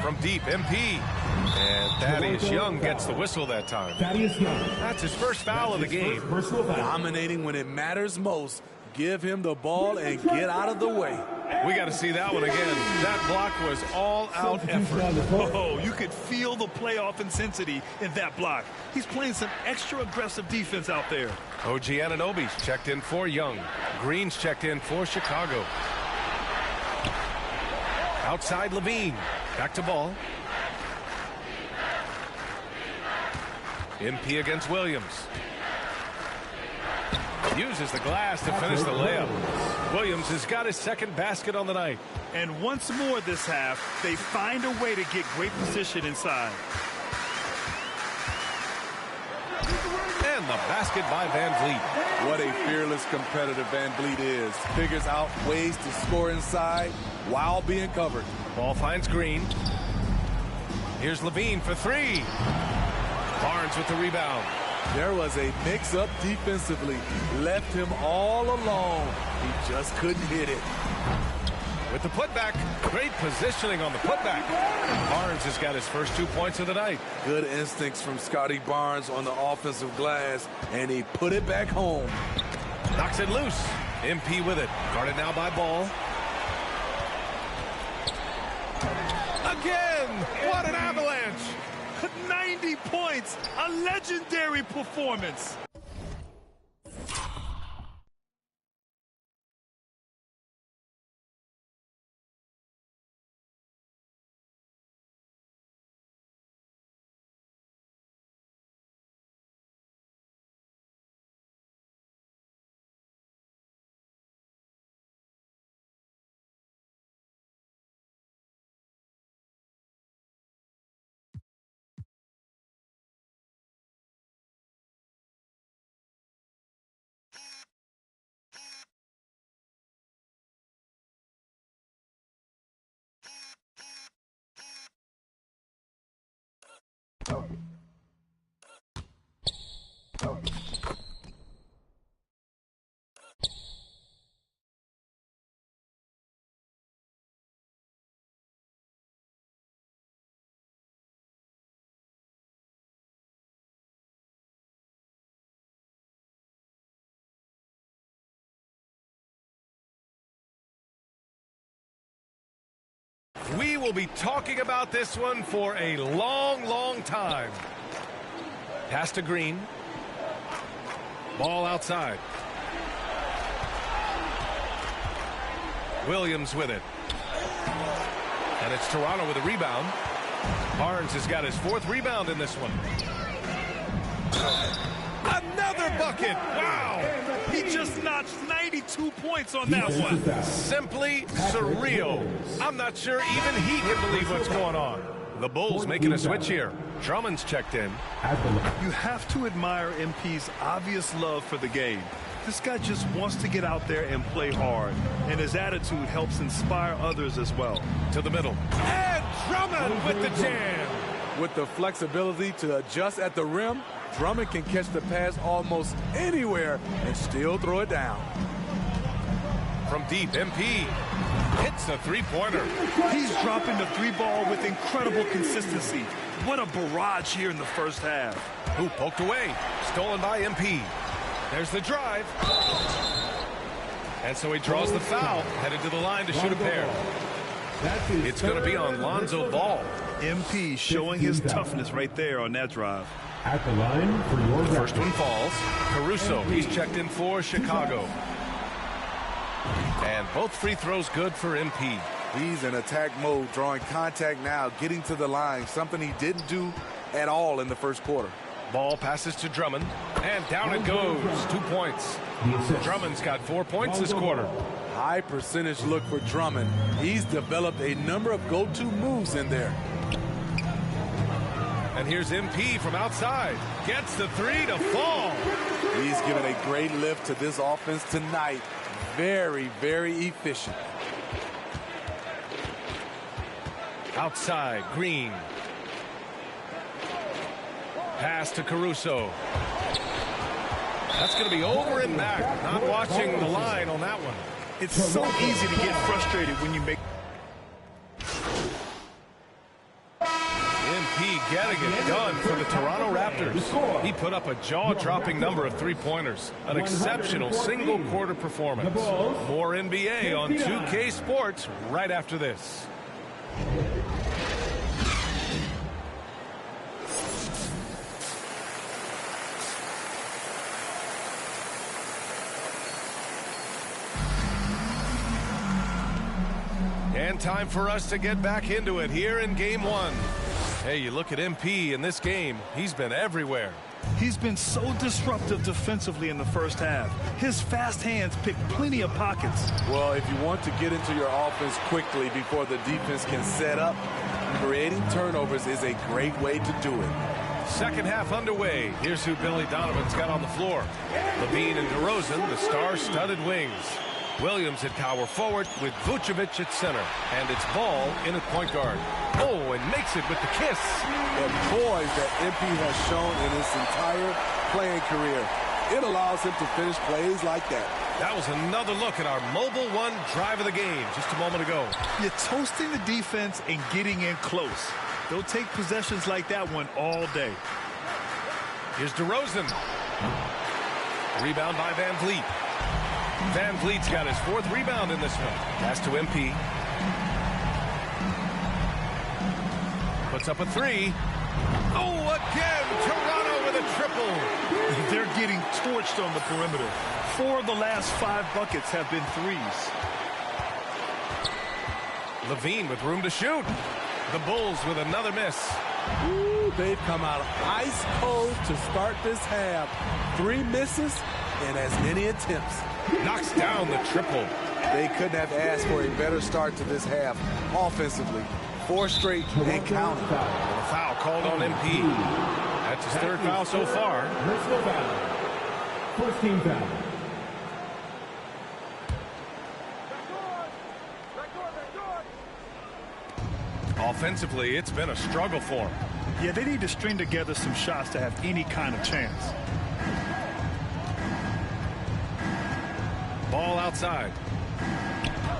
From deep, MP. And Thaddeus Young gets the whistle that time. That's his first foul of the game. Dominating when it matters most. Give him the ball and get out of the way. We got to see that one again. That block was all-out effort. Oh, you could feel the playoff intensity in that block. He's playing some extra aggressive defense out there. OG Anunoby's checked in for Young. Green's checked in for Chicago. Outside Levine. Back to ball. MP against Williams. Uses the glass to finish the layup. Williams has got his second basket on the night. And once more this half, they find a way to get great position inside. And the basket by Van Vliet. What a fearless competitor Van Vliet is. Figures out ways to score inside while being covered. Ball finds Green. Here's Levine for 3. Barnes with the rebound. There was a mix-up defensively. Left him all alone. He just couldn't hit it. With the putback. Great positioning on the putback. Barnes has got his first 2 points of the night. Good instincts from Scotty Barnes on the offensive glass, and he put it back home. Knocks it loose. MP with it. Guarded now by Ball. Again! What an avalanche! 90 points, a legendary performance. We will be talking about this one for a long, long time. Pass to Green. Ball outside. Williams with it. And it's Toronto with a rebound. Barnes has got his 4th rebound in this one. Another bucket! Wow! He just notched 92 points on that one. Simply surreal. I'm not sure even he can believe what's going on. The Bulls making a switch here. Drummond's checked in. You have to admire MP's obvious love for the game. This guy just wants to get out there and play hard, and his attitude helps inspire others as well. To the middle. And Drummond with the jam. With the flexibility to adjust at the rim, Drummond can catch the pass almost anywhere and still throw it down. From deep, MP hits a 3-pointer. He's dropping the 3-ball with incredible consistency. What a barrage here in the first half. Who poked away. Stolen by MP. There's the drive. And so he draws the foul. Headed to the line to shoot a pair. It's going to be on Lonzo Ball. MP showing his toughness right there on that drive. At the line for your the first one falls. Caruso, he's checked in for Chicago. And both free throws good for MP. He's in attack mode, drawing contact now, getting to the line, something he didn't do at all in the first quarter. Ball passes to Drummond, and down it goes. 2 points. Drummond's got 4 points this quarter. High percentage look for Drummond. He's developed a number of go-to moves in there. And here's MP from outside. Gets the three to fall. He's given a great lift to this offense tonight. Very, very efficient. Outside, Green. Pass to Caruso. That's going to be over and back. Not watching the line on that one. It's so easy to get frustrated when you make... MP getting it done for the Toronto Raptors. He put up a jaw-dropping number of three-pointers. An exceptional single-quarter performance. More NBA on 2K Sports right after this. And time for us to get back into it here in Game 1. Hey, you look at MP in this game, he's been everywhere. He's been so disruptive defensively in the first half. His fast hands pick plenty of pockets. Well, if you want to get into your offense quickly before the defense can set up, creating turnovers is a great way to do it. Second half underway. Here's who Billy Donovan's got on the floor. Levine and DeRozan, the star-studded wings. Williams at power forward with Vucevic at center. And it's Ball in at point guard. Oh, and makes it with the kiss. The poise that MP has shown in his entire playing career. It allows him to finish plays like that. That was another look at our Mobile One drive of the game just a moment ago. You're toasting the defense and getting in close. They'll take possessions like that one all day. Here's DeRozan. Rebound by Van Vliet. Van Vliet's got his fourth rebound in this one. Pass to MP. Puts up a three. Oh, again, Toronto with a triple. They're getting torched on the perimeter. 4 of the last 5 buckets have been threes. Levine with room to shoot. The Bulls with another miss. Ooh, they've come out ice cold to start this half. 3 misses and as many attempts. Knocks down the triple. They couldn't have asked for a better start to this half offensively. 4 straight and counting. A foul called on MP. That's his third foul so far. First team foul. Offensively, it's been a struggle for him. Yeah, they need to string together some shots to have any kind of chance. Ball outside.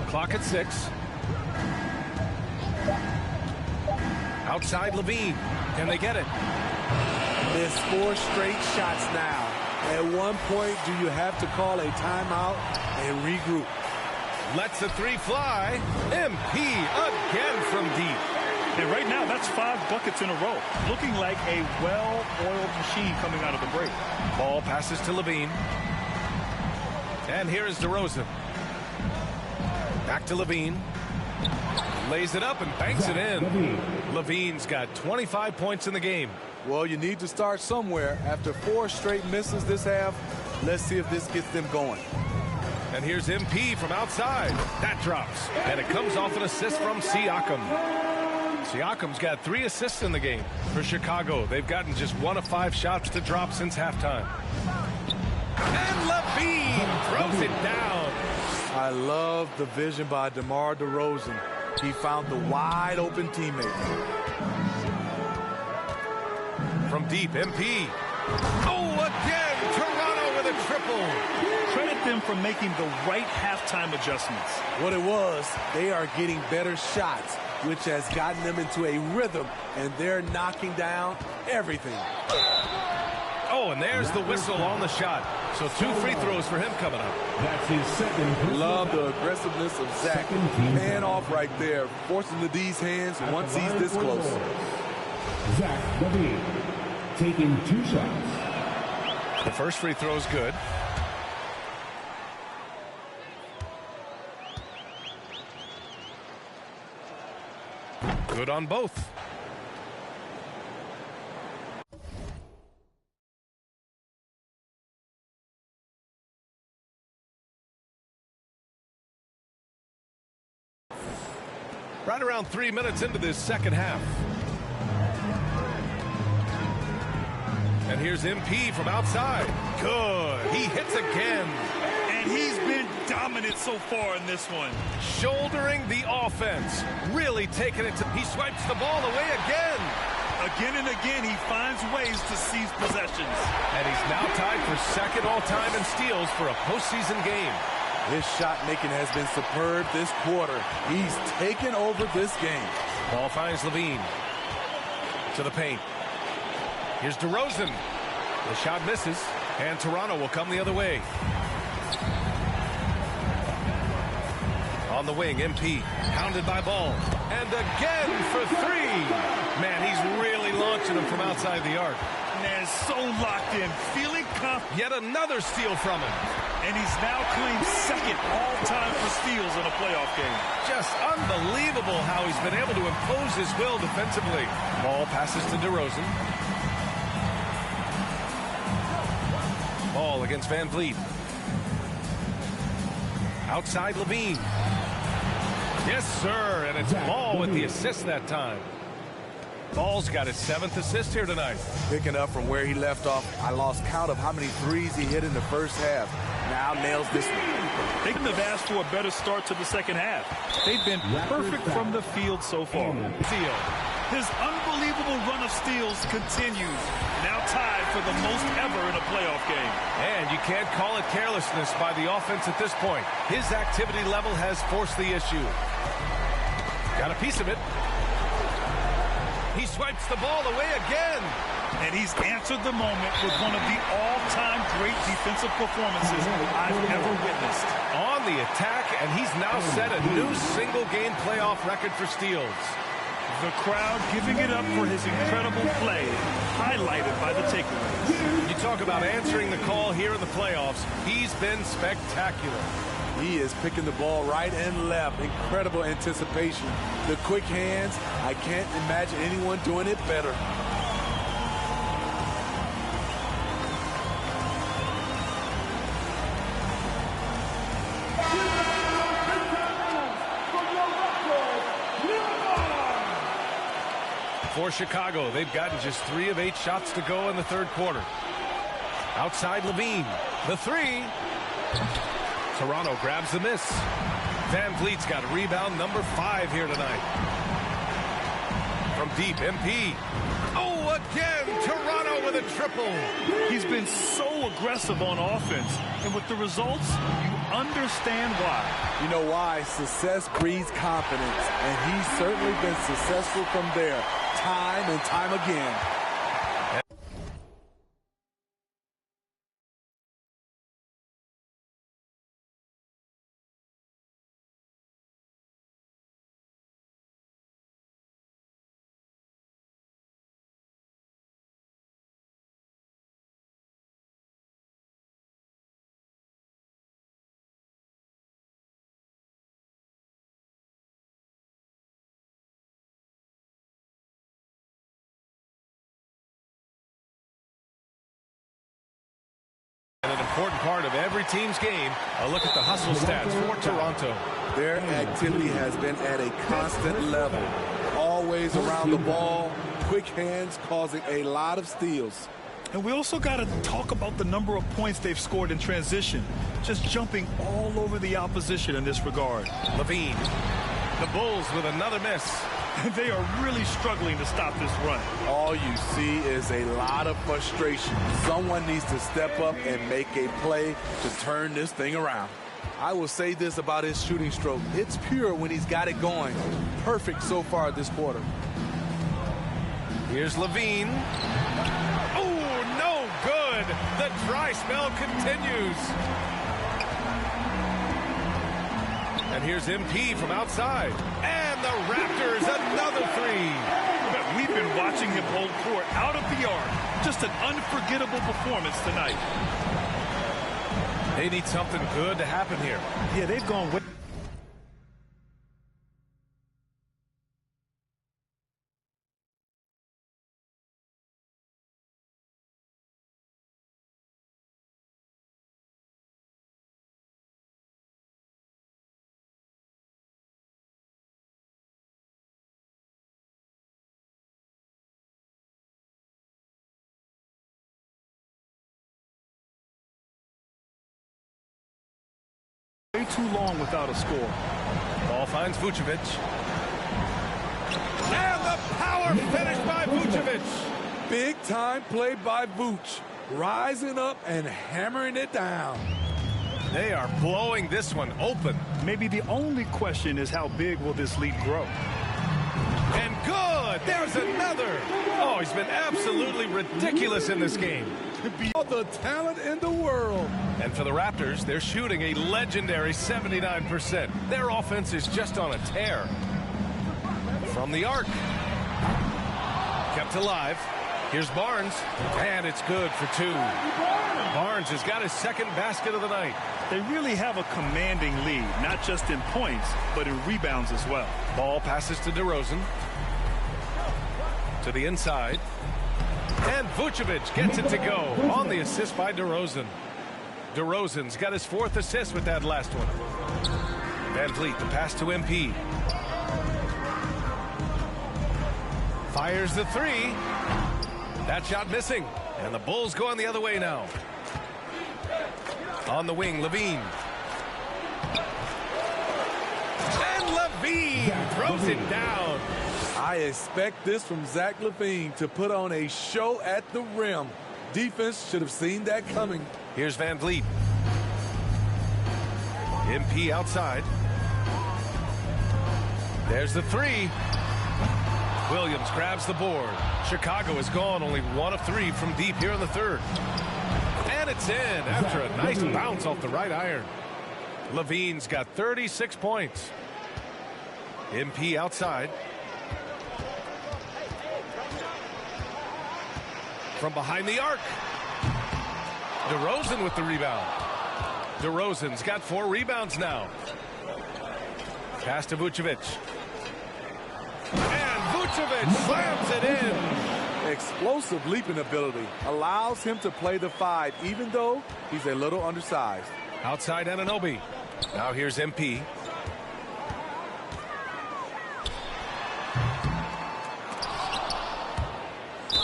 Clock at 6. Outside Levine. Can they get it? Missed 4 straight shots now. At one point, do you have to call a timeout and regroup? Lets the three fly. MP again from deep. And right now, that's 5 buckets in a row. Looking like a well-oiled machine coming out of the break. Ball passes to Levine. And here is DeRozan. Back to Levine. Lays it up and banks it in. Levine's got 25 points in the game. Well, you need to start somewhere. After 4 straight misses this half, let's see if this gets them going. And here's MP from outside. That drops. And it comes off an assist from Siakam. Siakam's got 3 assists in the game. For Chicago, they've gotten just 1 of 5 shots to drop since halftime. And Levine throws it down. I love the vision by DeMar DeRozan. He found the wide open teammate. From deep, MP. Oh, again, Toronto with a triple. Credit them for making the right halftime adjustments. What it was, they are getting better shots, which has gotten them into a rhythm, and they're knocking down everything. Oh, and there's the whistle on the shot. So 2 free throws for him coming up. That's his second. Love the aggressiveness of Zach. Hand off right there, forcing the D's hands once he's this close. Zach Levine taking 2 shots. The first free throw is good. Good on both. Right around 3 minutes into this second half. And here's MP from outside. Good. He hits again. And he's been dominant so far in this one. Shouldering the offense. Really taking it to... He swipes the ball away again. Again and again, he finds ways to seize possessions. And he's now tied for second all-time in steals for a postseason game. His shot making has been superb this quarter. He's taken over this game. Ball finds Levine. To the paint. Here's DeRozan. The shot misses, and Toronto will come the other way. On the wing, MP, pounded by Ball. And again for three. Man, he's really launching him from outside the arc. Man, so locked in, feeling confident. Yet another steal from him. And he's now claimed second all-time for steals in a playoff game. Just unbelievable how he's been able to impose his will defensively. Ball passes to DeRozan. Ball against Van Vliet. Outside Levine. Yes, sir, and it's Ball with the assist that time. Ball's got his 7th assist here tonight. Picking up from where he left off, I lost count of how many threes he hit in the first half. Now nails this one. They couldn't have asked for a better start to the second half. They've been perfect from the field so far. His unbelievable run of steals continues. Now tied for the most ever in a playoff game. And you can't call it carelessness by the offense at this point. His activity level has forced the issue. Got a piece of it. He swipes the ball away again. And he's answered the moment with one of the all-time great defensive performances I've ever witnessed. On the attack, and he's now set a new single-game playoff record for steals. The crowd giving it up for his incredible play, highlighted by the takeaways. You talk about answering the call here in the playoffs. He's been spectacular. He is picking the ball right and left. Incredible anticipation. The quick hands, I can't imagine anyone doing it better. For Chicago, they've gotten just 3 of 8 shots to go in the third quarter. Outside Levine, the 3. Toronto grabs the miss. Van Vliet's got rebound number 5 here tonight. From deep, MP. Oh, again, Toronto with a triple. He's been so aggressive on offense, and with the results, you understand why. You know why? Success breeds confidence, and he's certainly been successful from there, time and time again. And an important part of every team's game, a look at the hustle stats for Toronto. Their activity has been at a constant level. Always around the ball, quick hands causing a lot of steals. And we also got to talk about the number of points they've scored in transition, just jumping all over the opposition in this regard. Levine, the Bulls with another miss. And they are really struggling to stop this run. All you see is a lot of frustration. Someone needs to step up and make a play to turn this thing around. I will say this about his shooting stroke. It's pure when he's got it going. Perfect so far this quarter. Here's Levine. Oh, no good. The dry spell continues. And here's MP from outside. And the Raptors, another 3. We've been watching him hold court out of the arc. Just an unforgettable performance tonight. They need something good to happen here. Yeah, they've gone way too long without a score. Ball finds Vucevic. And the power finish by Vucevic. Big time play by Vooch. Rising up and hammering it down. They are blowing this one open. Maybe the only question is how big will this lead grow? And good. There's another. Oh, he's been absolutely ridiculous in this game. All the talent in the world. And for the Raptors, they're shooting a legendary 79%. Their offense is just on a tear. From the arc. Kept alive. Here's Barnes. And it's good for two. Barnes has got his second basket of the night. They really have a commanding lead, not just in points, but in rebounds as well. Ball passes to DeRozan. To the inside. And Vucevic gets it to go on the assist by DeRozan. DeRozan's got his fourth assist with that last one. Van Vliet, the pass to MP. Fires the three. That shot missing. And the Bulls going the other way now. On the wing, Levine. And Levine throws it down. I expect this from Zach LaVine to put on a show at the rim. Defense should have seen that coming. Here's Van Vliet. MP outside. There's the three. Williams grabs the board. Chicago is gone only 1 of 3 from deep here in the third. And it's in after a nice bounce off the right iron. Levine's got 36 points. MP outside. From behind the arc. DeRozan with the rebound. DeRozan's got 4 rebounds now. Pass to Vucevic. And Vucevic slams it in. Explosive leaping ability allows him to play the 5, even though he's a little undersized. Outside Anunoby. Now here's MP.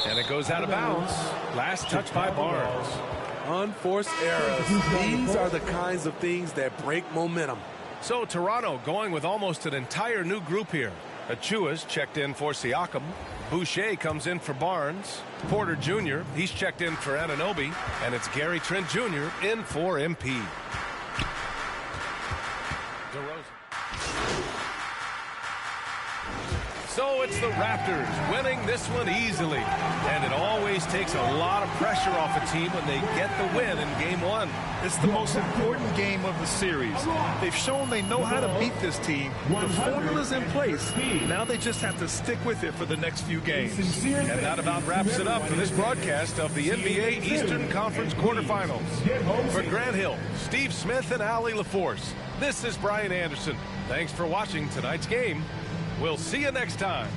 And it goes out of bounds. Last touch by Barnes. Unforced errors. These are the kinds of things that break momentum. So Toronto going with almost an entire new group here. Achua's checked in for Siakam. Boucher comes in for Barnes. Porter Jr., he's checked in for Anunoby. And it's Gary Trent Jr. in for MP. DeRozan. So it's the Raptors winning this one easily. And it always takes a lot of pressure off a team when they get the win in Game 1. It's the most important game of the series. They've shown they know how to beat this team. The formula's in place. Now they just have to stick with it for the next few games. And that about wraps it up for this broadcast of the NBA Eastern Conference quarterfinals. For Grant Hill, Steve Smith, and Allie LaForce, this is Brian Anderson. Thanks for watching tonight's game. We'll see you next time.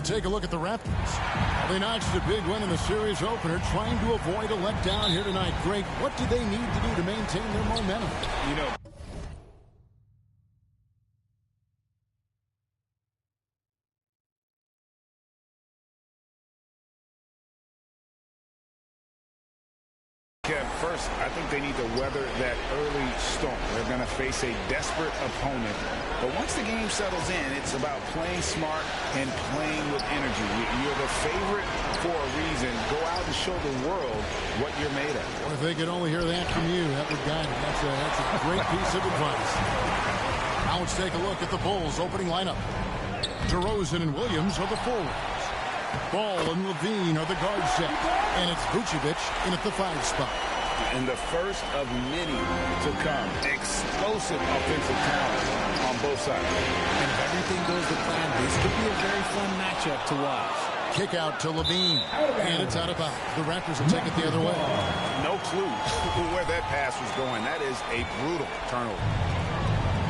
take a look at the Raptors. They notched a big win in the series opener, trying to avoid a letdown here tonight. Greg, what do they need to do to maintain their momentum? You know, first, I think they need to weather that early storm. They're going to face a desperate opponent. But once the game settles in, it's about playing smart and playing with energy. You're the favorite for a reason. Go out and show the world what you're made of. Well, if they could only hear that from you, that would guide them. That's a great piece of advice. Now let's take a look at the Bulls' opening lineup. DeRozan and Williams are the forwards. Ball and Levine are the guard set. And it's Vucevic in at the 5 spot. And the first of many to come. Explosive offensive talent on both sides. And if everything goes to plan, this could be a very fun matchup to watch. Kick out to Levine. And it's out of bounds. The Raptors will take it the other way. No clue where that pass was going. That is a brutal turnover.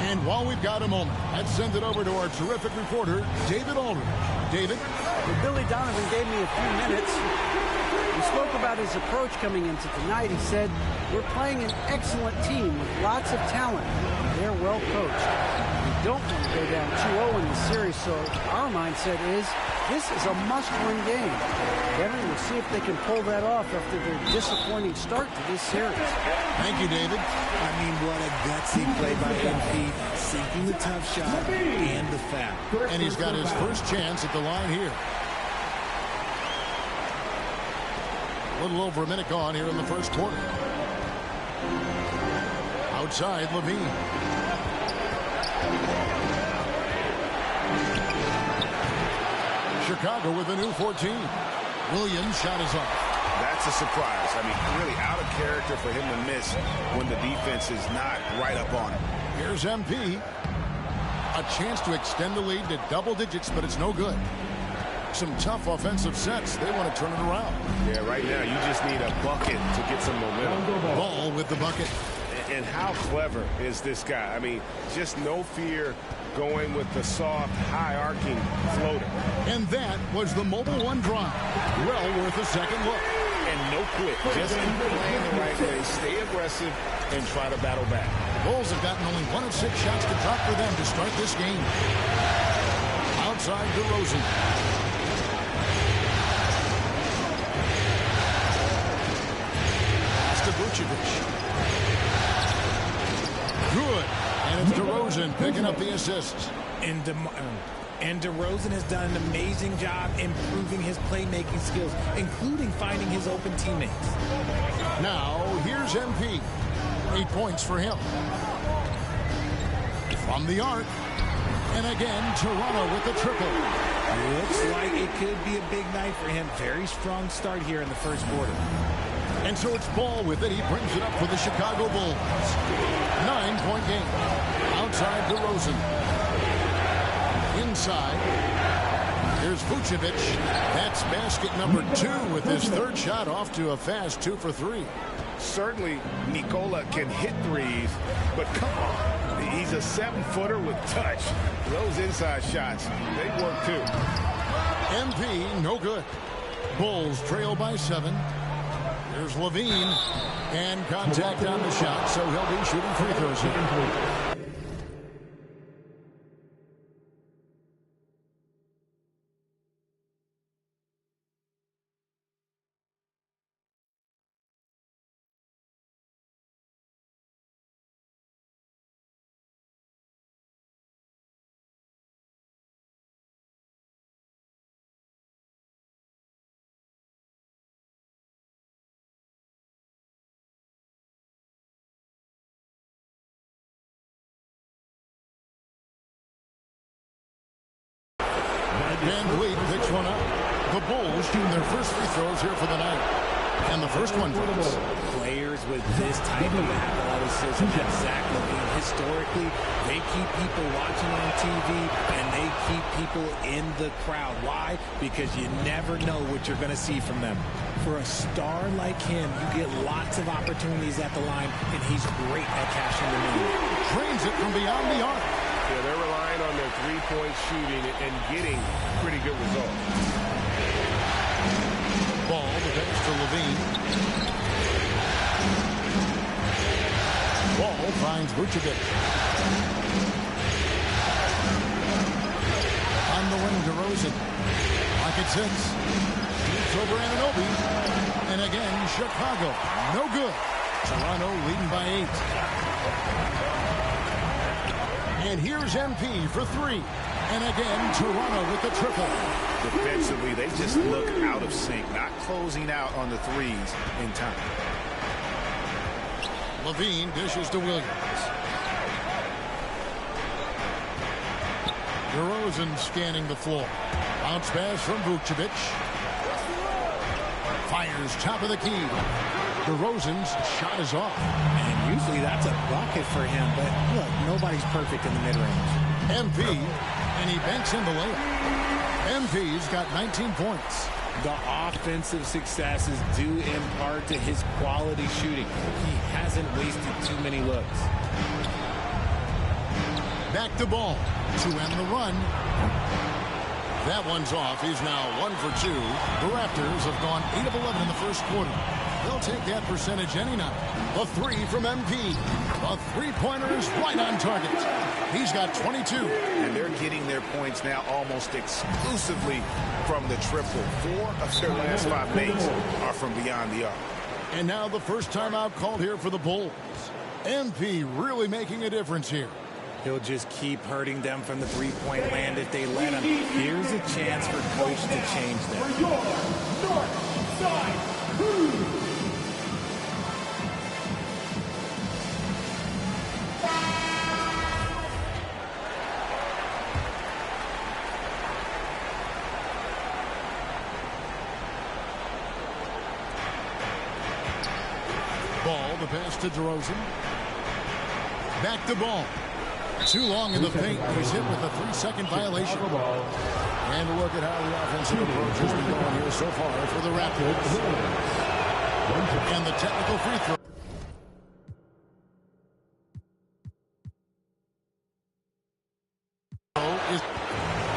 And while we've got a moment, let's send it over to our terrific reporter, David Aldridge. David? Well, Billy Donovan gave me a few minutes. We spoke about his approach coming into tonight. He said, we're playing an excellent team with lots of talent. They're well coached. We don't want to go down 2-0 in the series, so our mindset is this is a must-win game. Kevin, we'll see if they can pull that off after their disappointing start to this series. Thank you, David. I mean, what a gutsy play by MP, sinking the tough shot and the foul. And he's got his first chance at the line here. A little over a minute gone here in the first quarter. Outside, Levine. Chicago with a new 14. Williams' shot is off. That's a surprise. I mean, really out of character for him to miss when the defense is not right up on him. Here's MP. A chance to extend the lead to double digits, but it's no good. Some tough offensive sets. They want to turn it around. Yeah, right now you just need a bucket to get some momentum. Ball with the bucket. And how clever is this guy? I mean, just no fear going with the soft, high-arcing floater. And that was the Mobile One drive. Well worth a second look. And no quit. Just keep playing the right way. Stay aggressive and try to battle back. Bulls have gotten only 1 of 6 shots to drop for them to start this game. Outside DeRozan. Pass to Vucevic. Good. And it's DeRozan picking up the assists. And DeRozan has done an amazing job improving his playmaking skills, including finding his open teammates. Now, here's MP. 8 points for him. From the arc. And again, Toronto with the triple. Looks like it could be a big night for him. Very strong start here in the first quarter. And so it's Ball with it. He brings it up for the Chicago Bulls. 9-point game. Outside DeRozan. Inside. Here's Vucevic. That's basket number 2 with his 3rd shot off to a fast 2 for 3. Certainly, Nikola can hit threes, but come on. He's a 7-footer with touch. Those inside shots, they work too. MP, no good. Bulls trail by 7. Here's Levine. And contact on the shot, so he'll be shooting free throws here. Van Vliet picks one up. The Bulls shooting their first free throws here for the night. And the first one drops. Players with this type of athleticism at Zach Levine, historically, they keep people watching on TV and they keep people in the crowd. Why? Because you never know what you're going to see from them. For a star like him, you get lots of opportunities at the line, and he's great at cashing them in. Trains it from beyond the arc. Yeah, they're relying on their three-point shooting and getting pretty good results. Ball, the pass to Levine. Ball finds Vucevic. On the wing, DeRozan. Like it sits. Shoots over Anunoby. And again, Chicago. No good. Toronto leading by 8. And here's MP for 3. And again, Toronto with the triple. Defensively, they just look out of sync, not closing out on the threes in time. Levine dishes to Williams. DeRozan scanning the floor. Bounce pass from Vucevic. Fires top of the key. DeRozan's shot is off. And usually that's a bucket for him, but look, nobody's perfect in the mid-range. MP, and he banks in the layup. MP's got 19 points. The offensive success is due in part to his quality shooting. He hasn't wasted too many looks. Back to Ball to end the run. That one's off. He's now 1 for 2. The Raptors have gone 8 of 11 in the first quarter. They'll take that percentage any night. The 3 from MP. The three-pointer is right on target. He's got 22. And they're getting their points now almost exclusively from the triple. 4 of their last 5 makes are from beyond the arc. And now the first timeout called here for the Bulls. MP really making a difference here. He'll just keep hurting them from the three-point land if they let him. Here's a chance for coach to change them. For your North Side Crew. Ball, the pass to DeRozan. Back to Ball. Too long in the paint. He's hit with a 3-second violation. And look at how the offensive approach has been going here so far for the Raptors. And the technical free throw.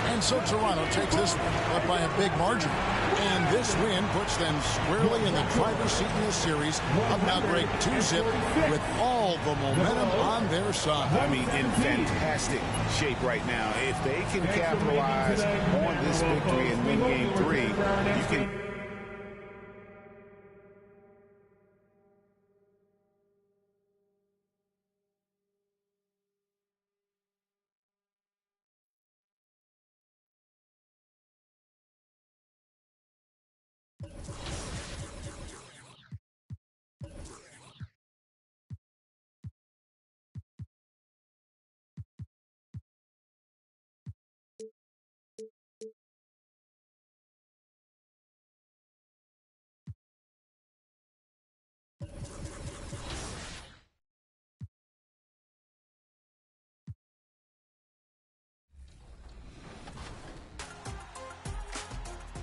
And so Toronto takes this one up by a big margin. And this win puts them squarely in the driver's seat in this series. Up now break 2-zip with all the momentum on their side. I mean, in fantastic shape right now. If they can capitalize on this victory and win game 3, you can...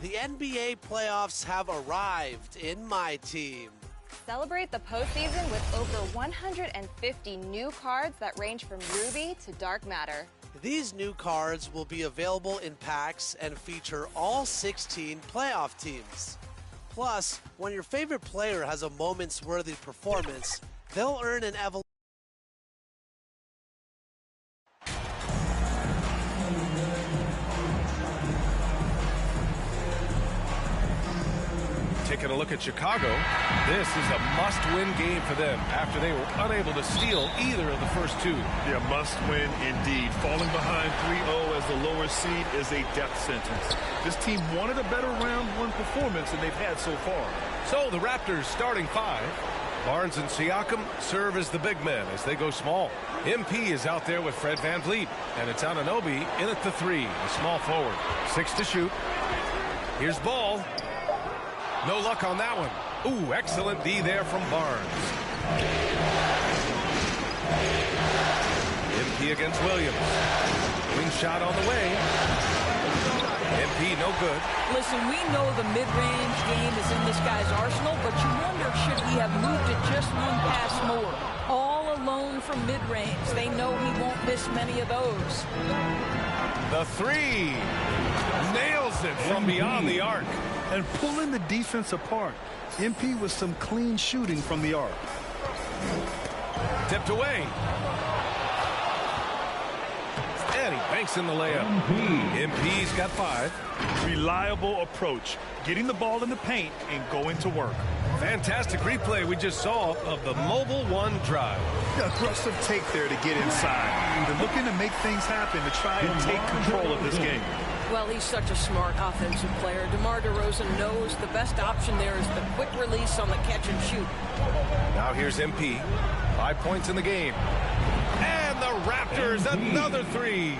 The NBA playoffs have arrived in my team. Celebrate the postseason with over 150 new cards that range from Ruby to Dark Matter. These new cards will be available in packs and feature all 16 playoff teams. Plus, when your favorite player has a moments-worthy performance, they'll earn an evolution. Taking a look at Chicago, this is a must-win game for them after they were unable to steal either of the first 2. Yeah, must-win indeed. Falling behind 3-0 as the lower seed is a death sentence. This team wanted a better round 1 performance than they've had so far. So the Raptors starting 5. Barnes and Siakam serve as the big men as they go small. MP is out there with Fred VanVleet, and it's Anunoby in at the 3, a small forward. 6 to shoot. Here's Ball. No luck on that one. Ooh, excellent D there from Barnes. MP against Williams. Wing shot on the way. MP no good. Listen, we know the mid-range game is in this guy's arsenal, but you wonder, should he have moved it just one pass more? All alone from mid-range. They know he won't miss many of those. The three. Nails it from beyond the arc. And pulling the defense apart. MP with some clean shooting from the arc. Tipped away. And he banks in the layup. MP's got 5. Reliable approach. Getting the ball in the paint and going to work. Fantastic replay we just saw of the mobile one drive. Aggressive take there to get inside. They're looking to make things happen to try and take control of this game. Well, he's such a smart offensive player. DeMar DeRozan knows the best option there is the quick release on the catch and shoot. Now here's MP. 5 points in the game. And the Raptors, another 3.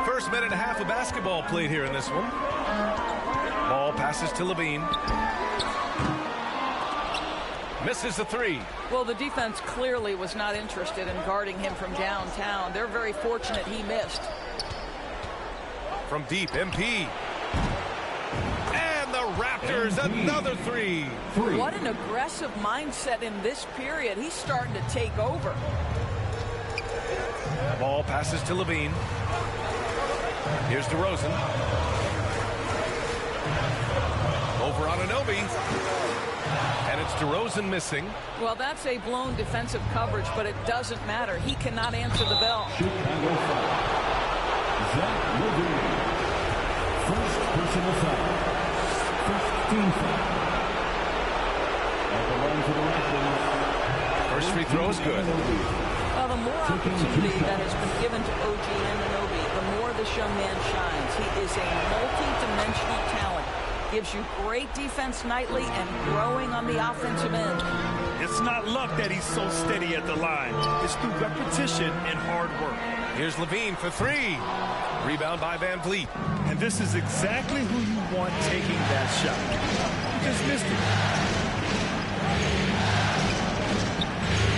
First minute and a half of basketball played here in this one. Ball passes to Levine. Misses the 3. Well, the defense clearly was not interested in guarding him from downtown. They're very fortunate he missed. From deep, MP. And the Raptors, another 3. What an aggressive mindset in this period. He's starting to take over. Ball passes to Levine. Here's DeRozan. Over on Anunoby. And it's DeRozan missing. Well, that's a blown defensive coverage, but it doesn't matter. He cannot answer the bell. First personal foul. First team foul. At the line for the Raptors. First free throw is good. Well, the more opportunity that has been given to OG Anunoby, the more this young man shines. He is a multi-dimensional talent. Gives you great defense nightly and growing on the offensive end. It's not luck that he's so steady at the line. It's through repetition and hard work. Here's Levine for 3. Rebound by Van Vliet. And this is exactly who you want taking that shot. He just missed it.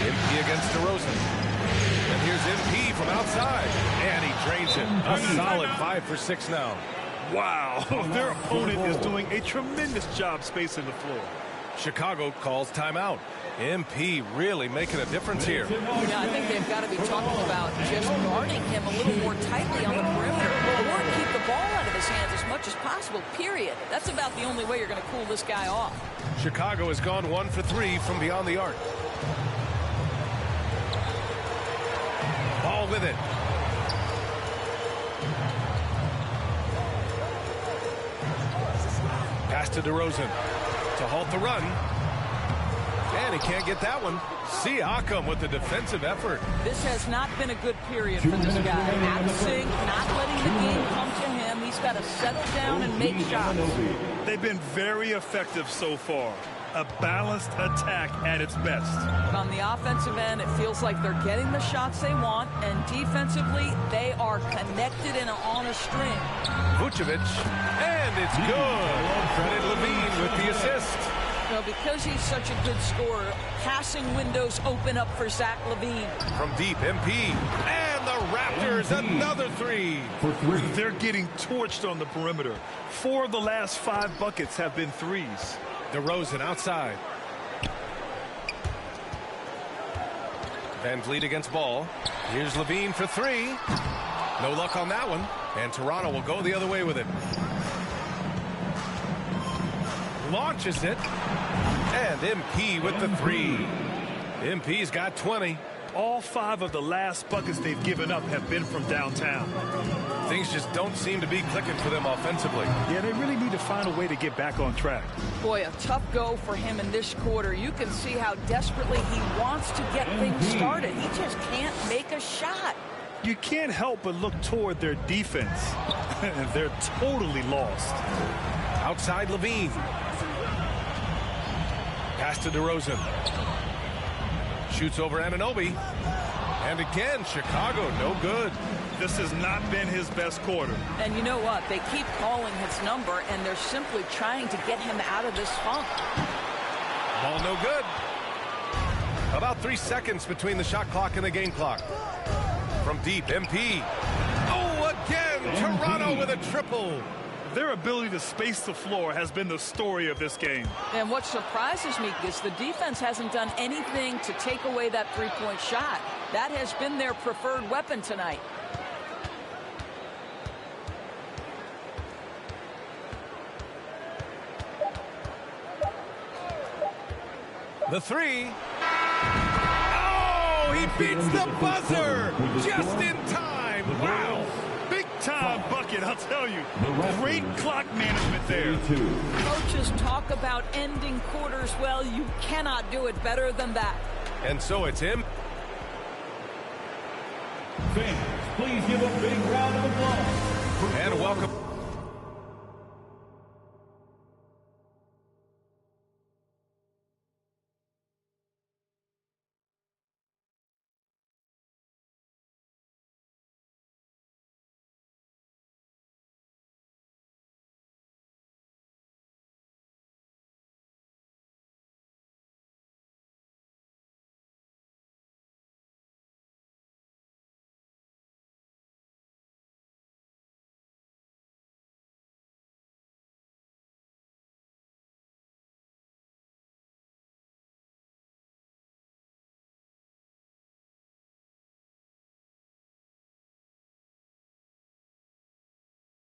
MP against DeRozan. And here's MP from outside. And he drains it. A solid 5 for 6 now. Wow. Their opponent is doing a tremendous job spacing the floor. Chicago calls timeout. MP really making a difference here. Yeah, I think they've got to be talking about just guarding him a little more tightly on the perimeter or keep the ball out of his hands as much as possible, period. That's about the only way you're going to cool this guy off. Chicago has gone 1 for 3 from beyond the arc. Ball with it. Pass to DeRozan to halt the run. And he can't get that one. Siakam with the defensive effort. This has not been a good period for this guy. Out of sync, not letting the game come to him. He's got to settle down and make shots. They've been very effective so far. A balanced attack at its best. On the offensive end, it feels like they're getting the shots they want, and defensively, they are connected and on a string. Vucevic, and it's good. Credit Levine with the assist. Well, because he's such a good scorer, passing windows open up for Zach LaVine. From deep, MP, and the Raptors, another 3. For 3. They're getting torched on the perimeter. 4 of the last 5 buckets have been threes. DeRozan outside. Van Vliet against Ball. Here's Levine for three. No luck on that one. And Toronto will go the other way with it. Launches it. And MP with the three. MP's got 20. All 5 of the last buckets they've given up have been from downtown. Things just don't seem to be clicking for them offensively. Yeah, they really need to find a way to get back on track. Boy, a tough go for him in this quarter. You can see how desperately he wants to get things started. He just can't make a shot. You can't help but look toward their defense. And they're totally lost. Outside Levine. Pass to DeRozan. Shoots over Anunoby. And again, Chicago, no good. This has not been his best quarter. And you know what? They keep calling his number, and they're simply trying to get him out of this funk. Ball no good. About 3 seconds between the shot clock and the game clock. From deep, MP. Oh, again, Toronto with a triple. Their ability to space the floor has been the story of this game. And what surprises me is the defense hasn't done anything to take away that three-point shot. That has been their preferred weapon tonight. The three. Oh, he beats the buzzer just in time. Wow. Big time bucket, I'll tell you. Great clock management there. Coaches talk about ending quarters. Well, you cannot do it better than that. And so it's him. Fans, please give a big round of applause. And welcome.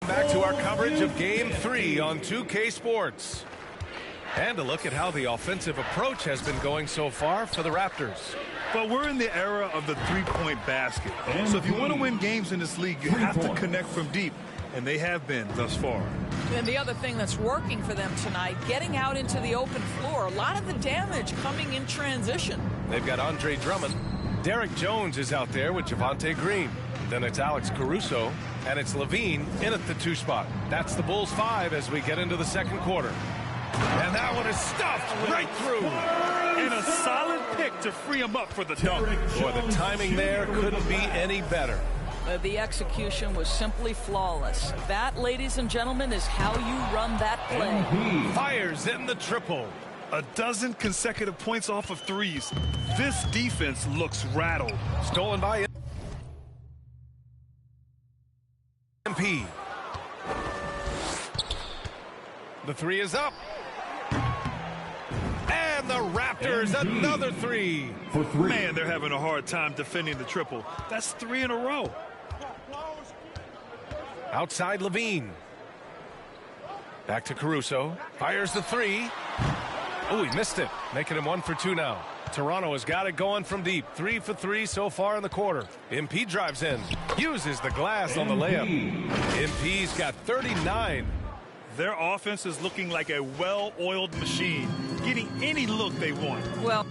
Back to our coverage of Game 3 on 2K Sports. And a look at how the offensive approach has been going so far for the Raptors. But we're in the era of the three-point basket. So if you want to win games in this league, you have to connect from deep. And they have been thus far. And the other thing that's working for them tonight, getting out into the open floor. A lot of the damage coming in transition. They've got Andre Drummond. Derek Jones is out there with Javonte Green. Then it's Alex Caruso. And it's Levine in at the 2 spot. That's the Bulls 5 as we get into the second quarter. And that one is stuffed right through. And a solid pick to free him up for the dunk. Boy, the timing there couldn't be any better. The execution was simply flawless. That, ladies and gentlemen, is how you run that play. Fires in the triple. A dozen consecutive points off of threes. This defense looks rattled. Stolen by MP. The three is up. And the Raptors, another three. Man, they're having a hard time defending the triple. That's 3 in a row. Outside Levine. Back to Caruso. Fires the three. Oh, he missed it. Making him 1 for 2 now. Toronto has got it going from deep. 3 for 3 so far in the quarter. MP drives in. Uses the glass on the layup. MP's got 39. Their offense is looking like a well-oiled machine, getting any look they want. Well,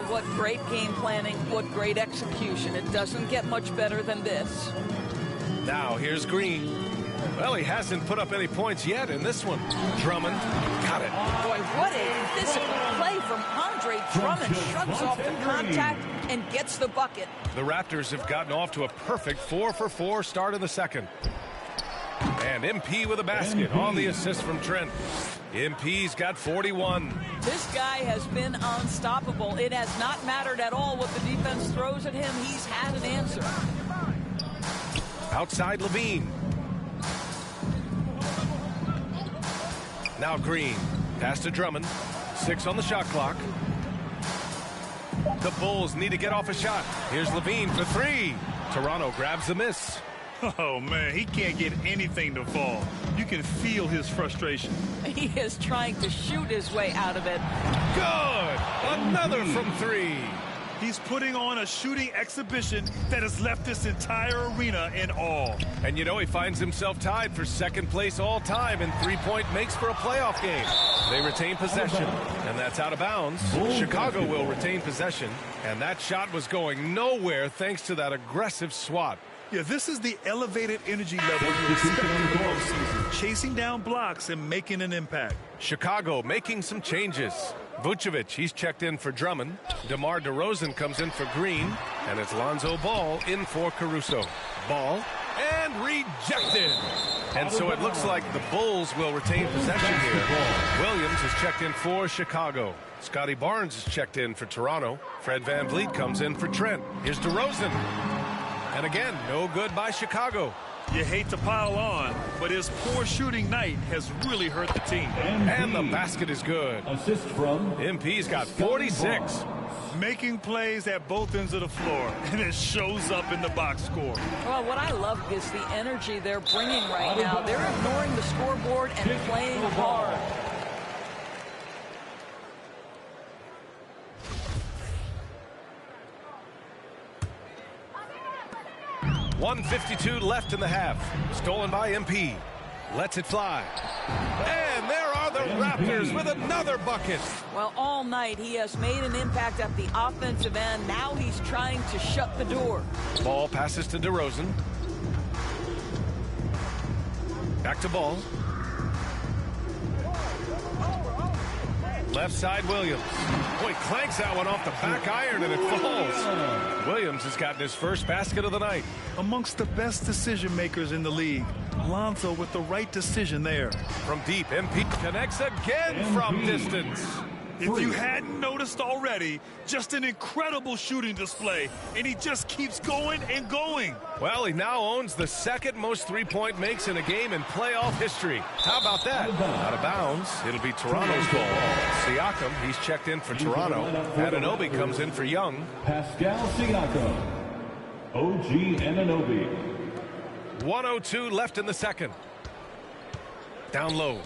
what great game planning, what great execution. It doesn't get much better than this. Now here's Green. Well, he hasn't put up any points yet in this one. Drummond got it. Boy, what a physical play from Andre Drummond. Shrugs off the contact and gets the bucket. The Raptors have gotten off to a perfect 4 for 4 start in the second. And MP with a basket on the assist from Trent. MP's got 41. This guy has been unstoppable. It has not mattered at all what the defense throws at him. He's had an answer. Outside Levine. Now Green. Pass to Drummond. 6 on the shot clock. The Bulls need to get off a shot. Here's Levine for 3. Toronto grabs the miss. Oh, man, he can't get anything to fall. You can feel his frustration. He is trying to shoot his way out of it. Good! Another from 3. He's putting on a shooting exhibition that has left this entire arena in awe. And you know, he finds himself tied for second place all time in three-point makes for a playoff game. They retain possession, and that's out of bounds. Chicago will retain possession, and that shot was going nowhere thanks to that aggressive swat. Yeah, this is the elevated energy level you expect in the postseason. Chasing down blocks and making an impact. Chicago making some changes. Vucevic, he's checked in for Drummond. DeMar DeRozan comes in for Green. And it's Lonzo Ball in for Caruso. Ball and rejected. And so it looks like the Bulls will retain possession here. Williams is checked in for Chicago. Scotty Barnes is checked in for Toronto. Fred VanVleet comes in for Trent. Here's DeRozan. And again, no good by Chicago. You hate to pile on, but his poor shooting night has really hurt the team. And the basket is good. Assist from MP's got 46. Making plays at both ends of the floor, and it shows up in the box score. Well, what I love is the energy they're bringing right now. They're ignoring the scoreboard and playing hard. .152 left in the half. Stolen by MP. Lets it fly. And there are the Raptors with another bucket. Well, all night he has made an impact at the offensive end. Now he's trying to shut the door. Ball passes to DeRozan. Back to Ball. Left side, Williams. Boy, clanks that one off the back iron and it falls. Williams has gotten his first basket of the night. Amongst the best decision makers in the league. Lonzo with the right decision there. From deep, MP connects again from distance. If you hadn't noticed already, just an incredible shooting display, and he just keeps going and going. Well, he now owns the second most three-point makes in a game in playoff history. How about that? Out of bounds. It'll be Toronto's ball. Siakam, he's checked in for Toronto. Anunoby comes in for Young. Pascal Siakam. OG Anunoby. 1:02 left in the second. Down low.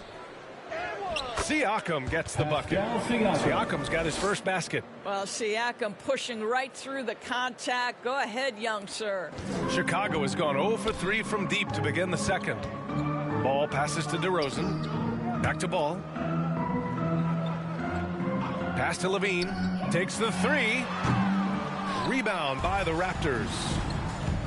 Siakam gets the bucket. Siakam's got his first basket. Well, Siakam pushing right through the contact. Go ahead, young sir. Chicago has gone 0 for 3 from deep to begin the second. Ball passes to DeRozan. Back to Ball. Pass to Levine. Takes the 3. Rebound by the Raptors.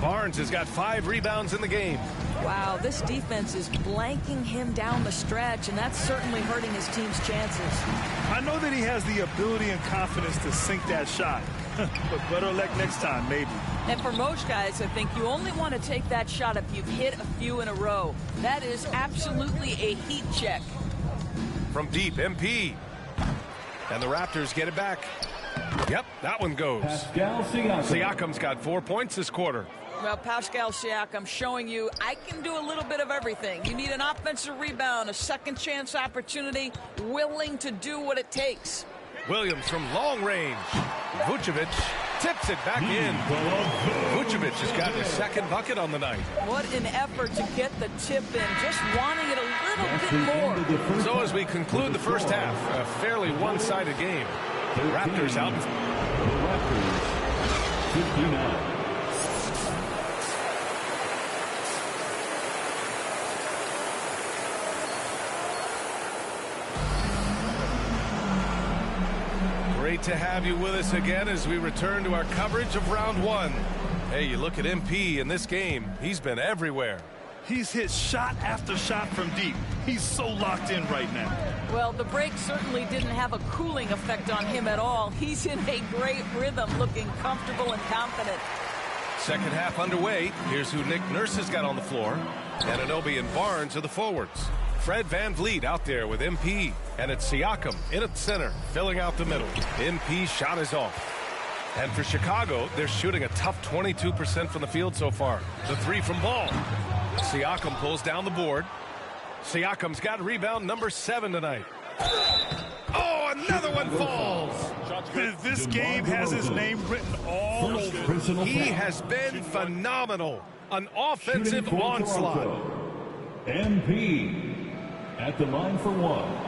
Barnes has got 5 rebounds in the game. Wow, this defense is blanking him down the stretch, and that's certainly hurting his team's chances. I know that he has the ability and confidence to sink that shot, but better luck next time, maybe. And for most guys, I think you only want to take that shot if you've hit a few in a row. That is absolutely a heat check. From deep, MP. And the Raptors get it back. Yep, that one goes. Pascal Siakam. Siakam's got 4 points this quarter. Well, Pascal Siakam showing you I can do a little bit of everything. You need an offensive rebound, a second chance opportunity, willing to do what it takes. Williams from long range. Vucevic tips it back in. Vucevic has got his second bucket on the night. What an effort to get the tip in, just wanting it a little bit more. So as we conclude the first half, a fairly one-sided game. The Raptors out. The Raptors, 59. Great to have you with us again as we return to our coverage of round 1. Hey, you look at MP in this game, he's been everywhere. He's hit shot after shot from deep. He's so locked in right now. Well, the break certainly didn't have a cooling effect on him at all. He's in a great rhythm, looking comfortable and confident. Second half underway. Here's who Nick Nurse has got on the floor. Anunoby and Barnes are the forwards. Fred VanVleet out there with MP. And it's Siakam in at center, filling out the middle. MP's shot is off. And for Chicago, they're shooting a tough 22% from the field so far. The three from Ball. Siakam pulls down the board. Siakam's got rebound number 7 tonight. Oh, another one falls. This game has his name written all over it. He has been phenomenal. An offensive onslaught. MP at the line for 1.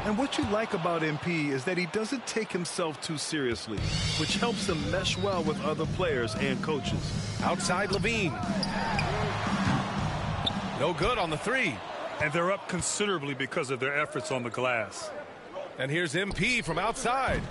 And what you like about MP is that he doesn't take himself too seriously, which helps him mesh well with other players and coaches. Outside Levine. No good on the 3. And they're up considerably because of their efforts on the glass. And here's MP from outside.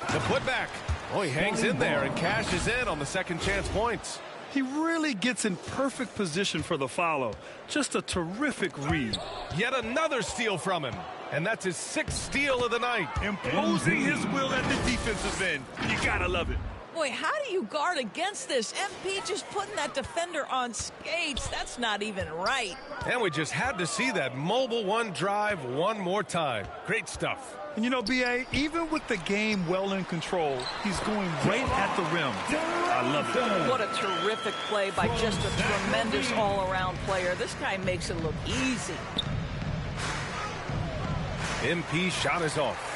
The putback. Oh, he hangs in there and cashes in on the second chance points. He really gets in perfect position for the follow. Just a terrific read. Yet another steal from him. And that's his 6th steal of the night. Imposing his will at the defensive end. You gotta love it. Boy, how do you guard against this? MP just putting that defender on skates. That's not even right. And we just had to see that mobile one drive one more time. Great stuff. And you know, B.A., even with the game well in control, he's going right at the rim. I love it. What a terrific play by just a tremendous all-around player. This guy makes it look easy. MP shot is off.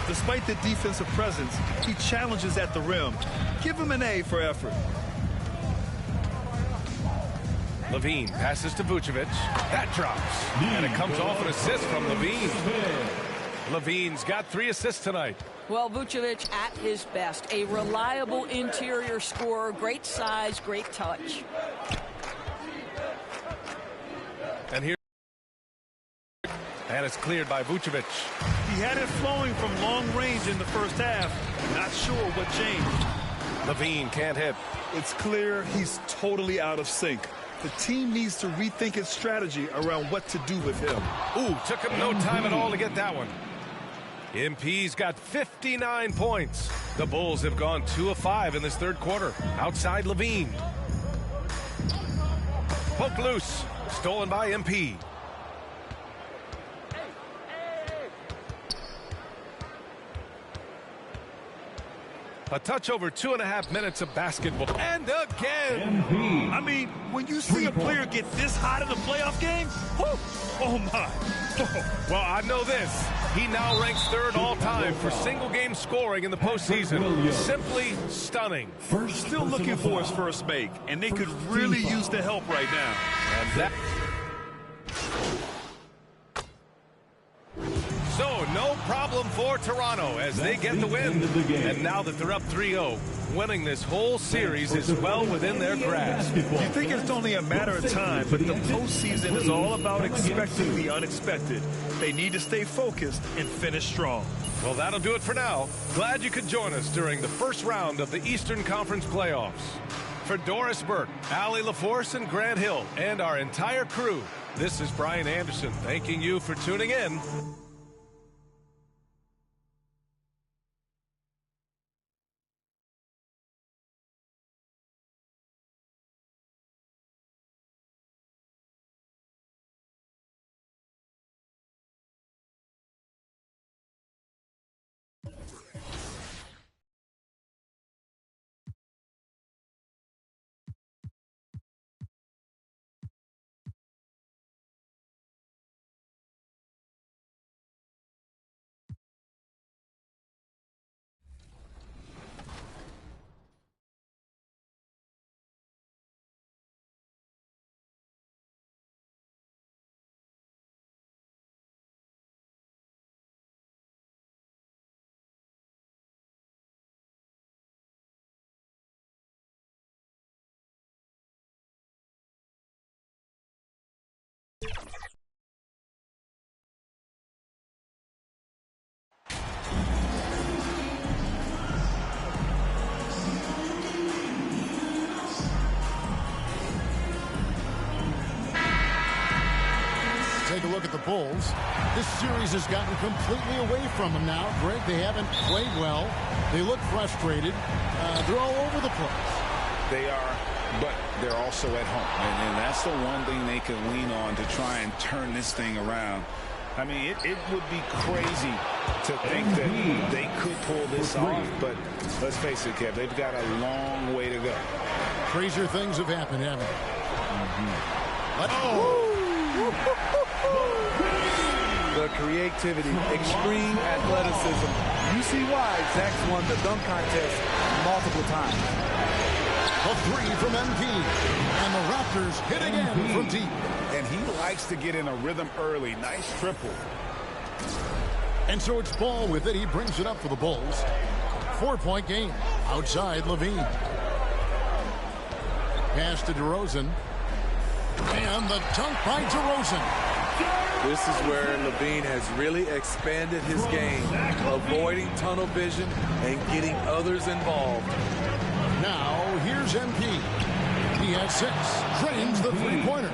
Despite the defensive presence, he challenges at the rim. Give him an A for effort. Levine passes to Vucevic. That drops. And it comes off an assist from Levine. Levine's got 3 assists tonight. Well, Vucevic at his best. A reliable interior scorer. Great size, great touch. And here. And it's cleared by Vucevic. He had it flowing from long range in the first half. Not sure what changed. Levine can't hit. It's clear he's totally out of sync. The team needs to rethink its strategy around what to do with him. Ooh, took him no time at all to get that one. MP's got 59 points. The Bulls have gone 2 of 5 in this third quarter. Outside Levine. Poke loose. Stolen by MP. A touch over 2.5 minutes of basketball. And again. MP. I mean, when you see a player get this hot in a playoff game, oh my. Well, I know this. He now ranks 3rd all-time for single-game scoring in the postseason. Simply stunning. Still looking for his first make, and they could really use the help right now. And that... So, no problem for Toronto as they get the win. And now that they're up 3-0, winning this whole series is well within their grasp. You think it's only a matter of time, but the postseason is all about expecting the unexpected. They need to stay focused and finish strong. Well, that'll do it for now. Glad you could join us during the first round of the Eastern Conference playoffs. For Doris Burke, Allie LaForce, and Grant Hill, and our entire crew, this is Brian Anderson thanking you for tuning in. Take a look at the Bulls. This series has gotten completely away from them now. Greg, they haven't played well. They look frustrated. They're all over the place. They are, but they're also at home. And that's the one thing they can lean on to try and turn this thing around. I mean, it would be crazy to think that they could pull this off, but let's face it, Kev, they've got a long way to go. Crazier things have happened, haven't they? The creativity, extreme athleticism. You see why Zach's won the dunk contest multiple times. A three from MP. And the Raptors hit again from deep. And he likes to get in a rhythm early. Nice triple. And so it's Ball with it. He brings it up for the Bulls. 4-point game. Outside Levine. Pass to DeRozan. And the dunk by DeRozan. This is where Levine has really expanded his game, avoiding tunnel vision and getting others involved. Now, here's MP. He has 6. Drains the three-pointer.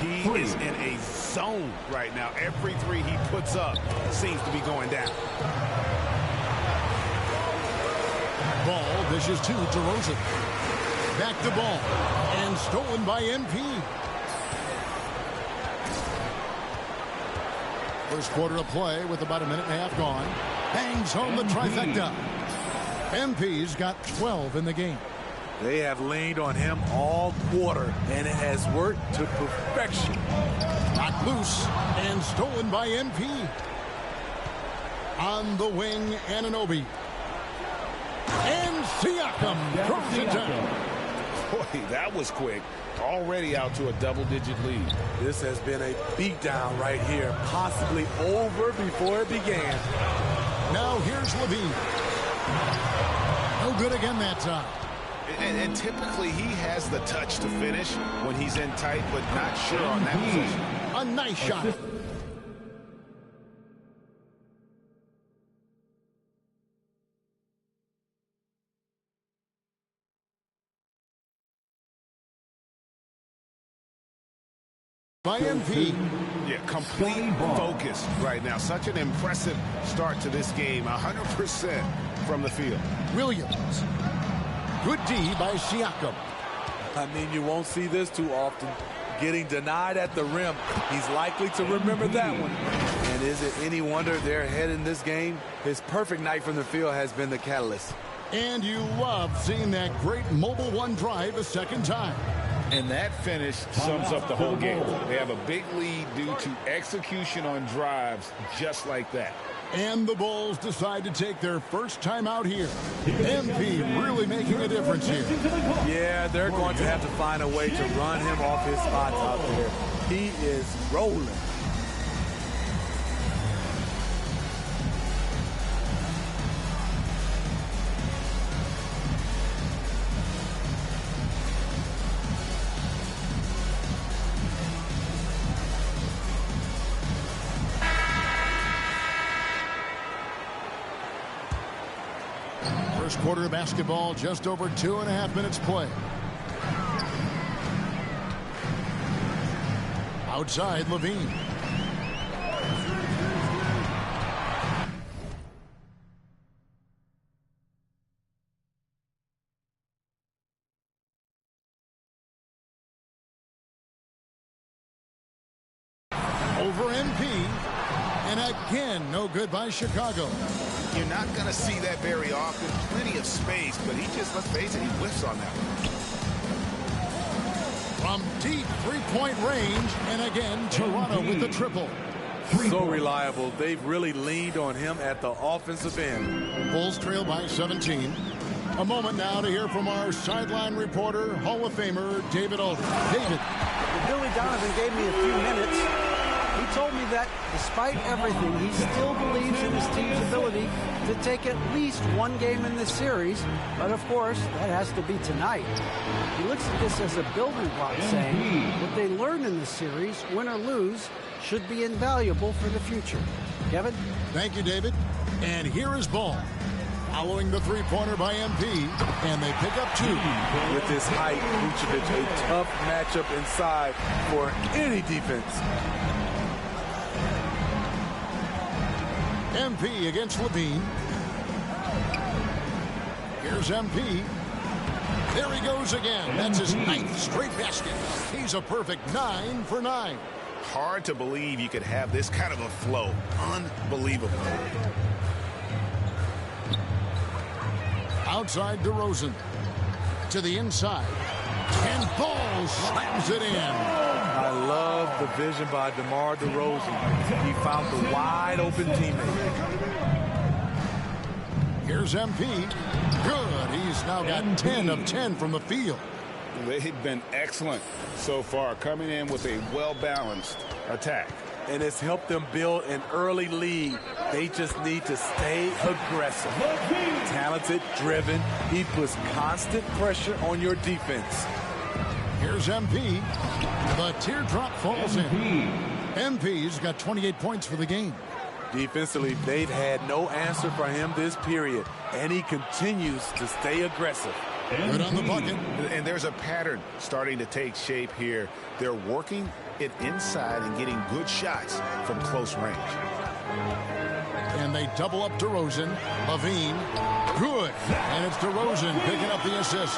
He is in a zone right now. Every three he puts up seems to be going down. Ball dishes to DeRozan. Back to Ball. And stolen by MP. First quarter of play with about a minute and a half gone. Bangs home the trifecta. MP's got 12 in the game. They have leaned on him all quarter, and it has worked to perfection. Knocked loose and stolen by MP. On the wing, Anunoby. And Siakam throws it down. Boy, that was quick. Already out to a double-digit lead. This has been a beatdown right here, possibly over before it began. Now here's Levine. No good again that time. And typically he has the touch to finish when he's in tight, but not sure on that position. A nice shot. By MP. Yeah, complete focus right now. Such an impressive start to this game. 100% from the field. Williams. Good D by Siakam. I mean, you won't see this too often. Getting denied at the rim. He's likely to remember that one. And is it any wonder they're ahead in this game? His perfect night from the field has been the catalyst. And you love seeing that great mobile one drive a second time. And that finish sums up the whole game. They have a big lead due to execution on drives just like that. And the Bulls decide to take their first time out here. MP really making a difference here. Yeah, they're going to have to find a way to run him off his spots out there. He is rolling. First quarter of basketball, just over 2.5 minutes play. Outside, Levine. Over MP. And again, no good by Chicago. You're not going to see that very often. Plenty of space, but he just, let's face it, he whiffs on that one. From deep three-point range, and again, Toronto with the triple. So reliable. They've really leaned on him at the offensive end. Bulls trail by 17. A moment now to hear from our sideline reporter, Hall of Famer David Aldridge. David. Billy Donovan gave me a few minutes. He told me that despite everything, he still believes in his team's ability to take at least one game in this series. But of course, that has to be tonight. He looks at this as a building block, saying what they learned in this series, win or lose, should be invaluable for the future. Kevin? Thank you, David. And here is Ball. Following the three-pointer by MP, and they pick up 2. With his height, Vucevic, a tough matchup inside for any defense. MP against Levine. Here's MP. There he goes again. That's his 9th straight basket. He's a perfect 9 for 9. Hard to believe you could have this kind of a flow. Unbelievable. Outside DeRozan. To the inside. And Ball slams it in. I love the vision by DeMar DeRozan. He found the wide open teammate. Here's MP. Good. He's now got 10 of 10 from the field. They've been excellent so far, coming in with a well-balanced attack. And it's helped them build an early lead. They just need to stay aggressive. Talented, driven. He puts constant pressure on your defense. Here's MP. The teardrop falls in. MP's got 28 points for the game. Defensively, they've had no answer for him this period, and he continues to stay aggressive. Good on the bucket. And there's a pattern starting to take shape here. They're working it inside and getting good shots from close range. And they double up DeRozan. Levine. Good. And it's DeRozan picking up the assists.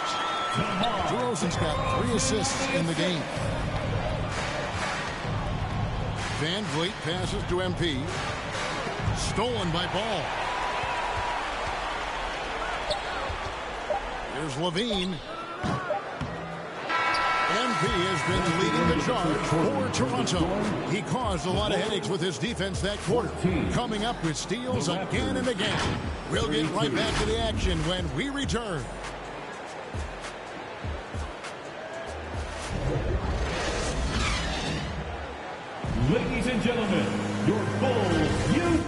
DeRozan's got 3 assists in the game. Van Vliet passes to MP. Stolen by Ball. Here's Levine. MP has been leading the charge for Toronto. He caused a lot of headaches with his defense that quarter, coming up with steals again and again. We'll get right back to the action when we return. Ladies and gentlemen, your Bulls youth.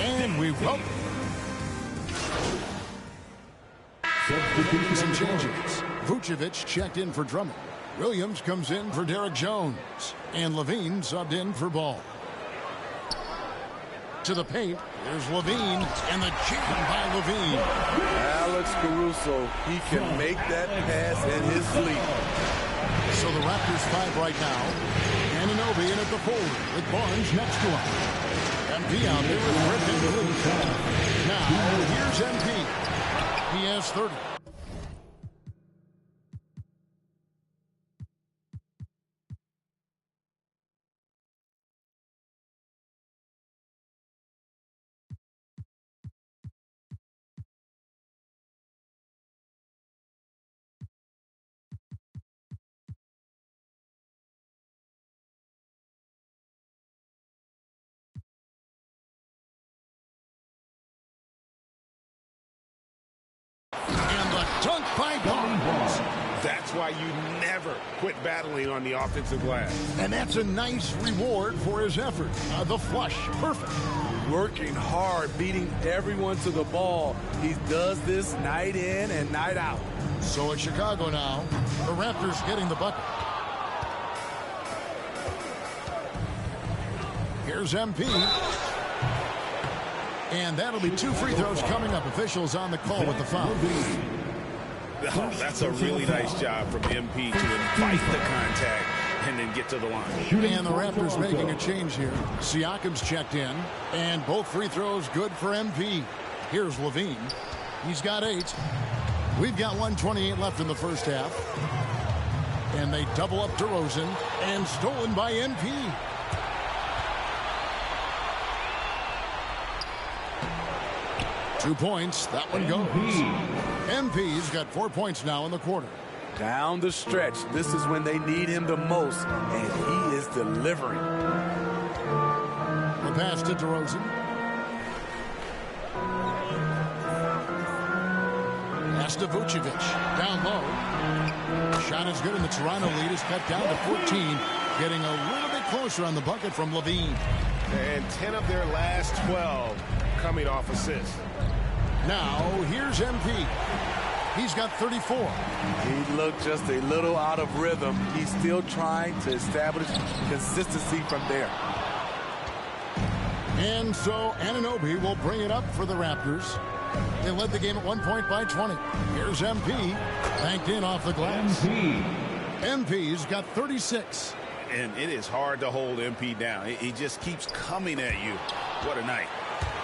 And we welcome some changes. Vucevic checked in for Drummond. Williams comes in for Derek Jones. And Levine subbed in for Ball. To the paint. There's Levine. And the jam by Levine. Alex Caruso, he can make that pass in his sleep. So the Raptors 5 right now. Anunoby in at the forward with Barnes next to him. MP out there with Fred VanVleet. Now, here's MP. He has 30. Dunk by Barnes. That's why you never quit battling on the offensive glass. And that's a nice reward for his effort. The flush, perfect. Working hard, beating everyone to the ball. He does this night in and night out. So it's Chicago now. The Raptors getting the bucket. Here's MP. And that'll be 2 free throws coming up. Officials on the call with the foul. Oh, that's a really nice job from MP to invite the contact and then get to the line. And the Raptors making a change here. Siakam's checked in. And both free throws good for MP. Here's Levine. He's got 8. We've got 1:28 left in the first half. And they double up DeRozan. And stolen by MP. Two points. That one goes. MP's got 4 points now in the quarter. Down the stretch. This is when they need him the most. And he is delivering. The pass to DeRozan. Pass to Vucevic. Down low. Shot is good, and the Toronto lead is cut down to 14. Getting a little bit closer on the bucket from Levine. And 10 of their last 12 coming off assists. Now, here's MP. He's got 34. He looked just a little out of rhythm. He's still trying to establish consistency from there. And so Anunoby will bring it up for the Raptors. They led the game at 1 point by 20. Here's MP, banked in off the glass. MP's got 36. And it is hard to hold MP down. He just keeps coming at you. What a night.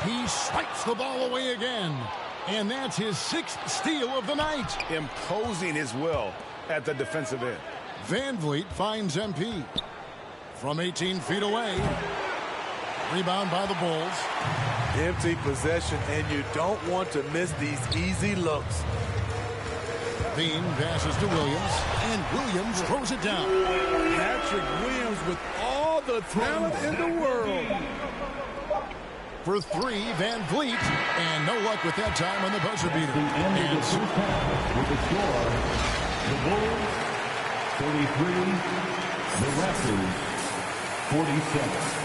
He swipes the ball away again. And that's his 6th steal of the night. Imposing his will at the defensive end. Van Vliet finds MP. From 18 feet away. Rebound by the Bulls. Empty possession, and you don't want to miss these easy looks. Bean passes to Williams, and Williams throws it down. Patrick Williams with all the talent in the world. For 3, Van Vliet, and no luck with that time on the buzzer beater. The end of the first half with the score, the Bulls 43, the Raptors 47.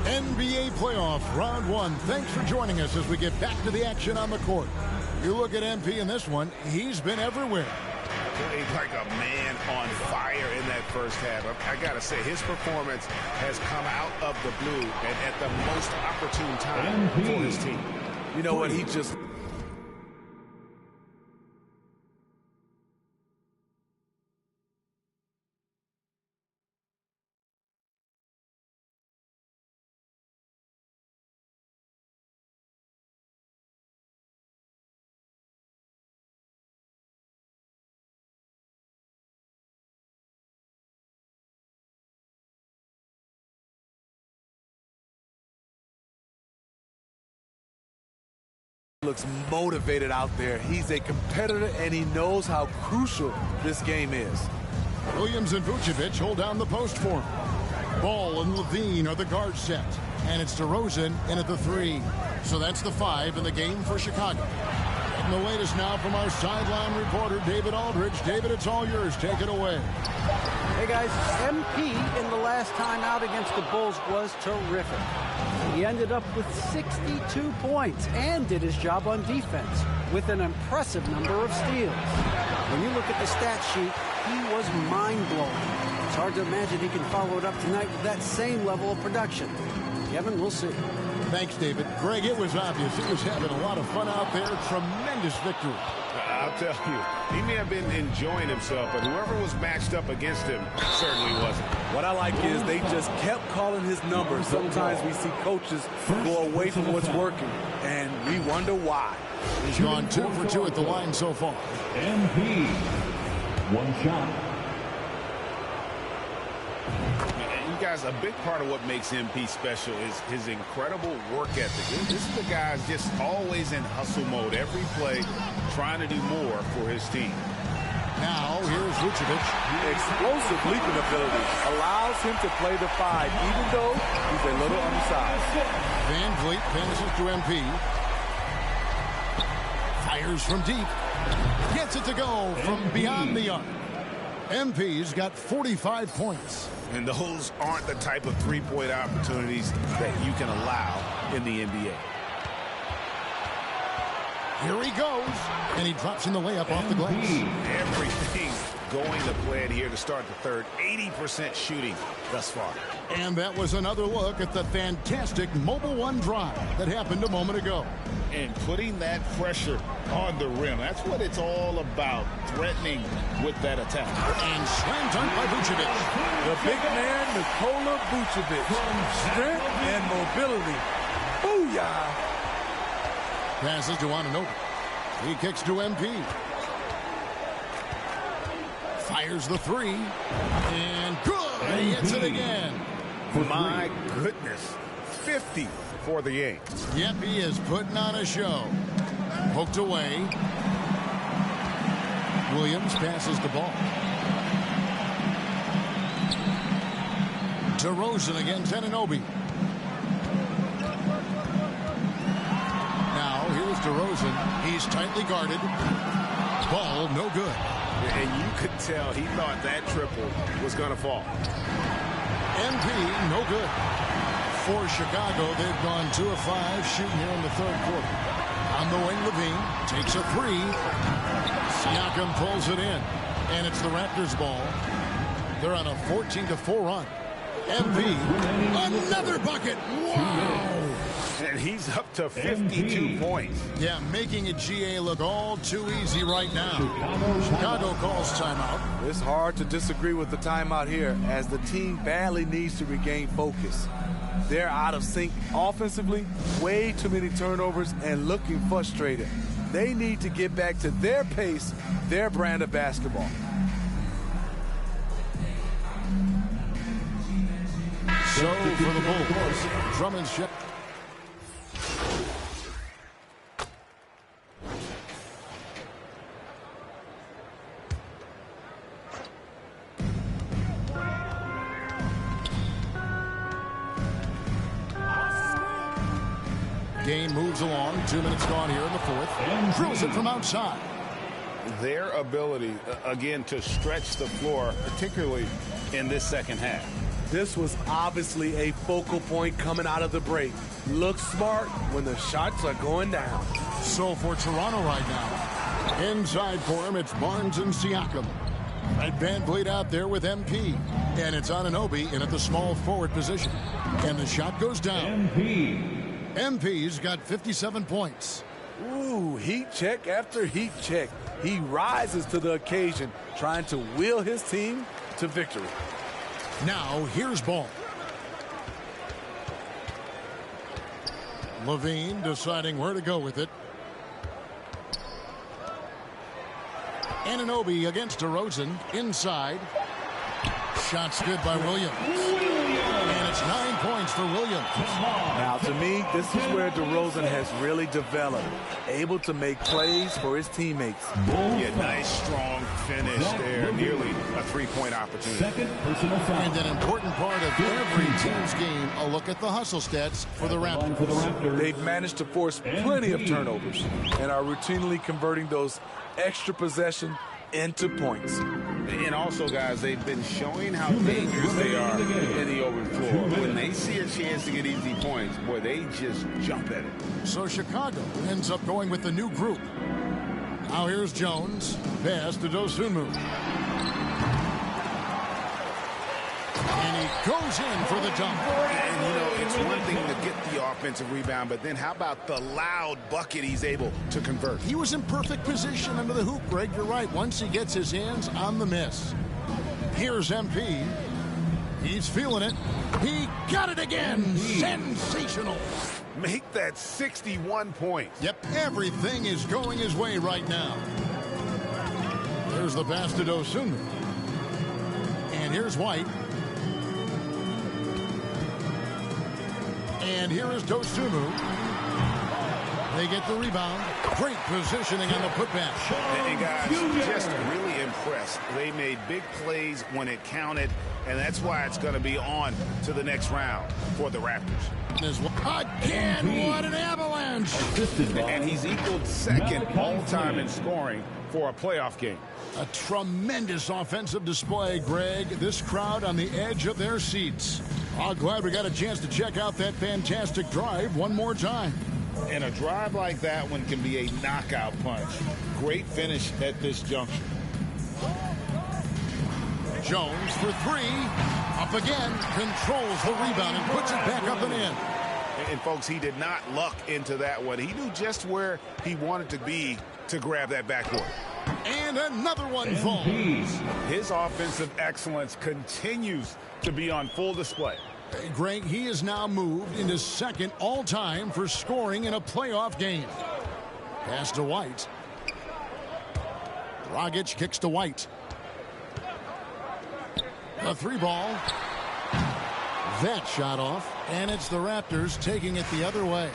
NBA playoff round 1. Thanks for joining us as we get back to the action on the court. You look at MP in this one, he's been everywhere. Played like a man on fire in that first half. I got to say, his performance has come out of the blue and at the most opportune time for his team. You know what? He just... looks motivated out there. He's a competitor, and he knows how crucial this game is. Williams and Vucevic hold down the post for him. Ball and Levine are the guard set. And it's DeRozan in at the 3. So that's the 5 in the game for Chicago. And the latest now from our sideline reporter, David Aldridge. David, it's all yours. Take it away. Hey, guys, MP in the last time out against the Bulls was terrific. He ended up with 62 points and did his job on defense with an impressive number of steals. When you look at the stat sheet, he was mind-blowing. It's hard to imagine he can follow it up tonight with that same level of production. Kevin, we'll see. Thanks, David. Greg, it was obvious. He was having a lot of fun out there. Tremendous victory. I'll tell you, he may have been enjoying himself, but whoever was matched up against him certainly wasn't. What I like is they just kept calling his number. Sometimes we see coaches go away from what's working, and we wonder why. He's gone 2 for 2 at the line so far. MP, 1 shot. You guys, a big part of what makes MP special is his incredible work ethic. This is the guy's just always in hustle mode every play, trying to do more for his team. Now, here's Vucevic. Explosive leaping ability allows him to play the 5, even though he's a little undersized. Van Vliet passes to MP. Fires from deep. Gets it to go from beyond the arc. MP's got 45 points. And those aren't the type of three-point opportunities that you can allow in the NBA. Here he goes, and he drops in the layup off the glass. Everything going to plan here to start the third. 80% shooting thus far. And that was another look at the fantastic Mobile One drive that happened a moment ago. And putting that pressure on the rim. That's what it's all about, threatening with that attack. And slam dunk by Vucevic. The big man, Nikola Vucevic. Strength and mobility. Booyah! Passes to Anunoby. He kicks to MP. Fires the 3. And good! He hits it again. My goodness. 50 for the game. Yep, he is putting on a show. Poked away. Williams passes the ball. DeRozan against Anunoby. Now, here's DeRozan. He's tightly guarded. Ball no good. And you could tell he thought that triple was going to fall. MP, no good. For Chicago, they've gone 2 of 5 shooting here in the third quarter. On the wing, Levine takes a 3. Siakam pulls it in, and it's the Raptors' ball. They're on a 14-4 run. MP, another bucket. Wow. And he's up to 52 points. Yeah, making a GA look all too easy right now. Chicago calls timeout. It's hard to disagree with the timeout here, as the team badly needs to regain focus. They're out of sync offensively, way too many turnovers, and looking frustrated. They need to get back to their pace, their brand of basketball. So for the Bulls, Drummond's shot. Game moves along. 2 minutes gone here in the fourth. And drills it from outside. Their ability, again, to stretch the floor, particularly in this second half. This was obviously a focal point coming out of the break. Look smart when the shots are going down. So for Toronto right now, inside for him, it's Barnes and Siakam. Right, Van Vliet out there with MP. And it's Anunoby in at the small forward position. And the shot goes down. MP's got 57 points. Ooh, heat check after heat check. He rises to the occasion, trying to wheel his team to victory. Now, here's Ball. Levine deciding where to go with it. Anunoby against DeRozan. Inside. Shots good by Williams. And it's 9 points for Williams. Now, to me, this is where DeRozan has really developed. Able to make plays for his teammates. Yeah, nice, strong finish there. Nearly a three-point opportunity. And an important part of every team's game, a look at the hustle stats for the Raptors. They've managed to force plenty of turnovers and are routinely converting those extra possession into points. And also, guys, they've been showing how dangerous they are in the open floor. When they see a chance to get easy points, boy, they just jump at it. So Chicago ends up going with the new group. Now here's Jones. Pass to Dosunmu. And he goes in for the dunk. And, you know, it's one thing to get the offensive rebound, but then how about the loud bucket he's able to convert? He was in perfect position under the hoop, Greg. You're right. Once he gets his hands on the miss. Here's MP. He's feeling it. He got it again. Sensational. Make that 61 points. Yep, everything is going his way right now. There's the pass to Dosunmu. And here's White. And here is Dosunmu. They get the rebound. Great positioning on the putback. And guys, just really impressed. They made big plays when it counted, and that's why it's going to be on to the next round for the Raptors. Again, what an avalanche. And he's equaled second all-time in scoring for a playoff game. A tremendous offensive display, Greg. This crowd on the edge of their seats. I'm glad we got a chance to check out that fantastic drive one more time. And a drive like that one can be a knockout punch. Great finish at this juncture. Jones for three. Up again. Controls the rebound and puts it back up and in. And folks, he did not luck into that one. He knew just where he wanted to be to grab that backboard. And another one falls. His offensive excellence continues to be on full display. Greg, he is now moved into second all-time for scoring in a playoff game. Pass to White. Dragic kicks to White. A three ball. That shot off, and it's the Raptors taking it the other way.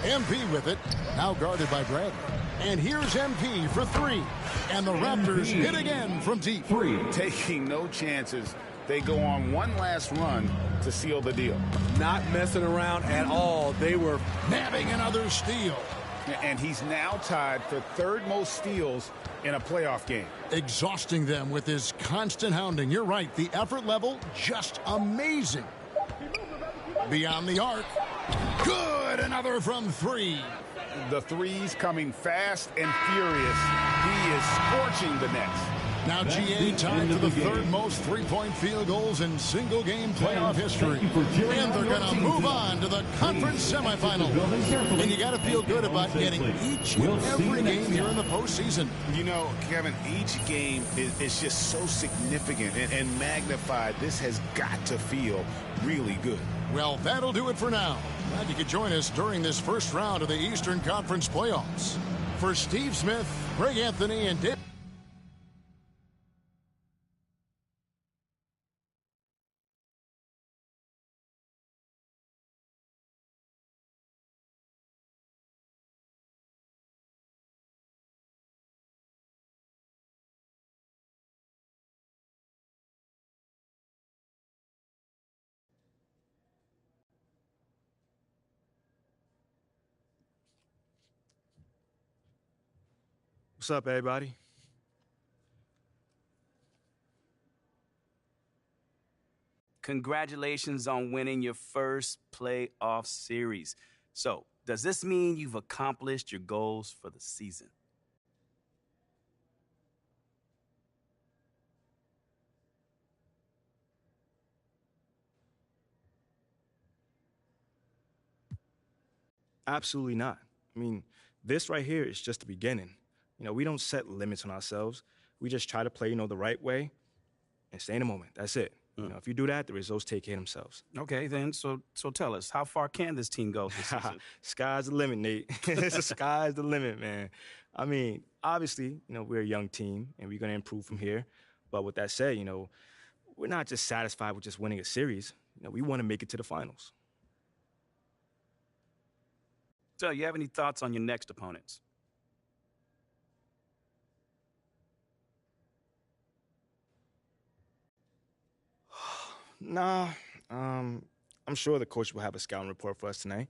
MP with it, now guarded by Bradley. And here's MP for three. And the Raptors hit again from deep. Taking no chances. They go on one last run to seal the deal. Not messing around at all. They were nabbing another steal. And he's now tied for third most steals in a playoff game. Exhausting them with his constant hounding. You're right. The effort level, just amazing. Beyond the arc. Good. Another from three. The threes coming fast and furious. He is scorching the Nets. Now GA tied for the third most three-point field goals in single-game playoff history. And they're going to move on to the conference semifinal. And you got to feel good about getting each and every game here in the postseason. You know, Kevin, each game is just so significant and magnified. This has got to feel really good. Well, that'll do it for now. Glad you could join us during this first round of the Eastern Conference playoffs. For Steve Smith, Greg Anthony, and Dave. What's up, everybody? Congratulations on winning your first playoff series. So, does this mean you've accomplished your goals for the season? Absolutely not. I mean, this right here is just the beginning. You know, we don't set limits on ourselves. We just try to play, the right way and stay in the moment. That's it. You know, if you do that, the results take care of themselves. Okay, then. So tell us, how far can this team go this season? Sky's the limit, Nate. The sky's the limit, man. I mean, obviously, we're a young team, and we're going to improve from here. But with that said, we're not just satisfied with just winning a series. We want to make it to the finals. So, you have any thoughts on your next opponents? Nah, I'm sure the coach will have a scouting report for us tonight,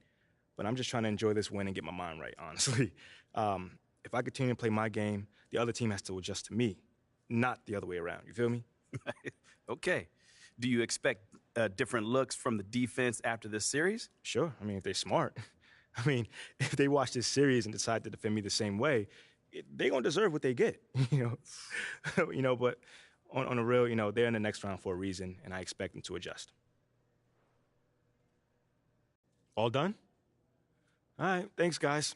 but I'm just trying to enjoy this win and get my mind right, honestly. If I continue to play my game, the other team has to adjust to me, not the other way around. You feel me? Okay. Do you expect different looks from the defense after this series? Sure. I mean, if they're smart. I mean, if they watch this series and decide to defend me the same way, they're going to deserve what they get, but on the real, they're in the next round for a reason, and I expect them to adjust. All done? All right, thanks, guys.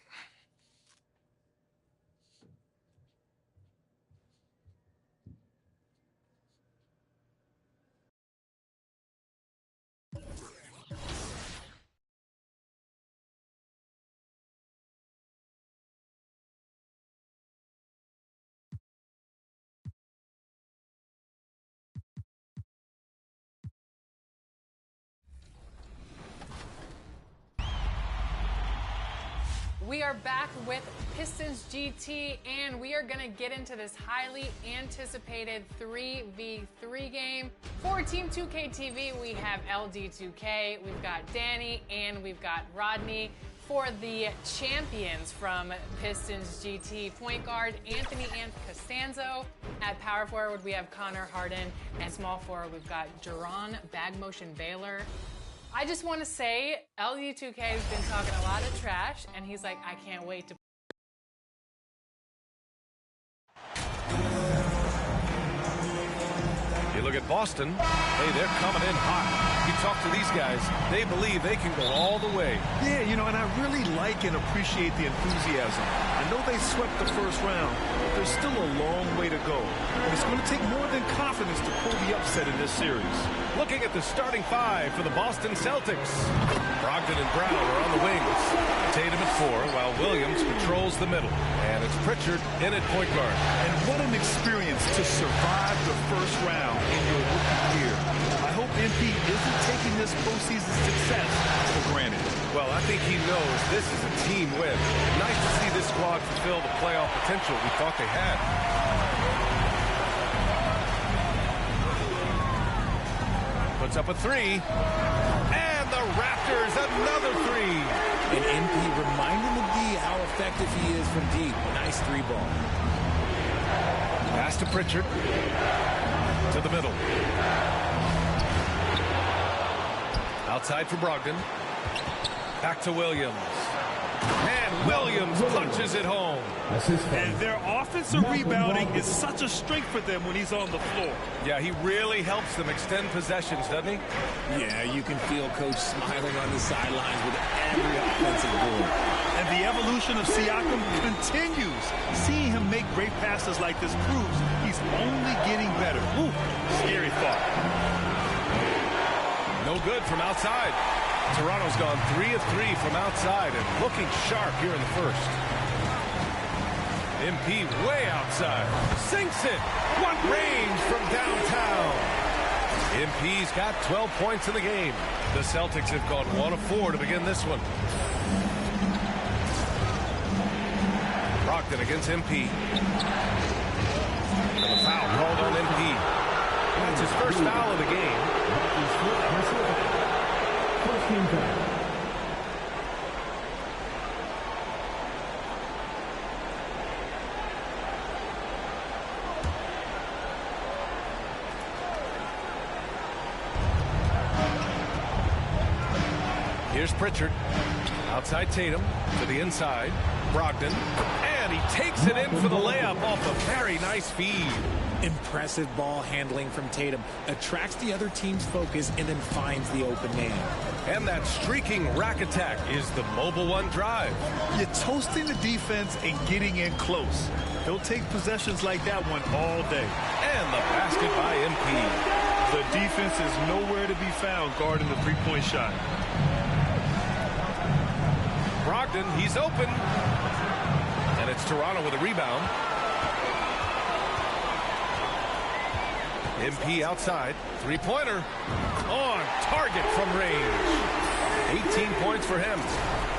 We are back with Pistons GT, and we are going to get into this highly anticipated 3v3 game. For Team 2K TV, we have LD2K, we've got Danny, and we've got Rodney. For the champions from Pistons GT, point guard Anthony Costanzo. At power forward, we have Connor Harden. And small forward, we've got Jerron Bagmotion Baylor. I just want to say, LD2K has been talking a lot of trash, and he's like, I can't wait to. You look at Boston, hey, they're coming in hot. You talk to these guys, they believe they can go all the way. Yeah, and I really like and appreciate the enthusiasm. I know they swept the first round, but there's still a long way to go. And it's going to take more than confidence to pull the upset in this series. Looking at the starting five for the Boston Celtics. Brogdon and Brown are on the wings. Tatum at 4, while Williams patrols the middle. And it's Pritchard in at point guard. And what an experience to survive the first round in your rookie year. I hope MP isn't taking this postseason success for granted. Well, I think he knows this is a team win. Nice to see this squad fulfill the playoff potential we thought they had. Puts up a 3. And the Raptors, another 3. And MP reminding the D how effective from deep. Nice three ball. Pass to Pritchard. To the middle. Outside for Brogdon. Back to Williams. And Williams punches it home. And their offensive rebounding is such a strength for them when he's on the floor. Yeah, he really helps them extend possessions, doesn't he? Yeah, you can feel Coach smiling on the sidelines with every offensive board. And the evolution of Siakam continues. Seeing him make great passes like this proves he's only getting better. Ooh, scary thought. No good from outside. Toronto's gone 3 of 3 from outside and looking sharp here in the first. MP way outside. Sinks it. What range from downtown. MP's got 12 points in the game. The Celtics have gone 1 of 4 to begin this one. Brogdon against MP. And the foul called on MP. That's his first foul of the game. Here's Pritchard. Outside Tatum to the inside. Brogdon. And he takes it in for the layup off a very nice feed. Impressive ball handling from Tatum. Attracts the other team's focus and then finds the open man. And that streaking rack attack is the Mobile One drive. You're toasting the defense and getting in close. He'll take possessions like that one all day. And the basket by MP. The defense is nowhere to be found guarding the three-point shot. Brogdon, he's open. And it's Toronto with a rebound. MP outside. Three-pointer. On target from range. 18 points for him.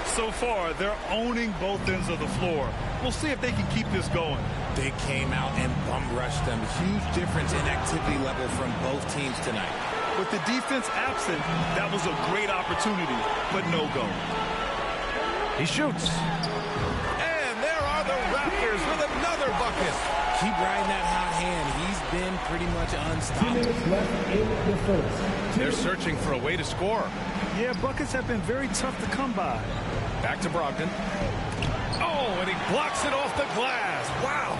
So far, they're owning both ends of the floor. We'll see if they can keep this going. They came out and bum-rushed them. Huge difference in activity level from both teams tonight. With the defense absent, that was a great opportunity, but no go. He shoots. And there are the Raptors with another bucket. Keep riding that hot hand. He's been pretty much unstoppable. They're searching for a way to score. Yeah, buckets have been very tough to come by. Back to Brogdon. Oh, and he blocks it off the glass. Wow.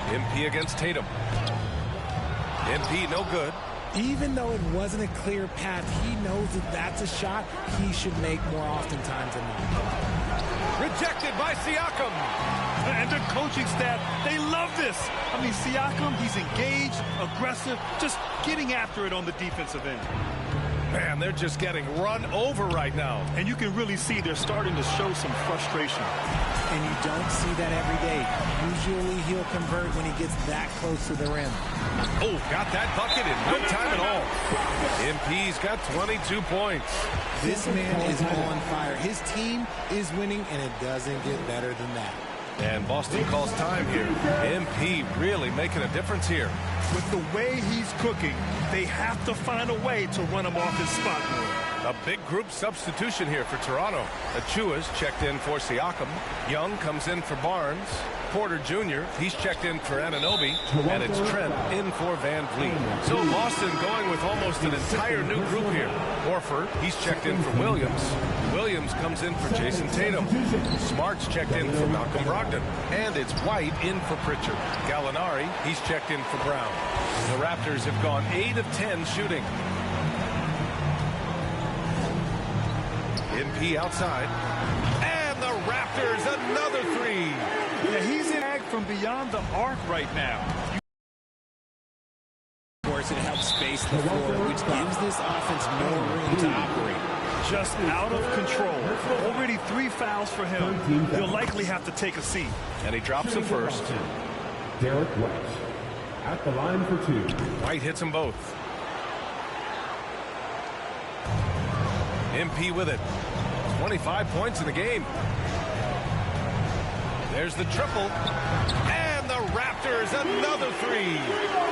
MP against Tatum. MP no good. Even though it wasn't a clear path, he knows that that's a shot he should make more oftentimes than not. Rejected by Siakam. And the coaching staff, they love this. I mean, Siakam, he's engaged, aggressive, just getting after it on the defensive end. Man, they're just getting run over right now. And you can really see they're starting to show some frustration. And you don't see that every day. Usually he'll convert when he gets that close to the rim. Oh, got that bucket in no time at all. MP's got 22 points. This man is on fire. His team is winning, and it doesn't get better than that. And Boston calls time here. MP really making a difference here. With the way he's cooking, they have to find a way to run him off his spot more. A big group substitution here for Toronto. Achua's checked in for Siakam. Young comes in for Barnes. Porter Jr., he's checked in for Anunoby. And it's Trent in for Van Vliet. So Boston going with almost an entire new group here. Horford, he's checked in for Williams. Williams comes in for Jason Tatum. Smart's checked in for Malcolm Brogdon. And it's White in for Pritchard. Gallinari, he's checked in for Brown. The Raptors have gone 8 of 10 shooting. MP outside. And the Raptors, another three. Yeah, he's in ag from beyond the arc right now. Of course, it helps space the floor, which gives this offense more room to operate. Just out of control. Already 3 fouls for him. He'll likely have to take a seat. And he drops the first. Derek White at the line for 2. White hits them both. MP with it. 25 points in the game. There's the triple. And the Raptors Raptors, another three.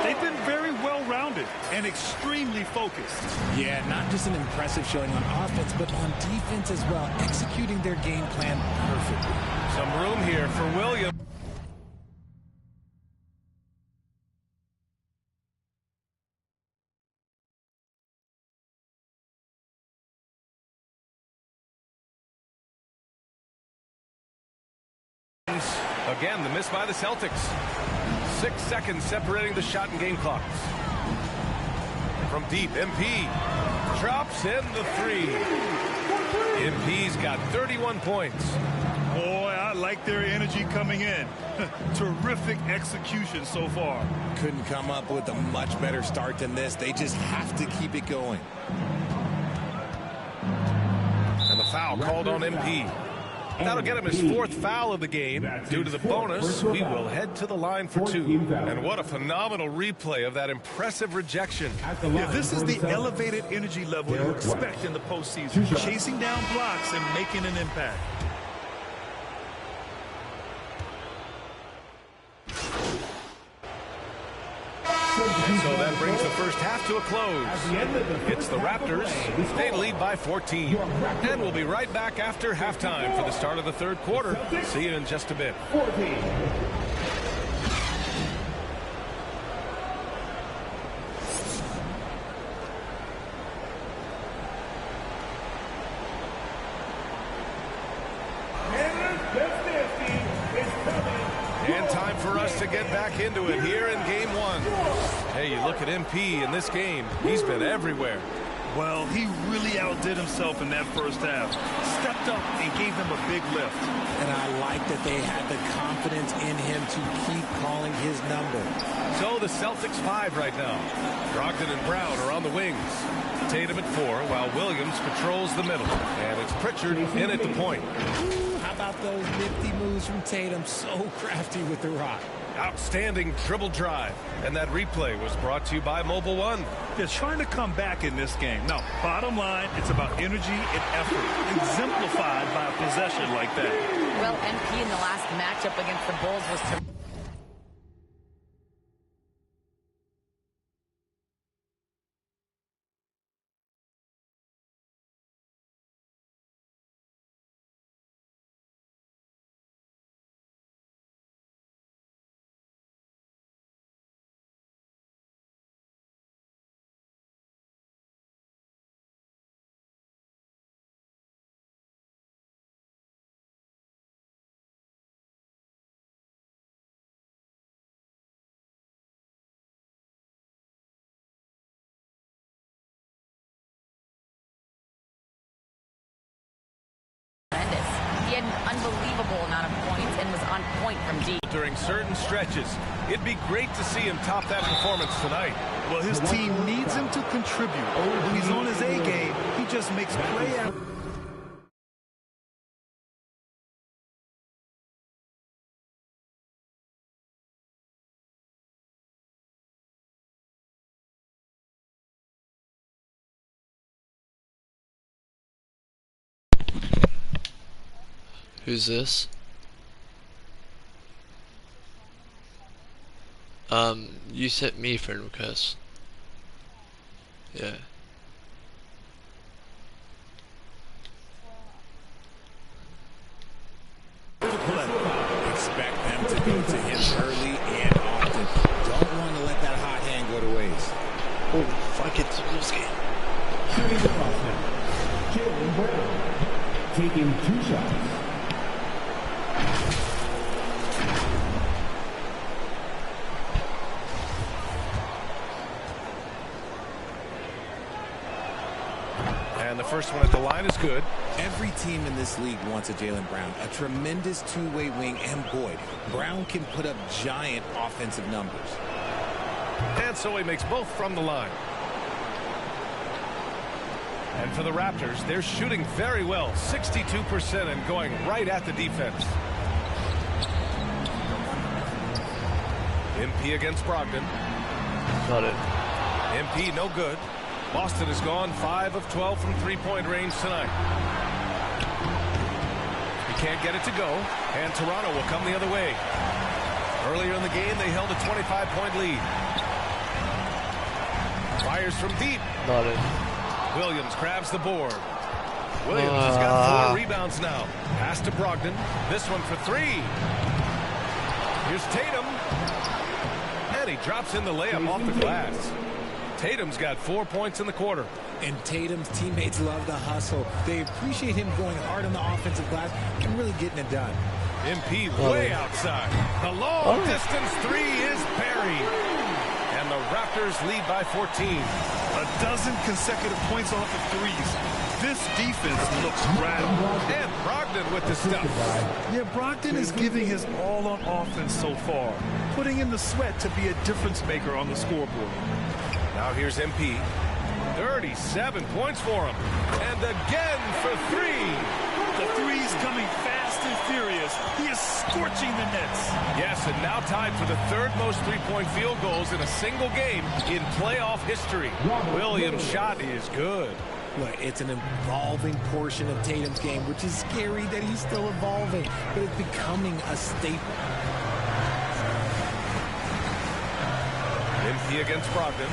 They've been very well-rounded and extremely focused. Yeah, not just an impressive showing on offense, but on defense as well, executing their game plan perfectly. Some room here for Williams. Again, the miss by the Celtics. 6 seconds separating the shot and game clocks. From deep, MP drops in the three. MP's got 31 points. Boy, I like their energy coming in. Terrific execution so far. Couldn't come up with a much better start than this. They just have to keep it going. And the foul called on MP. That'll get him his 4th foul of the game. Due to the bonus, we will head to the line for 2. And what a phenomenal replay of that impressive rejection. Yeah, this is the elevated energy level you expect in the postseason. Chasing down blocks and making an impact. And so that brings the first half to a close. It's the Raptors. They lead by 14. And we'll be right back after halftime for the start of the 3rd quarter. See you in just a bit. And time for us to get back into it here in game 1. Hey, you look at MP in this game. He's been everywhere. Well, he really outdid himself in that first half. Stepped up and gave them a big lift. And I like that they had the confidence in him to keep calling his number. So the Celtics 5 right now. Brogdon and Brown are on the wings. Tatum at 4 while Williams patrols the middle. And it's Pritchard in at the point. Ooh, how about those nifty moves from Tatum? So crafty with the rock. Outstanding dribble drive. And that replay was brought to you by Mobile One. They're trying to come back in this game. Now, bottom line, it's about energy and effort, exemplified by a possession like that. Well, MP in the last matchup against the Bulls was terrific. He had an unbelievable amount of points and was on point from deep. During certain stretches, it'd be great to see him top that performance tonight. Well, his team needs him to contribute. When he's on his A game, he just makes play after. Who's this? You sent me friend request. Yeah. Expect them to go to him early and often. Don't want to let that hot hand go to waste. Oh, fuck it, this game. Shooting the cross now. Jaylen Brown taking 2 shots. And the first one at the line is good. Every team in this league wants a Jaylen Brown, a tremendous two-way wing, and boy, Brown can put up giant offensive numbers. And so he makes both from the line. And for the Raptors, they're shooting very well, 62% and going right at the defense. MP against Brogdon. Got it. MP no good. Boston has gone 5 of 12 from three-point range tonight. He can't get it to go, and Toronto will come the other way. Earlier in the game, they held a 25-point lead. Fires from deep. Not in. Williams grabs the board. Williams has got 4 rebounds now. Pass to Brogdon. This one for 3. Here's Tatum. And he drops in the layup off the glass. Tatum's got 4 points in the quarter. And Tatum's teammates love the hustle. They appreciate him going hard on the offensive glass and really getting it done. MP way outside. The long distance 3 is buried. And the Raptors lead by 14. A dozen consecutive points off of threes. This defense looks radical. And Brogdon with the stuff. Yeah, Brogdon is giving his all on offense so far, putting in the sweat to be a difference maker on the scoreboard. Now here's MP. 37 points for him. And again for 3. The three's coming fast and furious. He is scorching the nets. Yes, and now tied for the 3rd most three-point field goals in a single game in playoff history. Williams' shot is good. Look, it's an evolving portion of Tatum's game, which is scary that he's still evolving, but it's becoming a staple. MP against Brogdon.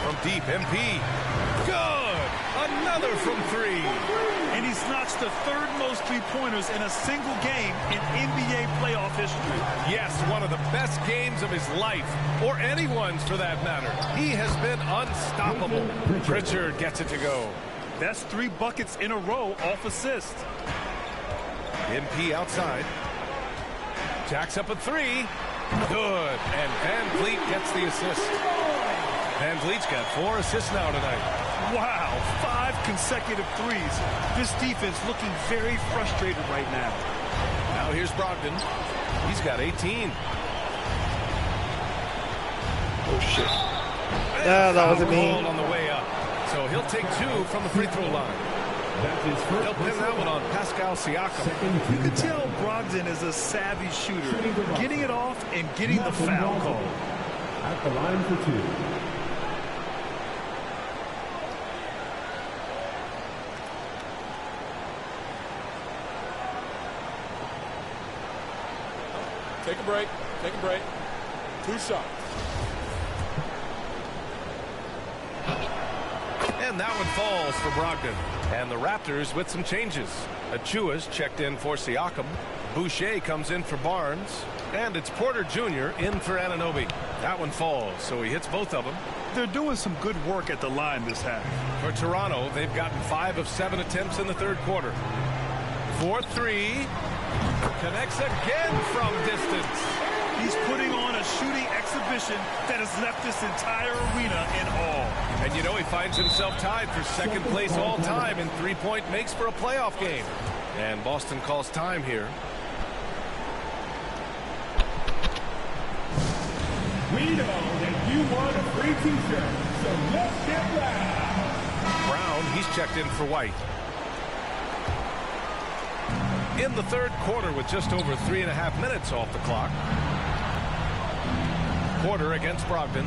From deep, MP. Good! Another from 3. And he's notched the 3rd most three-pointers in a single game in NBA playoff history. Yes, one of the best games of his life, or anyone's for that matter. He has been unstoppable. Pritchard gets it to go. That's 3 buckets in a row off assist. MP outside. Jacks up a 3. Good. And Van Vliet gets the assist. Van Vliet's got 4 assists now tonight. Wow, 5 consecutive threes. This defense looking very frustrated right now. Now here's Brogdon. He's got 18. Oh, shit. Yeah, that wasn't me. On the way up. So he'll take 2 from the free throw line. He'll pin that one on Pascal Siakam. You can tell Brogdon is a savvy shooter, getting it off and getting the foul call. At the line for 2. Take a break. Take a break. 2 shots. And that one falls for Brogdon. And the Raptors with some changes. Achua's checked in for Siakam. Boucher comes in for Barnes. And it's Porter Jr. in for Anunoby. That one falls, so he hits both of them. They're doing some good work at the line this half. For Toronto, they've gotten 5 of 7 attempts in the 3rd quarter. 4-3. Connects again from distance. He's putting on a shooting exhibition that has left this entire arena in awe. And you know he finds himself tied for 2nd place all time in three-point makes for a playoff game. And Boston calls time here. We know that you want a free t-shirt, so let's get loud. Brown, he's checked in for White. In the 3rd quarter with just over 3.5 minutes off the clock. Porter against Brogdon.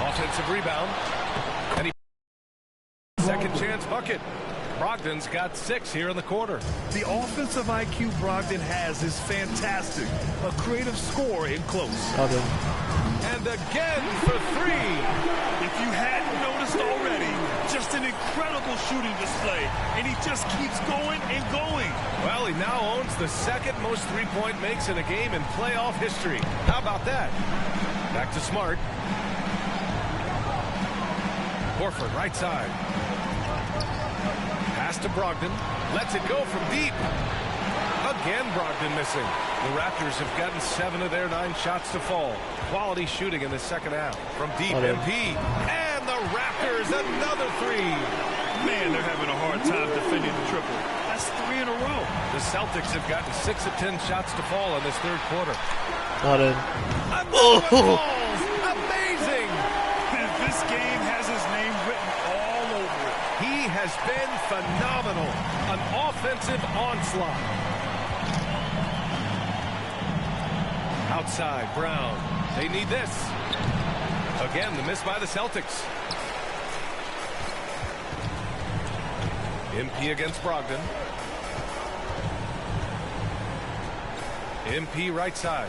Offensive rebound. And he 2nd chance bucket. Brogdon's got 6 here in the quarter. The offensive IQ Brogdon has is fantastic. A creative scorer in close. And again for 3. If you hadn't noticed already, just an incredible shooting display. And he just keeps going and going. Well, he now owns the 2nd most three-point makes in a game in playoff history. How about that? Back to Smart. Horford, right side. Pass to Brogdon. Lets it go from deep. Again, Brogdon missing. The Raptors have gotten 7 of their 9 shots to fall. Quality shooting in the 2nd half. From deep, MP. And the Raptors, another 3. Man, they're having a hard time defending the triple. That's 3 in a row. The Celtics have gotten 6 of 10 shots to fall in this 3rd quarter. Not in. Another one falls. Amazing. And this game has his name written all over it. He has been phenomenal. An offensive onslaught. Outside, Brown. They need this. Again, the miss by the Celtics. MP against Brogdon. MP right side.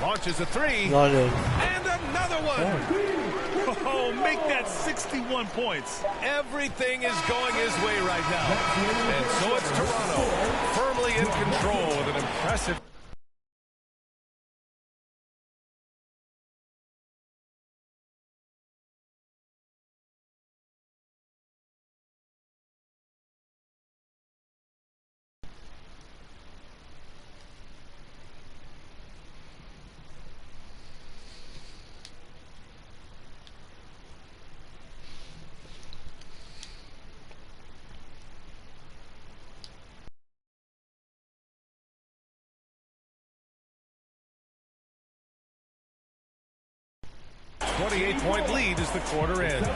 Launches a three. Not in. And another one. Oh, make that 61 points. Everything is going his way right now. And so it's Toronto, firmly in control with an impressive... .8-point lead as the quarter ends.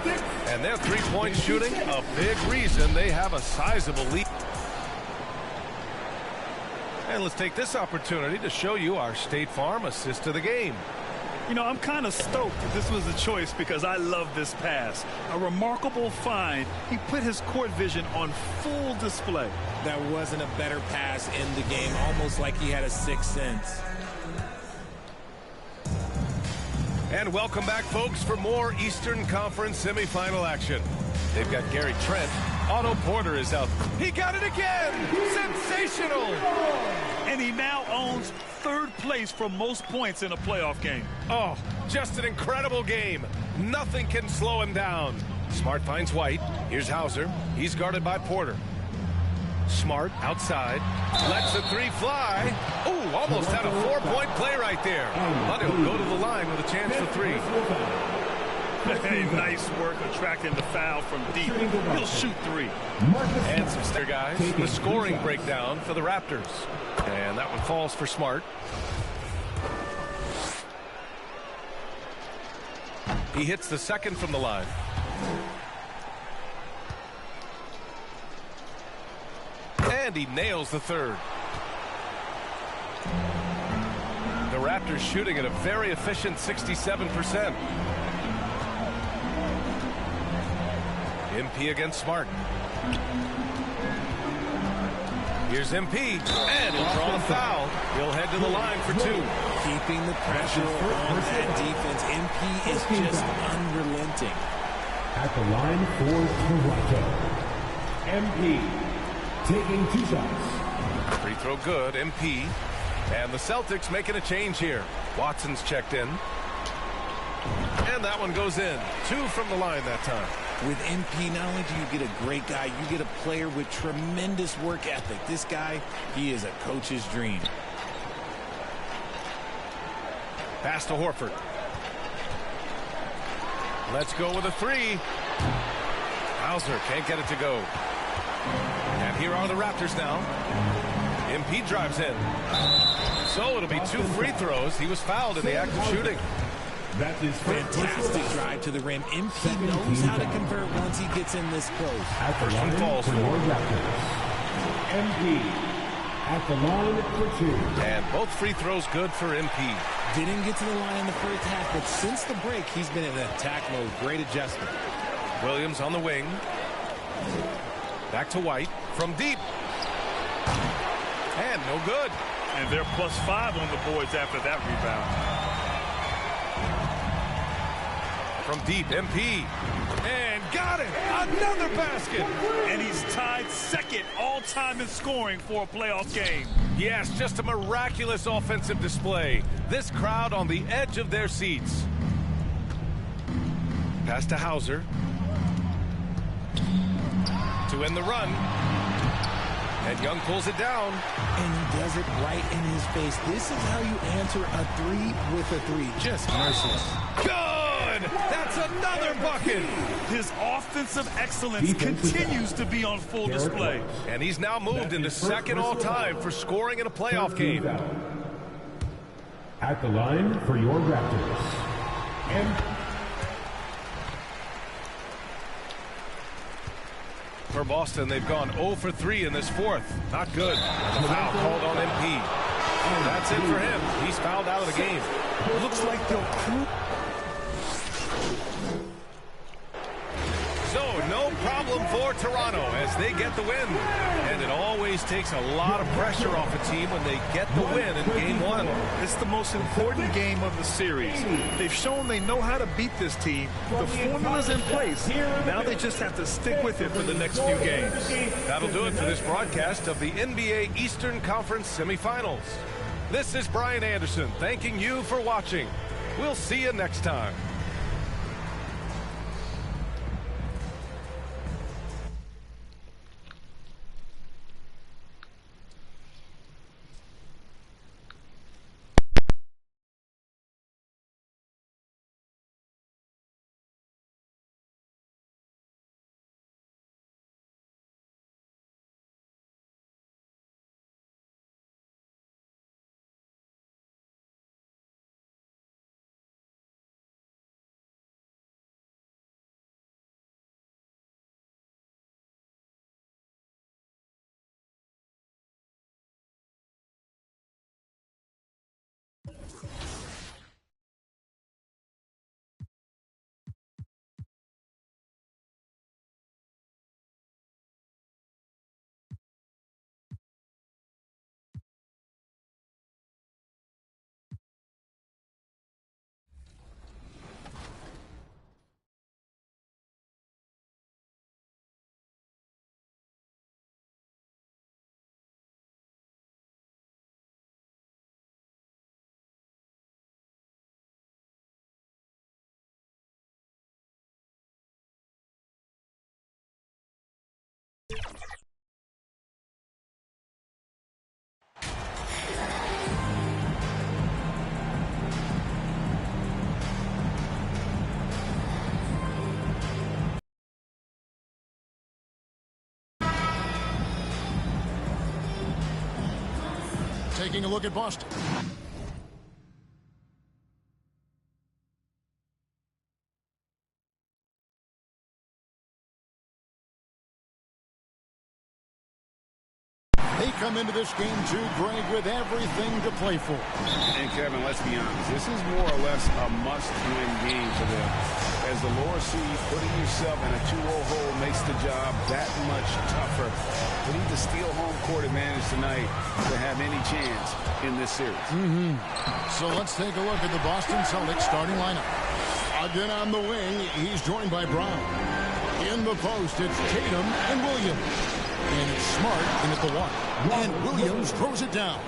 And their three-point shooting, a big reason they have a sizable lead. And let's take this opportunity to show you our State Farm assist of the game. You know, I'm kind of stoked that this was a choice because I love this pass. A remarkable find. He put his court vision on full display. That wasn't a better pass in the game, almost like he had a sixth sense. And welcome back, folks, for more Eastern Conference semifinal action. They've got Gary Trent. Otto Porter is out. He got it again! Sensational! And he now owns third place for most points in a playoff game. Oh, just an incredible game. Nothing can slow him down. Smart finds White. Here's Hauser. He's guarded by Porter. Smart outside. Lets the three fly. Ooh, almost had a four-point play right there. But he'll go to the line with a chance for three. Hey, nice work attracting the foul from deep. He'll shoot three. And some stare guys. The scoring breakdown for the Raptors. And that one falls for Smart. He hits the second from the line. And he nails the third. The Raptors shooting at a very efficient 67%. MP against Smart. Here's MP, and he'll draw the foul. He'll head to the line for two. Keeping the pressure on that defense. MP is just unrelenting. At the line for Toronto, MP taking two shots. Free throw good, MP. And the Celtics making a change here. Watson's checked in. And that one goes in. Two from the line that time. With MP, not only do you get a great guy, you get a player with tremendous work ethic. This guy, he is a coach's dream. Pass to Horford. Let's go with a three. Hauser can't get it to go. And here are the Raptors now. MP drives in. So it'll be two free throws. He was fouled in the act of shooting. That is fantastic drive to the rim. MP knows how to convert once he gets in this close. First one falls for Raptors. MP at the line for two. And both free throws good for MP. Didn't get to the line in the first half, but since the break, he's been in attack mode. Great adjustment. Williams on the wing. Back to White from deep. And no good. And they're +5 on the boards after that rebound. From deep, MP. And got it! Another basket! And he's tied second all-time in scoring for a playoff game. Yes, just a miraculous offensive display. This crowd on the edge of their seats. Pass to Hauser. To end the run. And Young pulls it down. And he does it right in his face. This is how you answer a three with a three. Just merciless. Good! That's another bucket! His offensive excellence continues to be on full display. And he's now moved into second all-time for scoring in a playoff game. At the line for your Raptors. For Boston, they've gone 0 for 3 in this fourth. Not good. And a foul called on MP. That's it for him. He's fouled out of the game. Looks like they'll So, no problem for Toronto as they get the win. And it always takes a lot of pressure off a team when they get the win in Game 1. It's the most important game of the series. They've shown they know how to beat this team. The formula's in place. Now they just have to stick with it for the next few games. That'll do it for this broadcast of the NBA Eastern Conference semifinals. This is Brian Anderson thanking you for watching. We'll see you next time. Taking a look at Boston. They come into this game too, Greg, with everything to play for. And Kevin, let's be honest, this is more or less a must-win game for them. As the lower seed, putting yourself in a 2-0 hole makes the job that much tougher. They need to steal home court advantage tonight to have any chance in this series. So let's take a look at the Boston Celtics starting lineup. Again on the wing, he's joined by Brown. In the post, it's Tatum and Williams. And it's Smart in at the one. And Williams throws it down.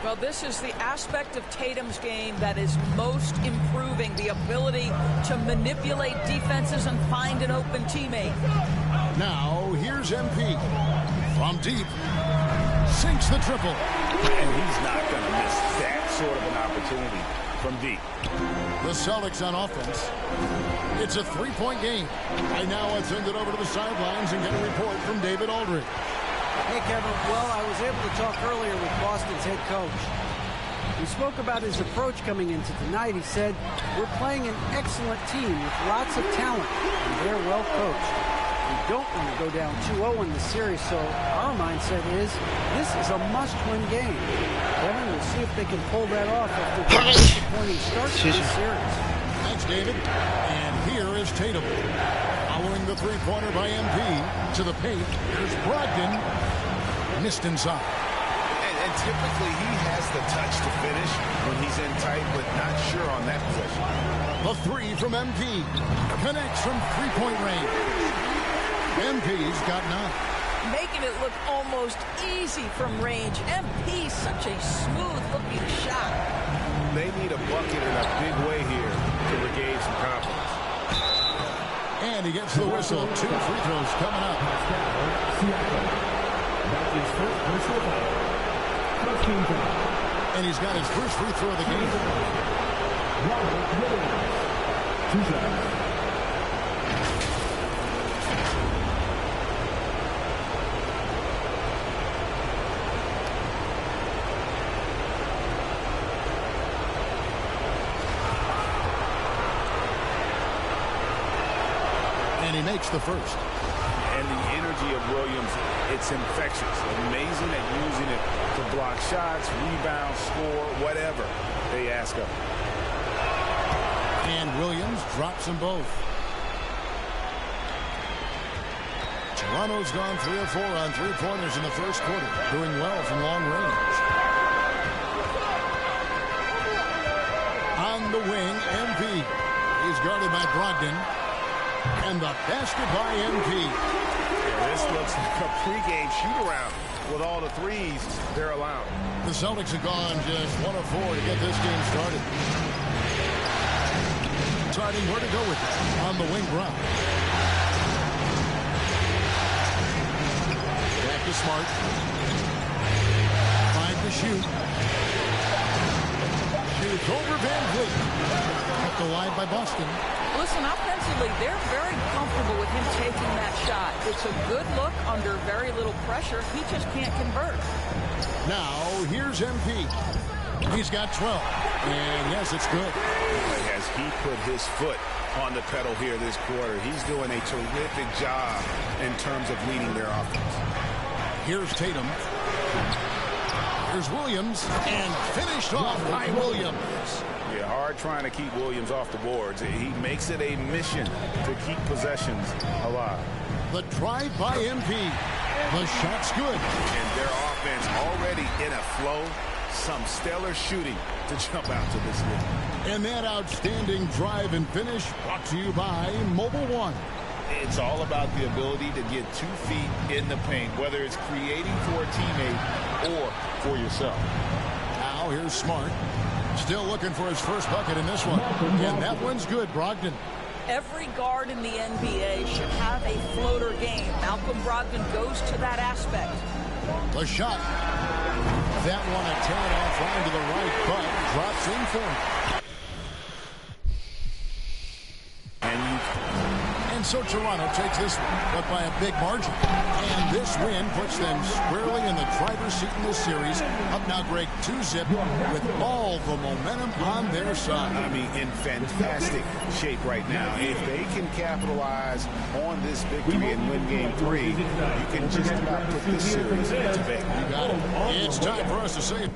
Well, this is the aspect of Tatum's game that is most improving, the ability to manipulate defenses and find an open teammate. Now, here's MP. From deep, sinks the triple. And he's not going to miss that sort of an opportunity from deep. The Celtics on offense. It's a three-point game. Right now, let's send it over to the sidelines and get a report from David Aldridge. Hey, Kevin. Well, I was able to talk earlier with Boston's head coach. We spoke about his approach coming into tonight. He said, we're playing an excellent team with lots of talent, and they're well coached. We don't want to go down 2-0 in the series, so our mindset is this is a must-win game. Kevin, we'll see if they can pull that off after the disappointing start to this series. Thanks, David. And here is Tatum. Following the three-pointer by MP to the paint. Here's Brogdon. Missed inside. And typically he has the touch to finish when he's in tight, but not sure on that possession. The three from MP. Connects from three-point range. MP's got 9. Making it look almost easy from range. MP, such a smooth-looking shot. They need a bucket in a big way here to regain some confidence. And he gets the whistle. 2 free throws coming up. And he's got his first free throw of the game. And he makes the first. And the energy of Williams, it's infectious. Amazing at using it to block shots, rebound, score, whatever they ask of him. And Williams drops them both. Toronto's gone 3 of 4 on three-pointers in the first quarter, doing well from long range. On the wing, MP. He's guarded by Brogdon. And the basket by MP. Yeah, this looks like a pregame shoot-around with all the threes they're allowing. The Celtics have gone just 1 of 4 to get this game started. Deciding where to go with it. On the wing, Brown. Back to Smart. 5 to shoot. Shoots over Van Vliet. Kept alive by Boston. Listen, offensively, they're very comfortable with him taking that shot. It's a good look under very little pressure. He just can't convert. Now, here's MP. He's got 12. And yes, it's good. As he put his foot on the pedal here this quarter, he's doing a terrific job in terms of leading their offense. Here's Tatum. Here's Williams. And finished off by Williams. Yeah, hard trying to keep Williams off the boards. He makes it a mission to keep possessions alive. The drive by MP. The shot's good. And their offense already in a flow. Some stellar shooting to jump out to this lead. And that outstanding drive and finish brought to you by Mobile One. It's all about the ability to get 2 feet in the paint, whether it's creating for a teammate or for yourself. Now here's Smart. Still looking for his first bucket in this one. And that one's good, Brogdon. Every guard in the NBA should have a floater game. Malcolm Brogdon goes to that aspect. The shot. That one a tad off line to the right, but drops in for him. And so Toronto takes this one, but by a big margin. And this win puts them squarely in the driver's seat in this series. Up now, Greg, 2-zip with all the momentum on their side. I mean, in fantastic shape right now. If they can capitalize on this victory and win game 3, you can just about put this series to bed. You got it. It's time for us to say it.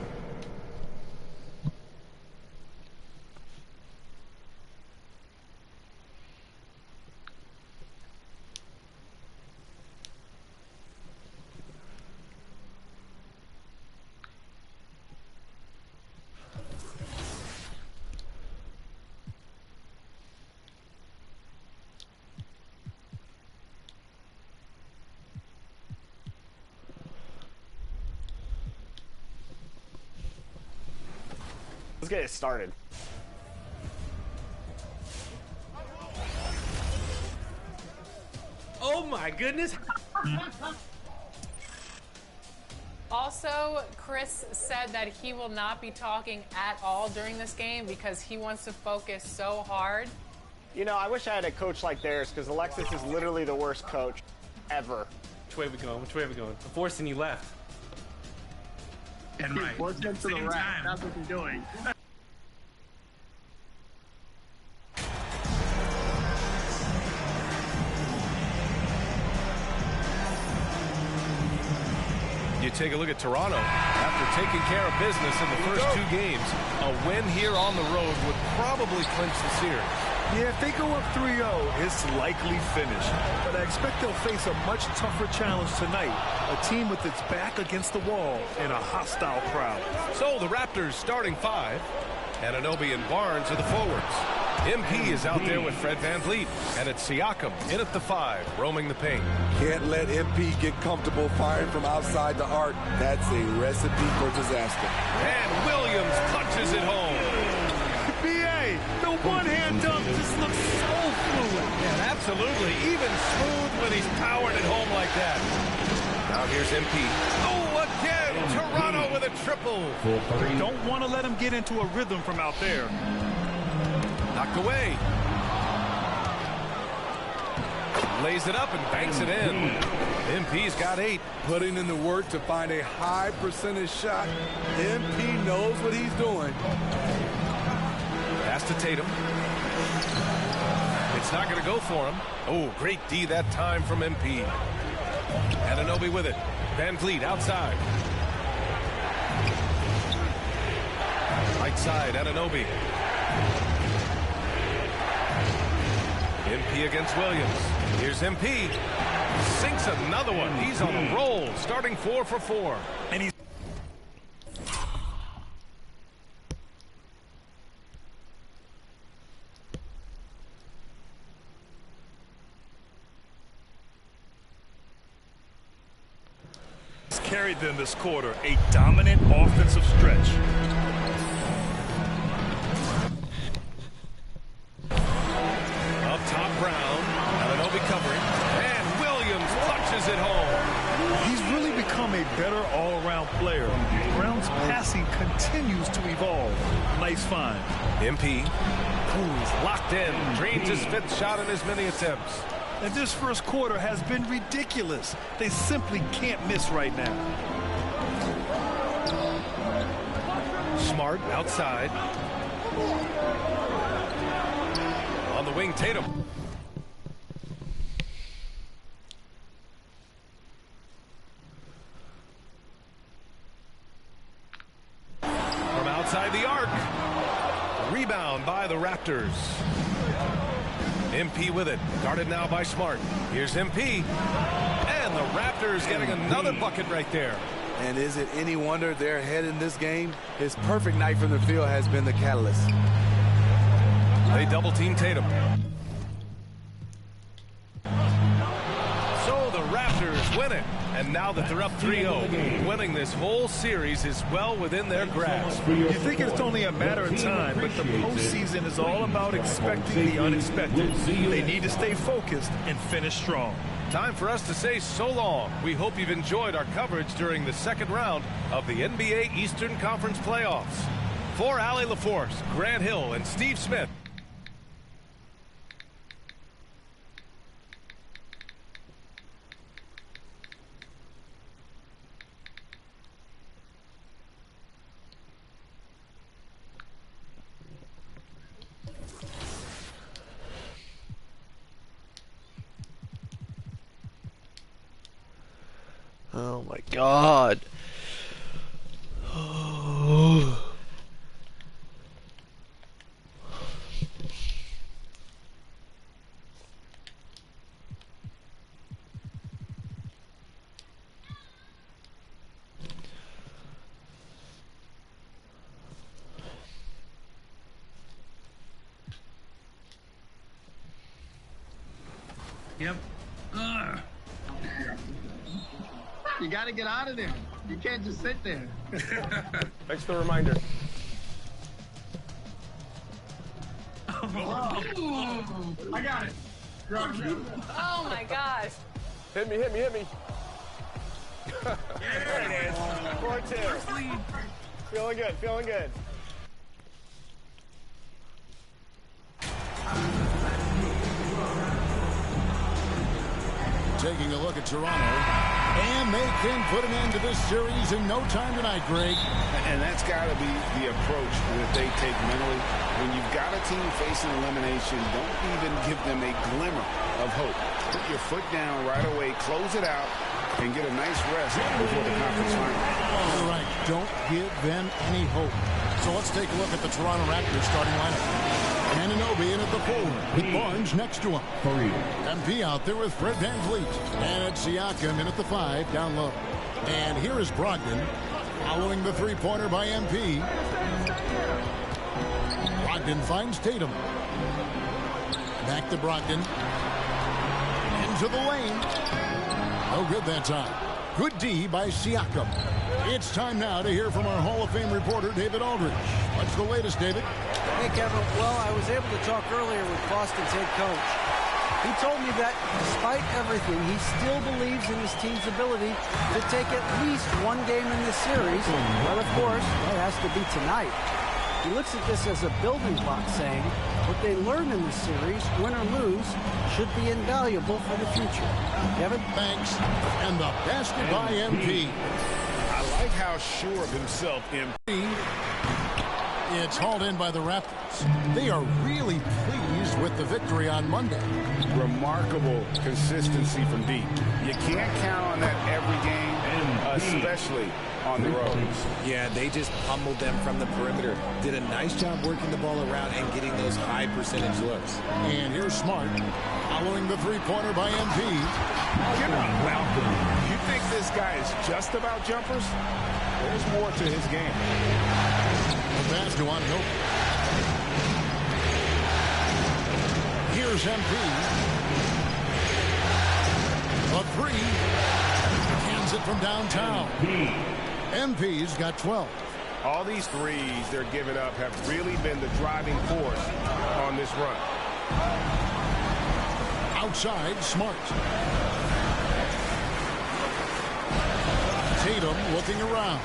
Let's get it started. Oh my goodness. Also, Chris said that he will not be talking at all during this game because he wants to focus so hard. You know, I wish I had a coach like theirs because Alexis is literally the worst coach ever. Which way we going? Which way we going? I'm forcing you left. And right. Force him to the right. That's what you're doing. You take a look at Toronto. After taking care of business in the first 2 games, a win here on the road would probably clinch the series. Yeah, if they go up 3-0, it's likely finished. But I expect they'll face a much tougher challenge tonight. A team with its back against the wall and a hostile crowd. So the Raptors starting 5. Anunoby and Barnes are the forwards. MP is out there with Fred VanVleet. And it's Siakam in at the 5, roaming the paint. Can't let MP get comfortable firing from outside the arc. That's a recipe for disaster. And Williams punches it home. B.A., the one-hand dunk just looks so fluid. And absolutely, even smooth when he's powered it home like that. Now here's MP. Oh, again, Toronto with a triple. Don't want to let him get into a rhythm from out there. Knocked away. Lays it up and banks it in. MP's got 8. Putting in the work to find a high percentage shot. MP knows what he's doing. Pass to Tatum. It's not going to go for him. Oh, great D that time from MP. Anunoby with it. VanVleet outside. Right side, Anunoby. MP against Williams. Here's MP. Sinks another one. He's on a roll, starting 4 for 4. And he's carried them this quarter. A dominant offensive stretch. Up top, Brown. Anunoby covering. And Williams punches it home. He's really become a better all-around player. Brown's passing continues to evolve. Nice find. MP. Cruz locked in. Drains his 5th shot in as many attempts. And this first quarter has been ridiculous. They simply can't miss right now. Smart outside. On the wing, Tatum. From outside the arc. Rebound by the Raptors. MP with it. Guarded now by Smart. Here's MP. And the Raptors getting another bucket right there. And is it any wonder they're ahead in this game? His perfect night from the field has been the catalyst. They double-team Tatum. So the Raptors win it. And now that they're up 3-0, winning this whole series is well within their grasp. You think it's only a matter of time, but the postseason is all about expecting the unexpected. They need to stay focused and finish strong. Time for us to say so long. We hope you've enjoyed our coverage during the second round of the NBA Eastern Conference playoffs. For Allie LaForce, Grant Hill, and Steve Smith. Oh my God. Yep. You got to get out of there. You can't just sit there. Thanks for the reminder. I got it. Oh my gosh. Hit me, hit me, hit me. There it is. 4-2. Feeling good, feeling good. Taking a look at Toronto, and they can put an end to this series in no time tonight, Greg. And that's got to be the approach that they take mentally. When you've got a team facing elimination, don't even give them a glimmer of hope. Put your foot down right away, close it out, and get a nice rest before the conference final. You're right. Don't give them any hope. So let's take a look at the Toronto Raptors starting lineup. Anunoby in at the 4 with Barnes next to him. MP out there with Fred VanVleet. And it's Siakam in at the 5 down low. And here is Brogdon following the three-pointer by MP. Brogdon finds Tatum. Back to Brogdon. Into the lane. No good that time. Good D by Siakam. It's time now to hear from our Hall of Fame reporter, David Aldridge. What's the latest, David? Hey, Kevin. Well, I was able to talk earlier with Boston's head coach. He told me that despite everything, he still believes in his team's ability to take at least one game in this series. But, of course, that has to be tonight. He looks at this as a building block, saying what they learn in this series, win or lose, should be invaluable for the future. Kevin? Thanks. And the basket by MP. I like how sure of himself MP. It's hauled in by the Raptors. They are really pleased with the victory on Monday. Remarkable consistency from deep. You can't count on that every game, especially on the road. Yeah, they just pummeled them from the perimeter. Did a nice job working the ball around and getting those high percentage looks. And here's Smart following the three-pointer by MP. this guy is just about jumpers, there's more to his game. The pass to Ananobi. Here's MP. A three. Hands it from downtown. MP's got 12. All these threes they're giving up have really been the driving force on this run. Outside, Smart. Tatum looking around.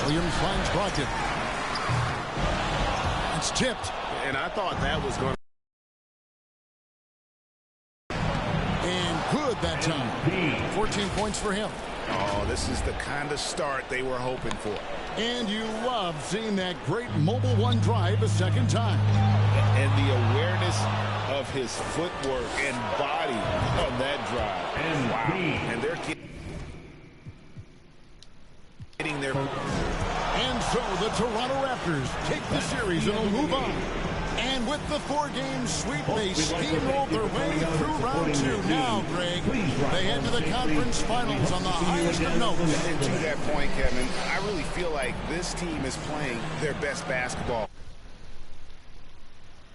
Williams finds Brogdon. It's tipped. And I thought that was going to... And good that time. 14 points for him. Oh, this is the kind of start they were hoping for. And you love seeing that great mobile one drive a second time. And the awareness of his footwork and body on that drive. Wow. And they're getting their... And so the Toronto Raptors take the series and will move on. And with the 4-game sweep, they steamrolled their way through round 2. Now, Greg, they head to the conference finals on the highest of notes. And to that point, Kevin, I really feel like this team is playing their best basketball.